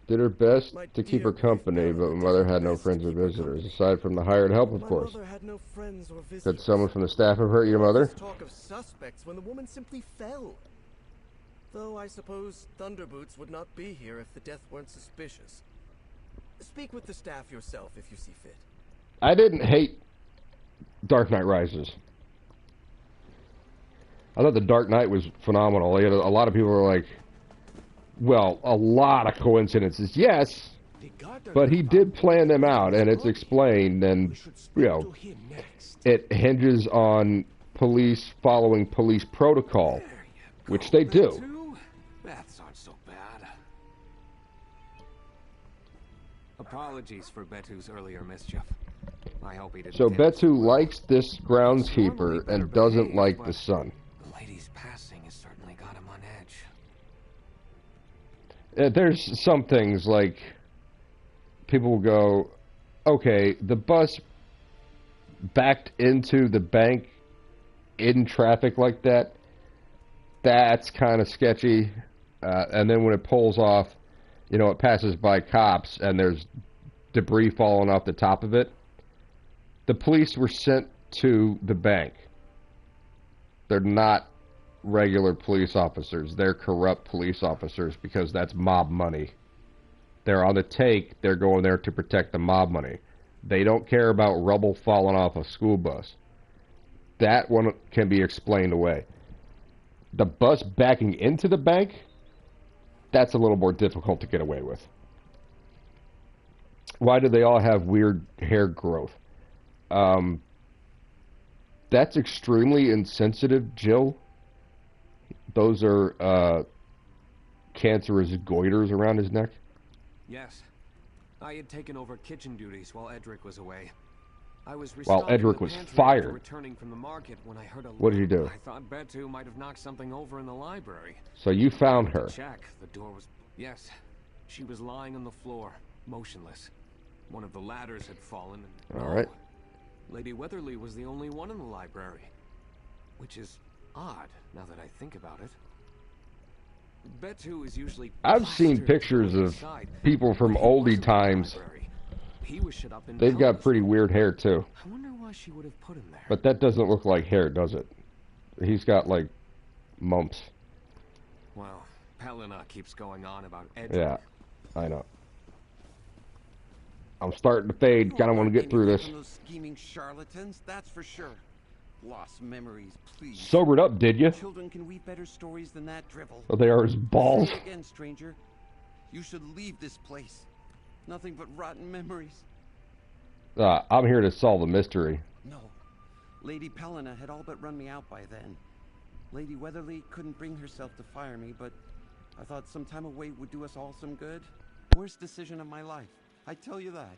Did her best to keep her company, but my mother had no friends or visitors, aside from the hired help, of course. My mother had no friends or visitors. Did someone from the staff have hurt your mother? Talk of suspects when the woman simply fell. Though I suppose Thunderboots would not be here if the death weren't suspicious. Speak with the staff yourself if you see fit. I didn't hate Dark Knight Rises. I thought The Dark Knight was phenomenal. You know, a lot of people were like, well, a lot of coincidences, yes, but he did plan them out, and it's explained, and, you know, it hinges on police following police protocol, which they do. That's not so bad. Apologies for Betu's earlier mischief. I hope he didn't. So Betu likes this groundskeeper and doesn't like the sun. The lady's passing has certainly got him on edge. There's some things like people will go, okay, the bus backed into the bank in traffic like that. That's kind of sketchy. And then when it pulls off, you know, it passes by cops and there's debris falling off the top of it. The police were sent to the bank. They're not regular police officers. They're corrupt police officers because that's mob money. They're on the take. They're going there to protect the mob money. They don't care about rubble falling off a school bus. That one can be explained away. The bus backing into the bank, that's a little more difficult to get away with. Why do they all have weird hair growth? That's extremely insensitive, Jill. Those are cancerous goiters around his neck. Yes. I had taken over kitchen duties while Edric was away. I was While Edric was fired. Returning from the market when I heard a What did you do? I thought Betu might have knocked something over in the library. So you found her. Check. The door was... Yes. She was lying on the floor, motionless. One of the ladders had fallen and... All right. Lady Weatherly was the only one in the library. Which is odd, now that I think about it. Betu is usually... I've seen pictures of people from oldie times. He was shut up in They've got pretty weird hair, too. I wonder why she would have put him there. But that doesn't look like hair, does it? He's got, like, mumps. Well, Pelena keeps going on about Edric. Yeah, I know. I'm starting to fade. Kind of want to get through this. From those scheming charlatans, that's for sure. Lost memories, please. Sobered up, did you? Children can weave better stories than that drivel. Oh, they are his balls. Say it again, stranger. You should leave this place. Nothing but rotten memories. I'm here to solve the mystery. No. Lady Pelena had all but run me out by then. Lady Weatherly couldn't bring herself to fire me, but I thought some time away would do us all some good. Worst decision of my life. I tell you that.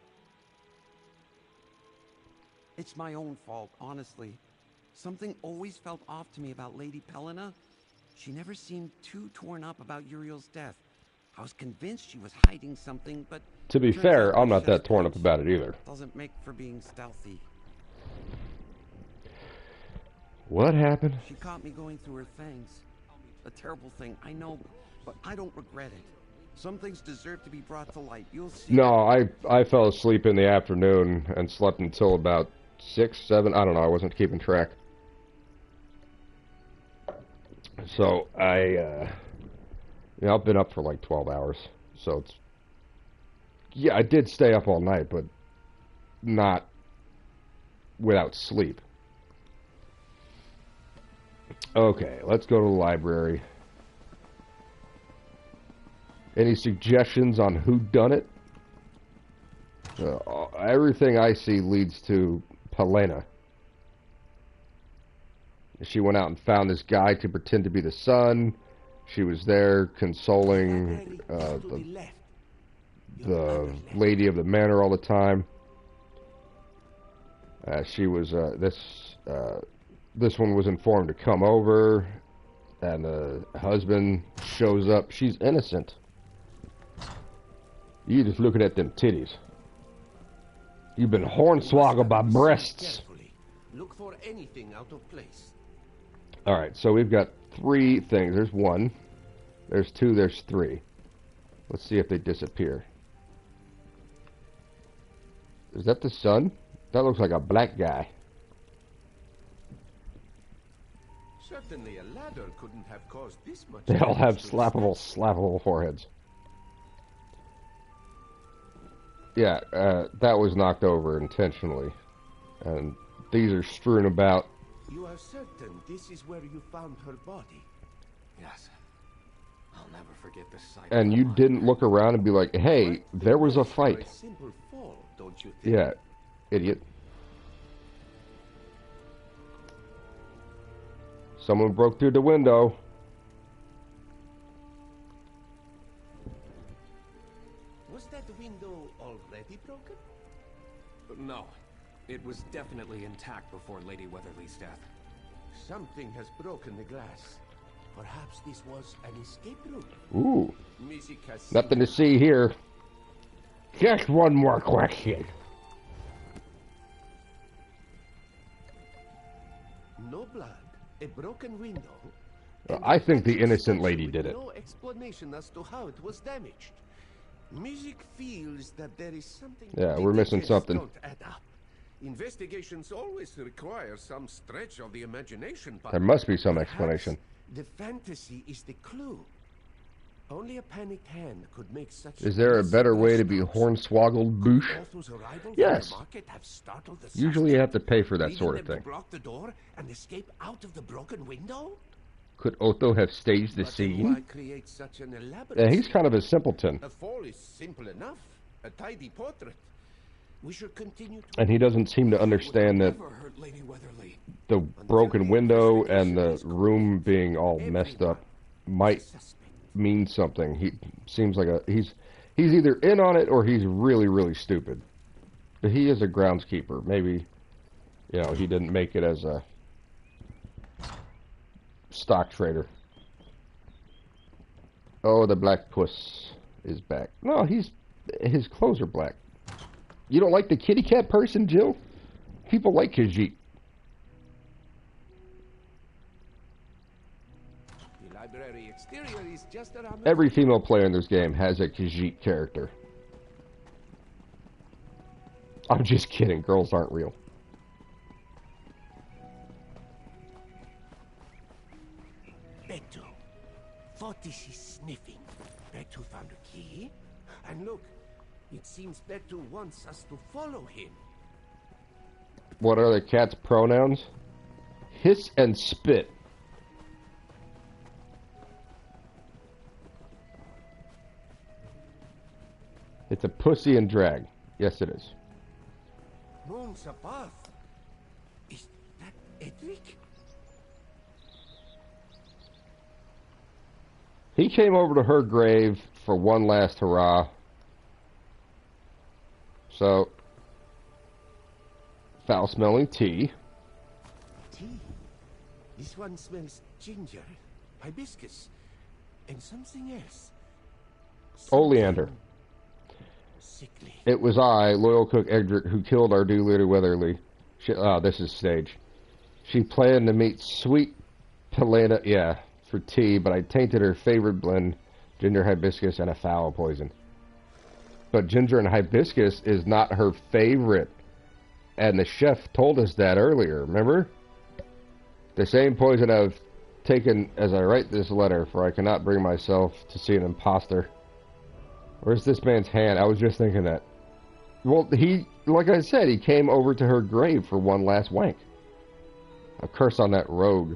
It's my own fault, honestly. Something always felt off to me about Lady Pelena. She never seemed too torn up about Uriel's death. I was convinced she was hiding something, but... To be fair, I'm not that torn up about it either. Doesn't make for being stealthy. What happened? She caught me going through her things. A terrible thing, I know, but I don't regret it. Some things deserve to be brought to light. You'll see. No, I fell asleep in the afternoon and slept until about 6, 7. I don't know. I wasn't keeping track. So I've been up for like 12 hours. So it's, yeah, I did stay up all night, but not without sleep. Okay, let's go to the library. Any suggestions on who done it? Everything I see leads to Helena. She went out and found this guy to pretend to be the son. She was there consoling the lady of the manor all the time. She was this one was informed to come over, and the husband shows up. She's innocent. You just looking at them titties. You've been hornswoggled by breasts. Look for anything out of place. Alright, so we've got 3 things. There's 1. There's 2. There's 3. Let's see if they disappear. Is that the sun? That looks like a black guy. Certainly a ladder couldn't have caused this much. They all have slappable foreheads. Yeah, that was knocked over intentionally. And these are strewn about. You are certain this is where you found her body? Yes. I'll never forget this sight. And you didn't look around and be like, hey, there was a fight. A simple fall, don't you think? Yeah, idiot. Someone broke through the window. Was that window already broken? No. It was definitely intact before Lady Weatherly's death. Something has broken the glass. Perhaps this was an escape route. Ooh. Music has Nothing to see here. Just one more question. No blood, a broken window. I think the innocent lady did it. No explanation as to how it was damaged. Music feels that there is something. Yeah, we're missing something. Don't add up. Investigations always require some stretch of the imagination. But There must be some explanation. the fantasy is the clue. Only a panicked hand could make such. Is there a better way to be hornswoggled, boosh? Otho's arrival Yes. from the market have startled the Usually you have to pay for that leading sort of them thing. to block the door and escape out of the broken window? Could Otho have staged the But why scene? create such an elaborate Yeah, he's scene? kind of a simpleton. A fall is simple enough. A tidy portrait. We should continue to And he doesn't seem to understand that Never hurt Lady Weatherly. the broken window and the room being all messed up might mean something. He seems like he's either in on it or he's really, really stupid. But he is a groundskeeper. Maybe, he didn't make it as a stock trader. Oh, the black puss is back. No, his clothes are black. You don't like the kitty cat person, Jill? People like Khajiit. The library exterior is just around. Every female player in this game has a Khajiit character. I'm just kidding. Girls aren't real. Betu. Fortis is sniffing. Betu found a key. And look, it seems Betu wants us to follow him. What are the cat's pronouns? Hiss and spit. It's a pussy and drag. Yes, it is. Moons above. Is that Edric? He came over to her grave for one last hurrah. So, foul-smelling tea. Tea. This one smells ginger, hibiscus, and something else. Oleander. Sickly. It was I, loyal cook Edric, who killed our dear Lady Weatherly. This is stage. She planned to meet sweet Helena, for tea, but I tainted her favorite blend, Ginger, hibiscus, and a foul poison. But ginger and hibiscus is not her favorite. And the chef told us that earlier, remember? The same poison I've taken as I write this letter, for I cannot bring myself to see an imposter. Where's this man's hand? I was just thinking that. Well, he, like I said, he came over to her grave for one last wank. A curse on that rogue.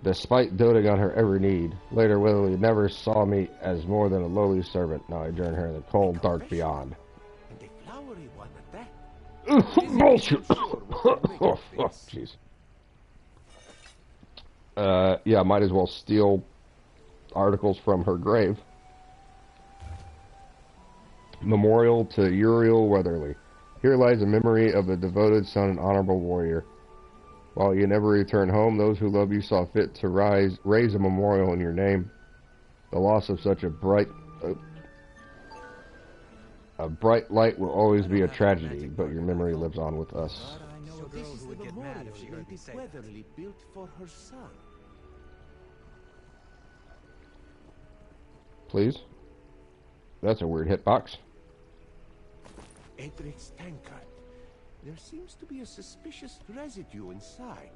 Despite doting on her every need, later Weatherly never saw me as more than a lowly servant. Now I join her in the cold, dark beyond. And a flowery one at that. Bullshit! Oh, jeez. Yeah, might as well steal articles from her grave. Memorial to Uriel Weatherly. Here lies a memory of a devoted son and honorable warrior. While you never return home, those who love you saw fit to raise a memorial in your name. The loss of such a bright light will always be a tragedy, but your memory lives on with us. So this is the memorial Lady Weatherly built for her son. Please? That's a weird hitbox. Edric's tankard. There seems to be a suspicious residue inside.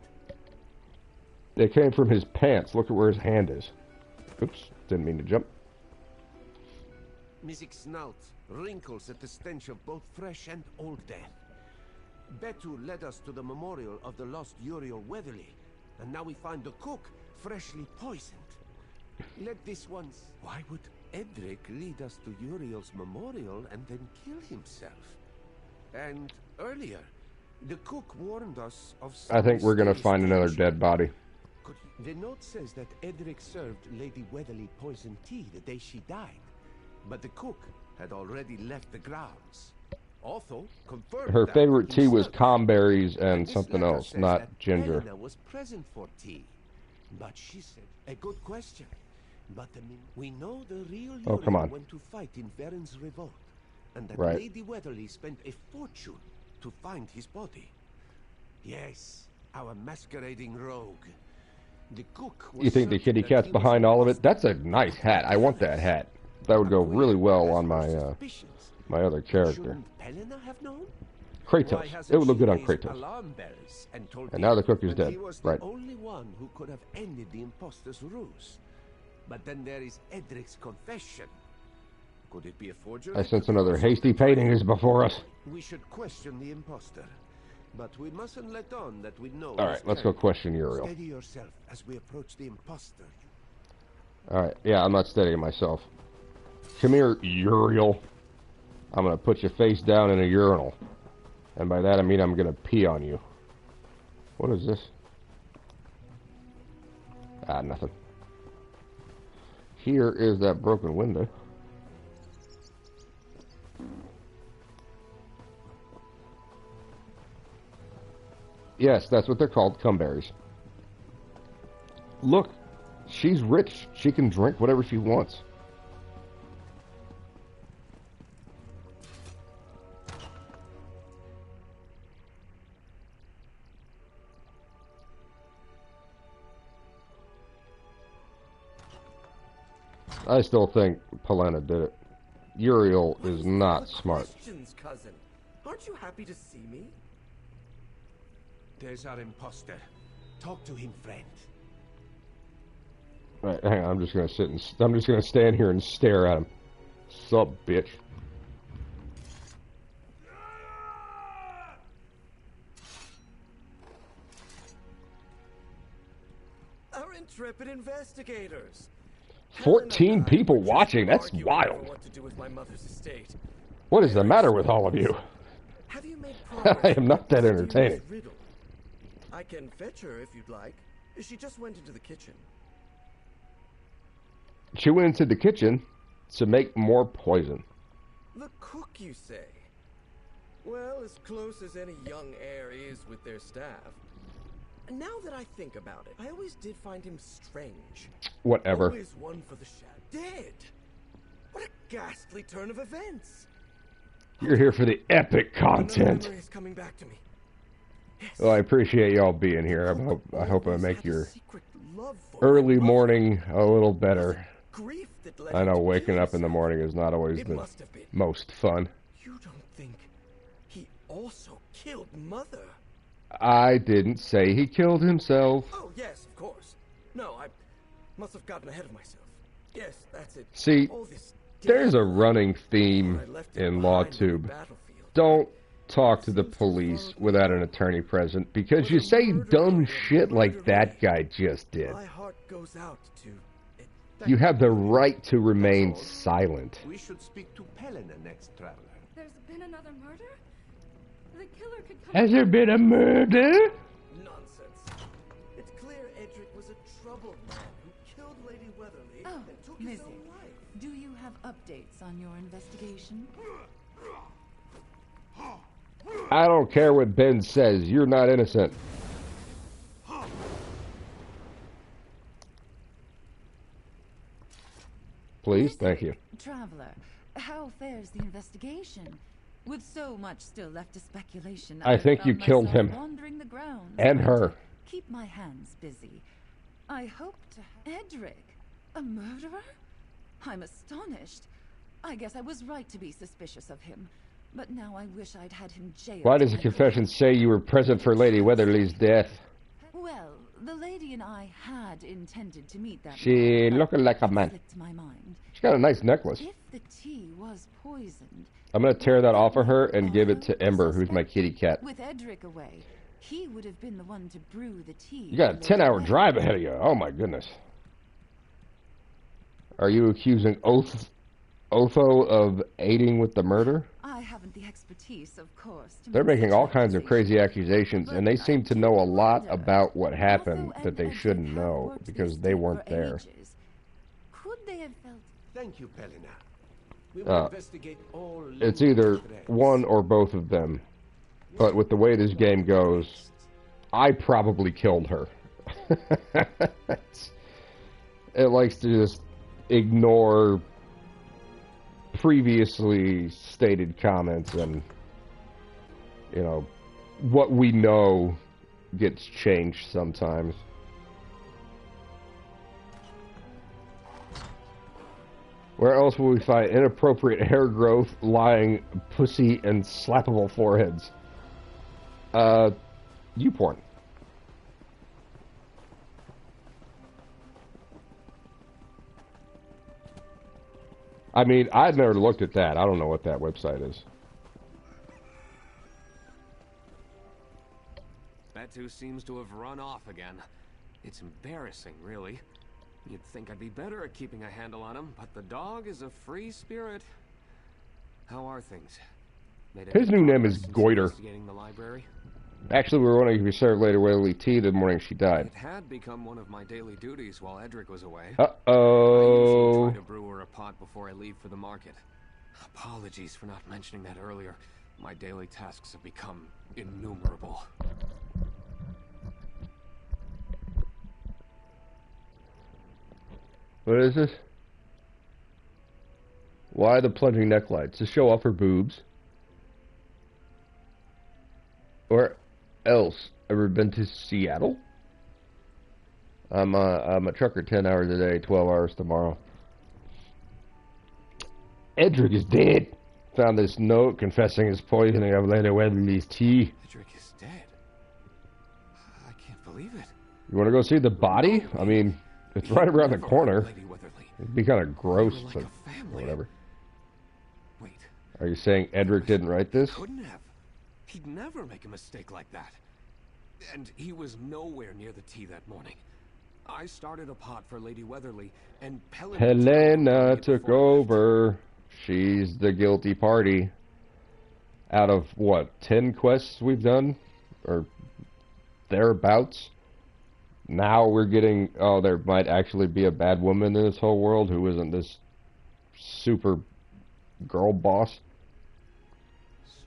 It came from his pants. Look at where his hand is. Oops, didn't mean to jump. Mystic snout, wrinkles at the stench of both fresh and old death. Betu led us to the memorial of the lost Uriel Weatherly, and now we find the cook freshly poisoned. Let this once... Why would Edric lead us to Uriel's memorial and then kill himself? And earlier, the cook warned us of... I think we're gonna find another dead body. The note says that Edric served Lady Weatherly poisoned tea the day she died, but the cook had already left the grounds. Otho confirmed Her that favorite tea was himself. comberries and This something letter else, says not that ginger. Helena was present for tea, but she said, a good question. But we know the real Oh, come Uriel on. went to fight in Varen's revolt, and that Right. Lady Weatherly spent a fortune to find his body. Yes, our masquerading rogue. The cook was You think the certain kitty that cat's he was behind all of it? imposter. That's a nice hat. I want that hat. That would go really well on my my other character. Shouldn't Helena have known? Kratos. Why hasn't It would look she good on raised Kratos. alarm bells and told And now the cook is people that dead. He was Right. the only one who could have ended the imposter's ruse. But then there is Edric's confession. Could it be a forgery? I sense another hasty painting is before us. We should question the imposter, but we mustn't let on that we know. All right, let's go question Uriel. Steady yourself as we approach the imposter. All right, yeah, I'm not steadying myself. Come here, Uriel. I'm gonna put your face down in a urinal, and by that I mean I'm gonna pee on you. What is this? Ah, nothing. Here is that broken window. Yes, that's what they're called, cumberries. Look, she's rich. She can drink whatever she wants. I still think Polena did it. Uriel is not smart. Questions, cousin. Aren't you happy to see me? There's our imposter. Talk to him, friend. Alright, hang on, I'm just gonna sit and I'm just gonna stand here and stare at him. Sup, bitch. Our intrepid investigators. 14 people watching, that's Arguing wild. over what to do with my mother's estate. What is the matter with all of you? Have you made I am not that entertaining. riddle? I can fetch her if you'd like. She just went into the kitchen. She went into the kitchen to make more poison. The cook, you say? Well, as close as any young heir is with their staff. Now that I think about it, I always did find him strange. Whatever. Always one for the shad. Dead! What a ghastly turn of events! You're here for the epic Another content. memory is coming back to me. Well, I appreciate y'all being here. I hope I make your Love for early morning a little better. grief that led I him know to waking kill up in the morning is not always It the must have been. most fun. You don't think he also killed Mother? I didn't say he killed himself. Oh, yes, of course. No, I must have gotten ahead of myself. Yes, that's it. See, All this there's a damn running theme in LawTube. Don't talk to the police without an attorney present, because you say dumb shit like that guy just did. My heart goes out to You have the right to remain silent. We should speak to Helena next, traveler. There's been another murder? The killer could come. Has there been a murder? Nonsense. It's clear Edric was a troubled man who killed Lady Weatherly Oh, and took his Myst, own life. do you have updates on your investigation? I don't care what Ben says. You're not innocent. Please, thank you. Traveler, how fares the investigation? With so much still left to speculation, I think you found killed myself him. wandering the grounds, And trying her. to keep my hands busy. I hope to Edric, a murderer? I'm astonished. I guess I was right to be suspicious of him. But now I wish I'd had him jailed. Why does the confession say you were present for Lady Weatherly's death? Well, the lady and I had intended to meet that She man, but looking like a it man. slipped my mind. She's got a nice necklace. If the tea was poisoned, I'm gonna tear that off of her and give it to Ember, who's my kitty cat. with Edric away, he would have been the one to brew the tea. You got a for Lady 10-hour Weatherly. drive ahead of you. Oh my goodness. Are you accusing Otho of aiding with the murder? I haven't the expertise, of course. To They're make making such all kinds of crazy accusations, and they seem to know a lot wonder, about what happened Otho that and they Edric shouldn't have know worked because this they deep weren't for there. ages. Could they have felt? Thank you, Helena. We will investigate all. It's either threads. one or both of them. But with the way this game goes, I probably killed her. It likes to just ignore previously stated comments, and you know what we know gets changed sometimes. Where else will we find inappropriate hair growth, lying pussy, and slappable foreheads? YouPorn. I mean, I'd never looked at that. I don't know what that website is. Betu seems to have run off again. It's embarrassing, really. You'd think I'd be better at keeping a handle on him, but the dog is a free spirit. How are things? His new name is Goiter. Investigating the library? Actually, we were wondering if we served Lady Weatherly tea the morning she died. It had become one of my daily duties while Edric was away. Uh-oh. I usually try to brew her a pot before I leave for the market. Apologies for not mentioning that earlier. My daily tasks have become innumerable. What is this? Why the plunging necklights? To show off her boobs? Or else? Ever been to Seattle? I'm a trucker 10 hours a day, 12 hours tomorrow. Edric is dead. Found this note confessing his poisoning of Lady Weatherly's tea. Edric is dead. I can't believe it. You want to go see the body? I mean, it's right around the corner. It'd be kind of gross, but whatever. Wait. Are you saying Edric didn't write this? Couldn't have. He'd never make a mistake like that. And he was nowhere near the tea that morning. I started a pot for Lady Weatherly, and Helena took over. She's the guilty party. Out of, what, 10 quests we've done? Or thereabouts? Now we're getting, oh, there might actually be a bad woman in this whole world who isn't this super girl boss.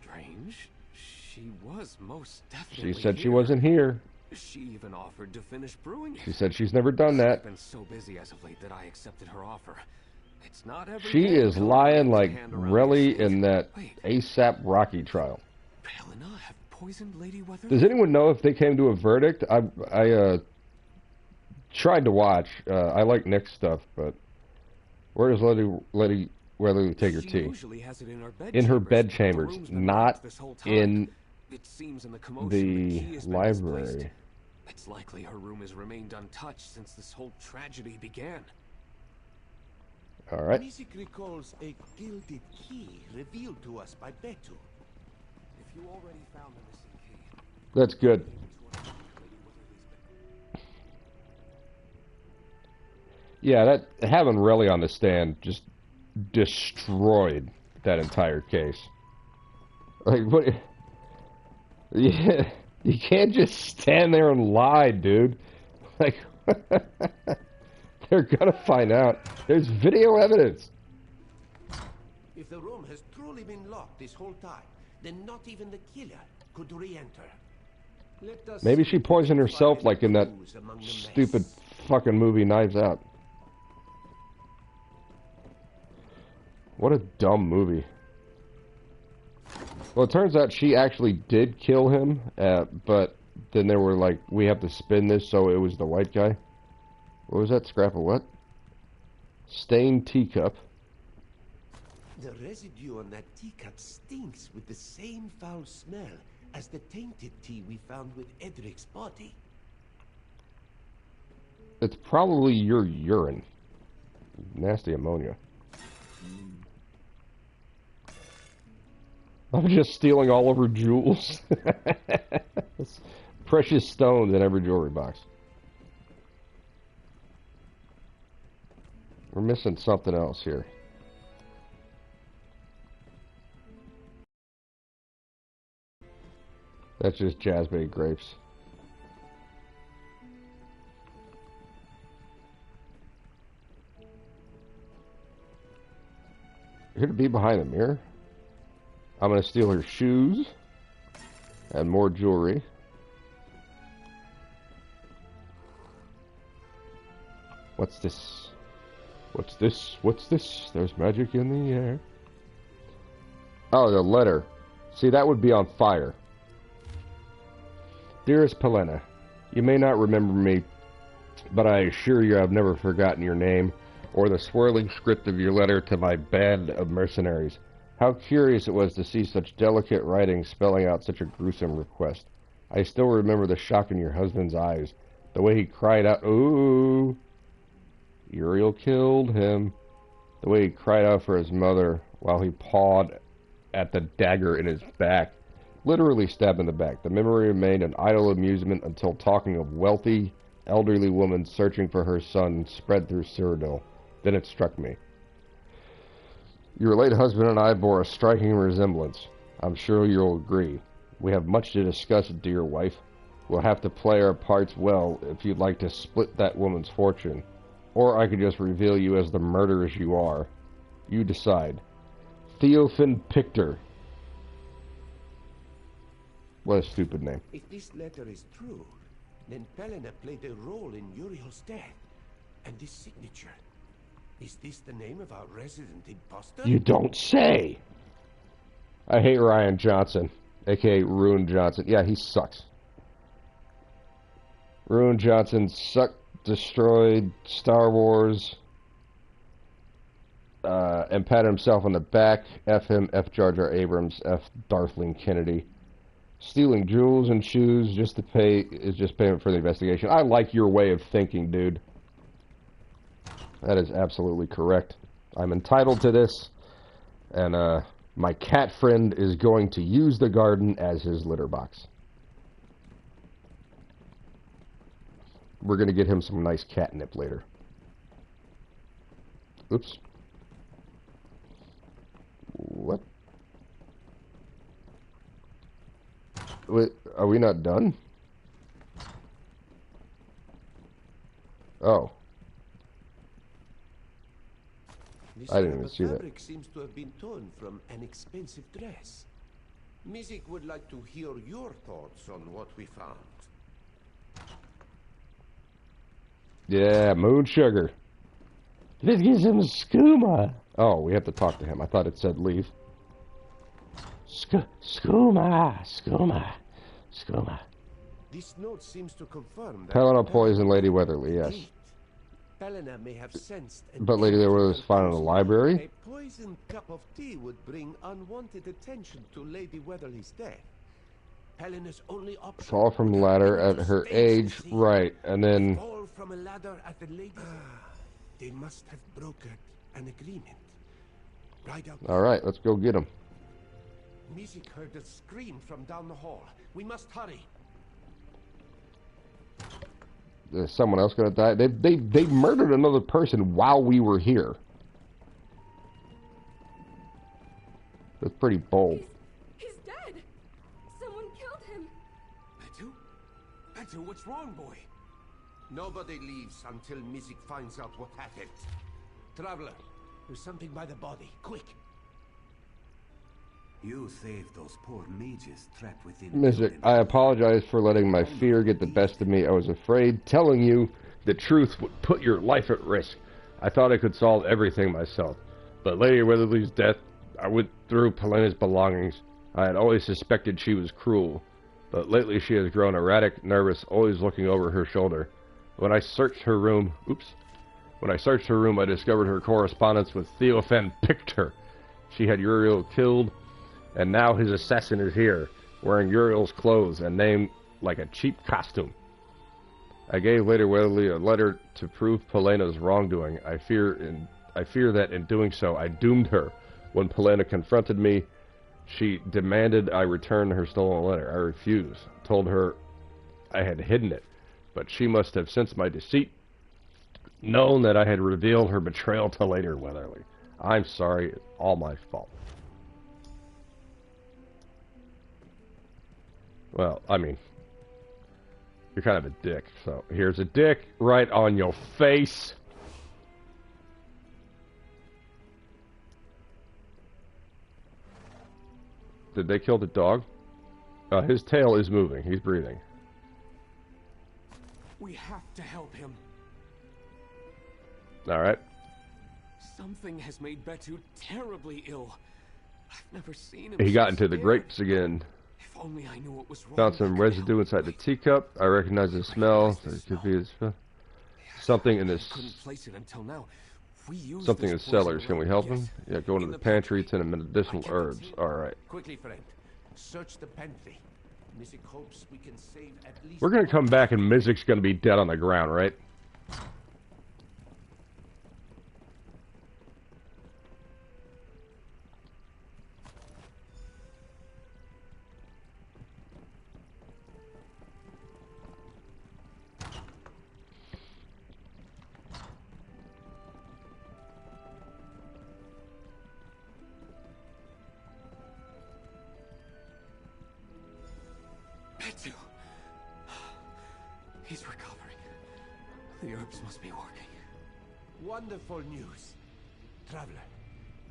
Strange. She was most definitely She said she here. wasn't here. She even offered to finish brewing. She said she's never done that. I've been so busy as of late that I accepted her offer. It's not every She day is Helena lying puts a like hand around Relly my in that sleeve. ASAP Rocky trial. Helena have poisoned Lady Weatherly? Does anyone know if they came to a verdict? I tried to watch. I like Nick's stuff, but Where does Lady Weatherly take her She tea? usually has it in her bed In her chambers. bed The chambers, room's been not locked this whole time. in It seems in the commotion the key has been misplaced. library. It's likely her room has remained untouched since this whole tragedy began. All right. Music recalls a gilded key revealed to us by Betu. If you already found the missing key, That's good. Yeah, that having Relly on the stand just destroyed that entire case. Like, what? Yeah, you can't just stand there and lie, dude. Like, they're gonna find out. There's video evidence. If the room has truly been locked this whole time, then not even the killer could re-enter. Maybe she poisoned herself like in that stupid fucking movie Knives Out. What a dumb movie. Well, it turns out she actually did kill him, but then they were like, we have to spin this so it was the white guy. What was that? Scrap of what? Stained teacup. The residue on that teacup stinks with the same foul smell as the tainted tea we found with Edric's body. It's probably your urine. Nasty ammonia. I'm just stealing all of her jewels. Precious stones in every jewelry box. We're missing something else here. That's just jazzbait grapes. Here to be behind the mirror. I'm gonna steal her shoes and more jewelry. What's this? What's this? What's this? There's magic in the air. Oh, the letter. See, that would be on fire. Dearest Pelena, you may not remember me, but I assure you I've never forgotten your name or the swirling script of your letter to my band of mercenaries. How curious it was to see such delicate writing spelling out such a gruesome request. I still remember the shock in your husband's eyes, the way he cried out, "Ooh!" Uriel killed him. The way he cried out for his mother while he pawed at the dagger in his back. Literally stabbed in the back. The memory remained an idle amusement until talking of wealthy, elderly woman searching for her son spread through Cyrodiil. Then it struck me. Your late husband and I bore a striking resemblance. I'm sure you'll agree. We have much to discuss, dear wife. We'll have to play our parts well if you'd like to split that woman's fortune. Or I could just reveal you as the murderess you are. You decide. Theophan Pictor. What a stupid name. If this letter is true, then Pelena played a role in Uriel's death. And this signature. Is this the name of our resident imposter? You don't say! I hate Ryan Johnson, aka Ruin Johnson. Yeah, he sucks. Ruin Johnson sucked, destroyed Star Wars, and patted himself on the back. F him, F Jar Jar Abrams, F Darthling Kennedy. Stealing jewels and shoes just to pay is just payment for the investigation. I like your way of thinking, dude. That is absolutely correct. I'm entitled to this, and my cat friend is going to use the garden as his litter box. We're going to get him some nice catnip later. Oops. What? Wait, are we not done? Oh. This I didn't even see that. fabric seems to have been torn from an expensive dress. Mizik would like to hear your thoughts on what we found. Yeah, moon sugar. Let's get some skooma. Oh, we have to talk to him. I thought it said leave. Skooma, skooma, skooma. This note seems to confirm that Pelena poisoned Lady Weatherly, yes. Pelena may have sensed But Lady Weatherly was found in the library. a poisoned cup of tea would bring unwanted attention to Lady Weatherly's death. Pelena's only option. Fall from the ladder at her age, right? And then Fall from a ladder at the lady's. They must have brokered an agreement. Right out. All right, let's go get him. Music heard a scream from down the hall. We must hurry. Is someone else gonna die? They murdered another person while we were here. That's pretty bold. He's dead. Someone killed him. Betu? Betu, what's wrong, boy? Nobody leaves until Music finds out what happened. Traveler, there's something by the body. Quick. You saved those poor mages trapped within. Music, I apologize for letting my fear get the best of me. I was afraid telling you the truth would put your life at risk. I thought I could solve everything myself. But Lady Weatherly's death, I went through Pelena's belongings. I had always suspected she was cruel. But lately she has grown erratic, nervous, always looking over her shoulder. When I searched her room, I discovered her correspondence with Theophan Pictor. She had Uriel killed, and now his assassin is here, wearing Uriel's clothes and named like a cheap costume. I gave Lady Weatherly a letter to prove Pelena's wrongdoing. I fear that in doing so, I doomed her. When Pelena confronted me, she demanded I return her stolen letter. I refused, told her I had hidden it, but she must have sensed my deceit, known that I had revealed her betrayal to Lady Weatherly. I'm sorry, it's all my fault. Well, I mean, you're kind of a dick, so here's a dick right on your face. Did they kill the dog? His tail is moving. He's breathing. We have to help him. Alright. Something has made Betu terribly ill. I've never seen him. He got into the scared. grapes again. If only I knew what was wrong. Found some residue inside the teacup. I recognize the smell. So it could be something in this. Couldn't place it until now. We used Something in this the cellars. poison Can we help him? Yeah, go into the pantry. It's in medicinal herbs. Alright. Quickly, friend. Search the pantry. Music hopes we can save at least. We're gonna come back and Mizik's gonna be dead on the ground, right? Betu. He's recovering. The herbs must be working. Wonderful news. Traveler,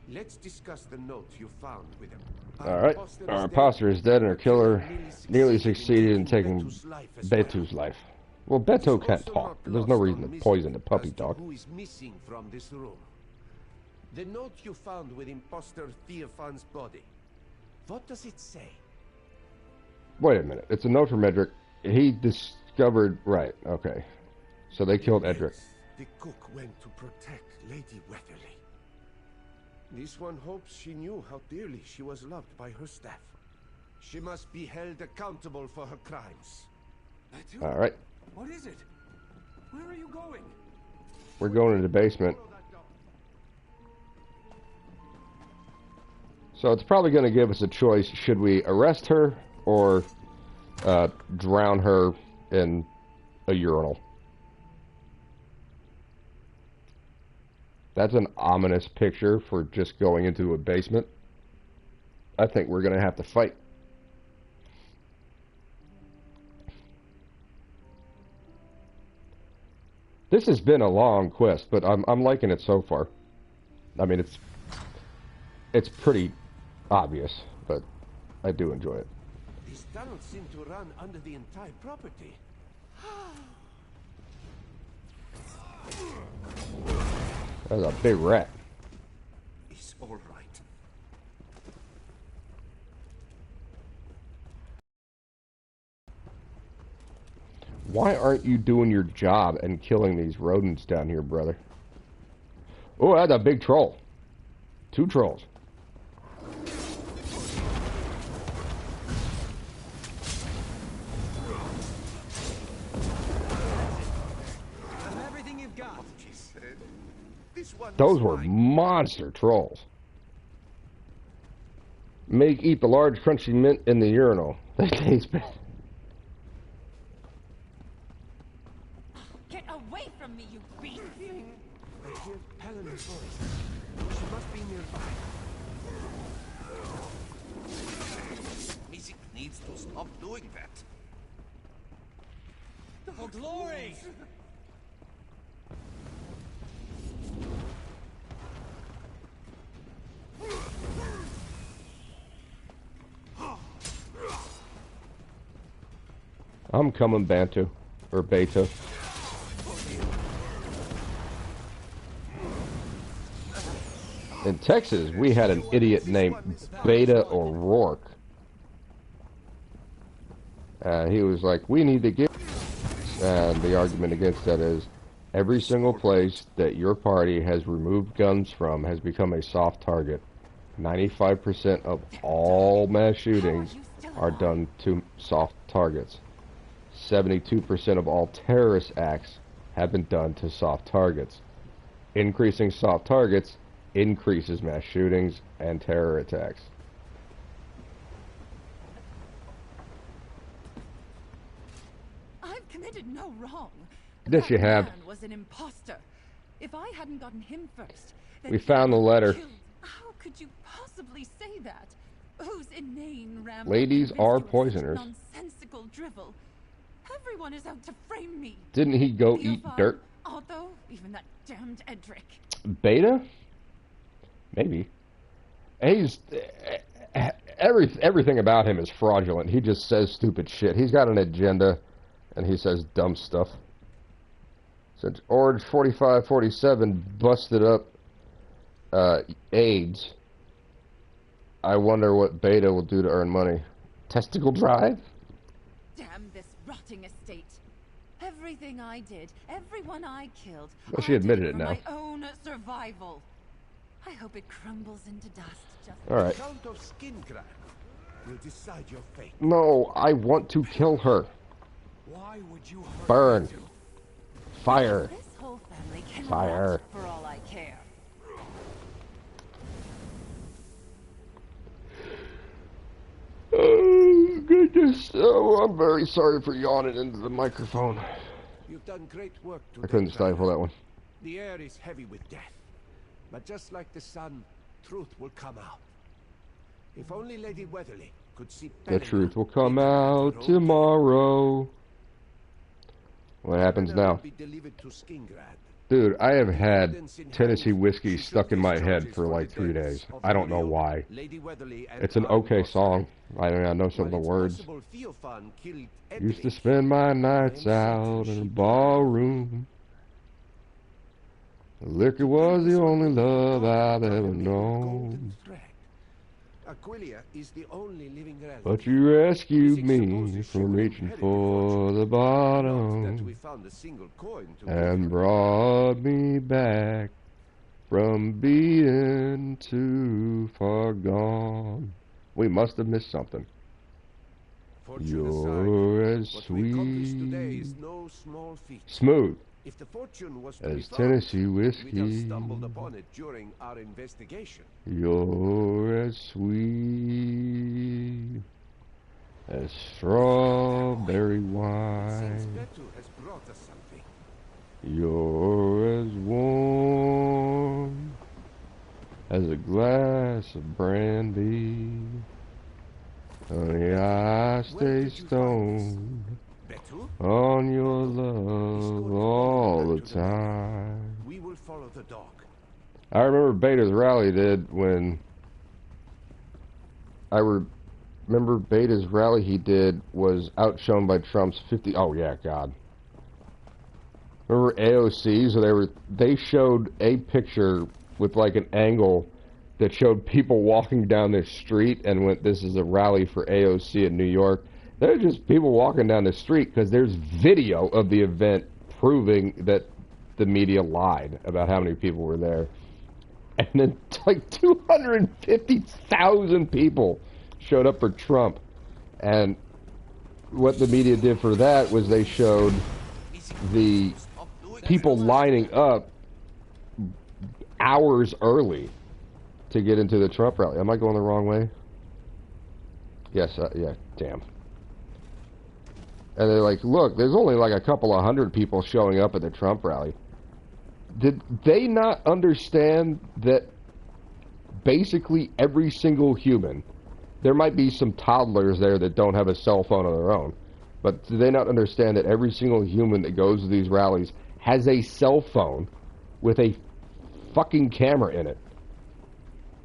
let's discuss the note you found with him. Alright. Our imposter is dead and our killer nearly succeeded in taking Betu's life. Well, Betu can't talk. There's no reason to poison the puppy dog. Who is missing from this room? The note you found with imposter Theophan's body. What does it say? Wait a minute. It's a note from Edric. He discovered... Right, okay. So they killed Edric. The cook went to protect Lady Weatherly. This one hopes she knew how dearly she was loved by her staff. She must be held accountable for her crimes. Alright. What is it? Where are you going? We're going to the basement. So it's probably going to give us a choice. Should we arrest her or drown her in a urinal? That's an ominous picture for just going into a basement. I think we're going to have to fight. This has been a long quest, but I'm liking it so far. I mean, it's pretty obvious, but I do enjoy it. These tunnels seem to run under the entire property. That's a big rat. It's all right. Why aren't you doing your job and killing these rodents down here, brother? Oh, that's a big troll. 2 trolls. Everything you've got. Those were monster trolls. Eat the large crunchy mint in the urinal. They taste bad. Get away from me, you beast! I hear Pelena's voice. She must be nearby. Music needs to stop doing that. For glory! I'm coming, Bantu. Or Beta. In Texas, we had an idiot named Beta O'Rourke. He was like, we need to get... And the argument against that is, every single place that your party has removed guns from has become a soft target. 95% of all mass shootings are done to soft targets. 72% of all terrorist acts have been done to soft targets. Increasing soft targets increases mass shootings and terror attacks. I've committed no wrong. Yes, you have. That man was an imposter. If I hadn't gotten him first, then We found the letter. How could you possibly say that? Whose inane rambling Ladies are poisoners. nonsensical drivel. Everyone is out to frame me. Didn't he go eat Theophile, dirt? Otho, even that damned Edric. Beta? Maybe. He's... Everything about him is fraudulent. He just says stupid shit. He's got an agenda, and he says dumb stuff. Since Orange 4547 busted up AIDS, I wonder what Beta will do to earn money. Testicle drive? Damn this rotting estate. Everything I did, everyone I killed, Well, she admitted I did it for now. my own survival. I hope it crumbles into dust just All right. The Count of Skingrad will decide your fate. No, I want to kill her. Why would you hurt Burn. me too? Fire. This whole family can Fire. rot for all I care. Oh, goodness. Oh, I'm very sorry for yawning into the microphone. You've done great work today. I couldn't stifle that one. The air is heavy with death. But just like the sun, truth will come out. If only Lady Weatherly could see The truth will come out tomorrow. What happens now? Be delivered to Skingrad. Dude, I have had Tennessee whiskey stuck in my head for like 3 days. I don't know why. It's an okay song. I know some of the words. Used to spend my nights out in a ballroom. Liquor was the only love I've ever known. Aquilia is the only living relative. But you rescued me from reaching for the bottom and brought me back from being too far gone. We must have missed something. You're as sweet, smooth If the fortune was as to be Tennessee found, whiskey. we'd have stumbled upon it during our investigation. You're as sweet as strawberry Since wine. Betu has brought us something. You're as warm as a glass of brandy. Honey, I stay stoned on your love all the time. We will follow the dog. I remember Beta's rally did when... remember Beta's rally he did was outshone by Trump's 50... Oh, yeah, God. Remember AOC's? So they showed a picture with like an angle that showed people walking down this street and went, this is a rally for AOC in New York. There are just people walking down the street because there's video of the event proving that the media lied about how many people were there. And then like 250,000 people showed up for Trump. And what the media did for that was they showed the people lining up hours early to get into the Trump rally. Am I going the wrong way? Yes, yeah, damn. And they're like, look, there's only like a couple of hundred people showing up at the Trump rally. Did they not understand that basically every single human, there might be some toddlers there that don't have a cell phone of their own, but do they not understand that every single human that goes to these rallies has a cell phone with a fucking camera in it?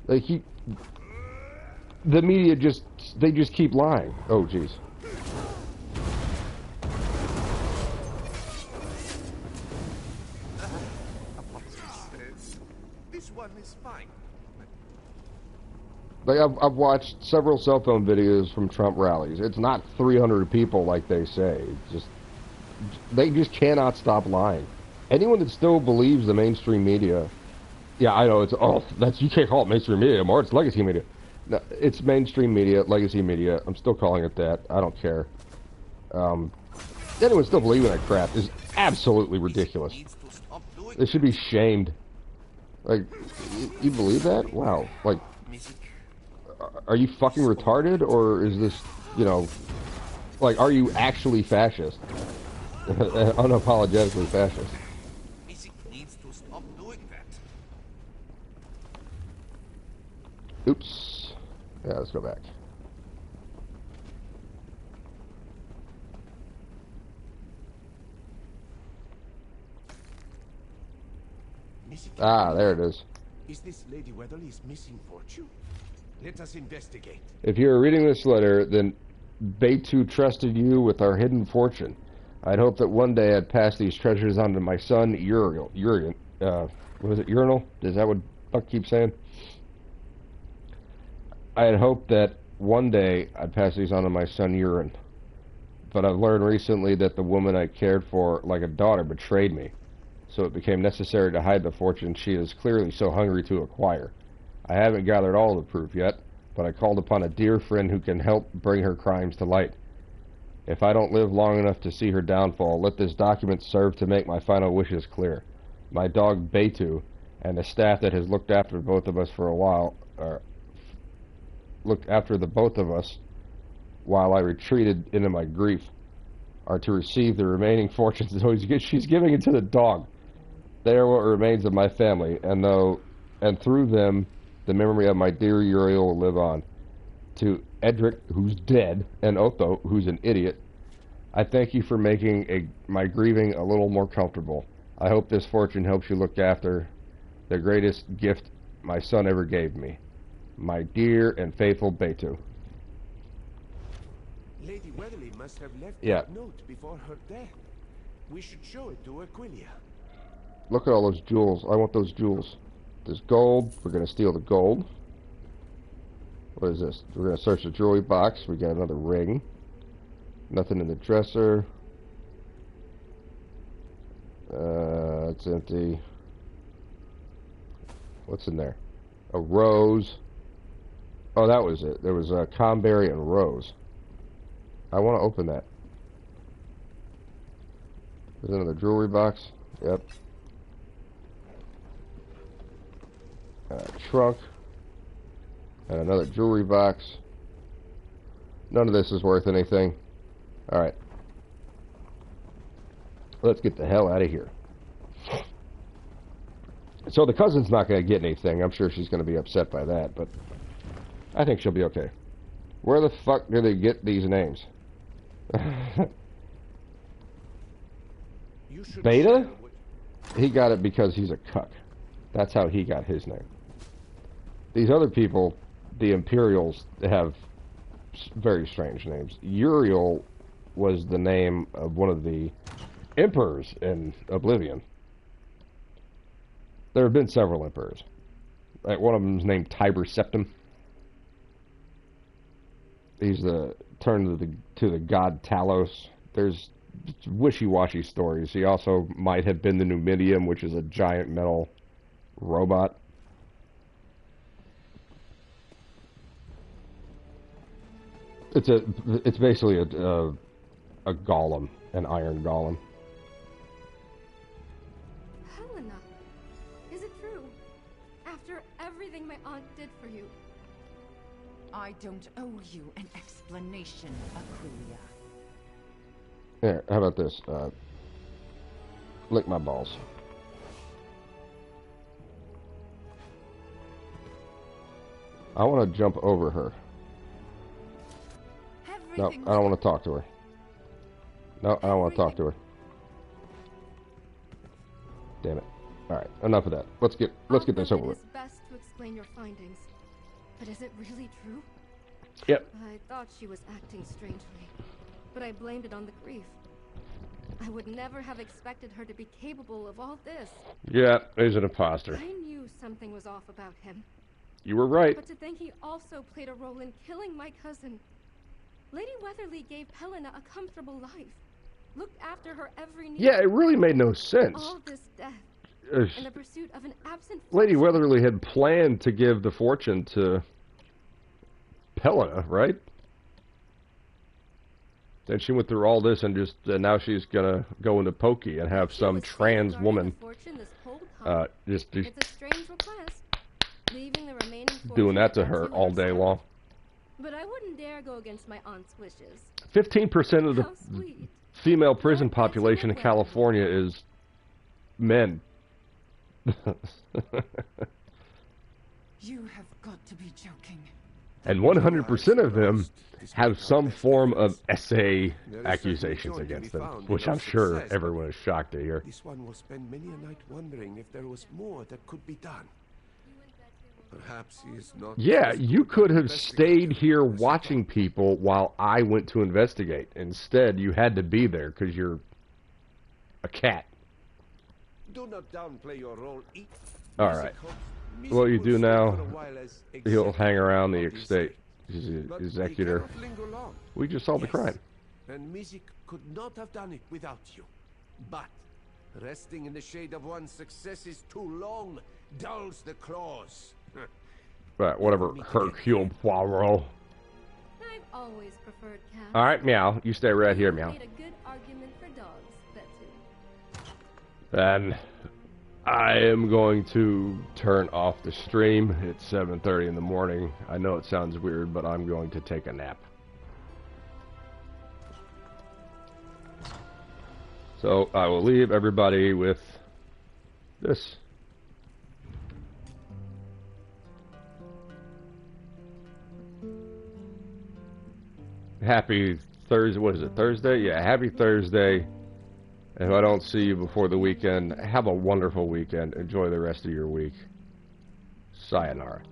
Like the media they just keep lying. Oh, jeez. This one is fine. Like I've watched several cell phone videos from Trump rallies. It's not 300 people like they say. They just cannot stop lying. Anyone that still believes the mainstream media, yeah, I know you can't call it mainstream media anymore. It's legacy media. No, it's mainstream media, legacy media. I'm still calling it that. I don't care. Anyone still believing that crap is absolutely ridiculous. They should be shamed. Like, you believe that? Wow. Like, are you fucking retarded, or is this, like, are you actually fascist? Unapologetically fascist. Music needs to stop doing that. Oops. Yeah, let's go back. Ah, there it is. Is this Lady Weatherly's missing fortune? Let us investigate. If you're reading this letter, then Beitu trusted you with our hidden fortune. I'd hope that one day I'd pass these treasures on to my son, Uriel. What is it, Urinal? Is that what Buck keeps saying? I had hoped that one day I'd pass these on to my son, Urine. But I've learned recently that the woman I cared for like a daughter betrayed me. So it became necessary to hide the fortune she is clearly so hungry to acquire. I haven't gathered all the proof yet, but I called upon a dear friend who can help bring her crimes to light. If I don't live long enough to see her downfall, let this document serve to make my final wishes clear. My dog Beitu and the staff that has looked after both of us for a while, looked after the both of us while I retreated into my grief, are to receive the remaining fortunes she's giving it to the dog. They are what remains of my family, and through them, the memory of my dear Uriel will live on. To Edric, who's dead, and Otho, who's an idiot, I thank you for making my grieving a little more comfortable. I hope this fortune helps you look after the greatest gift my son ever gave me. My dear and faithful Beitu. Lady Weatherly must have left that note before her death. We should show it to Aquilia. Look at all those jewels. I want those jewels. There's gold. We're going to steal the gold. What is this? We're going to search the jewelry box. We got another ring. Nothing in the dresser. It's empty. What's in there? A rose. Oh, that was it. There was a Conberry and rose. I want to open that. There's another jewelry box. Yep. Trunk. And another jewelry box. None of this is worth anything. Alright. Let's get the hell out of here. So the cousin's not going to get anything. I'm sure she's going to be upset by that, but I think she'll be okay. Where the fuck do they get these names? Beta? He got it because he's a cuck. That's how he got his name. These other people, the Imperials, have very strange names. Uriel was the name of one of the emperors in Oblivion. There have been several emperors. Like one of them is named Tiber Septim. He's the turned to the god Talos. There's wishy-washy stories. He also might have been the Numidium, which is a giant metal robot. It's basically a golem, an iron golem. Helena, is it true? After everything my aunt did for you. I don't owe you an explanation, Aquila. Here, how about this? Lick my balls. I want to jump over her. No, I don't want to talk to her. No, I don't want to talk to her. Damn it. Alright, enough of that. Let's get this over with. It's best to explain your findings. But is it really true? Yep. I thought she was acting strangely, but I blamed it on the grief. I would never have expected her to be capable of all this. Yeah, he's an imposter. I knew something was off about him. You were right. But to think he also played a role in killing my cousin. Lady Weatherly gave Helena a comfortable life. Looked after her every need. Yeah, it really made no sense. All this death. In the pursuit of an absent Lady Weatherly had planned to give the fortune to Helena, right? Then she went through all this and just now she's gonna go into pokey and have some trans woman just it's a strange request, leaving the remaining doing that to her all day long. But I wouldn't dare go against my aunt's wishes. 15% of the female prison population in California is men. You have got to be joking. And 100% of them have some form of essay accusations against them, which I'm sure everyone is shocked to hear. This one will spend many a night wondering if there was more that could be done. Perhaps he is not. Yeah, you could have stayed here watching people while I went to investigate. Instead, you had to be there because you're a cat. Do not downplay your role. All right. What you do now, he'll hang around the estate. He's the executor. We just solved the crime. And Myst could not have done it without you. But resting in the shade of one's successes too long dulls the claws. But whatever, Hercule Poirot. I've always preferred cats. All right, Meow. You stay right here, Meow. Made a good argument for dogs, Betty. And I am going to turn off the stream. It's 7:30 in the morning. I know it sounds weird, but I'm going to take a nap. So I will leave everybody with this. Happy Thursday. What is it, Thursday? Yeah, happy Thursday. If I don't see you before the weekend, have a wonderful weekend. Enjoy the rest of your week. Sayonara.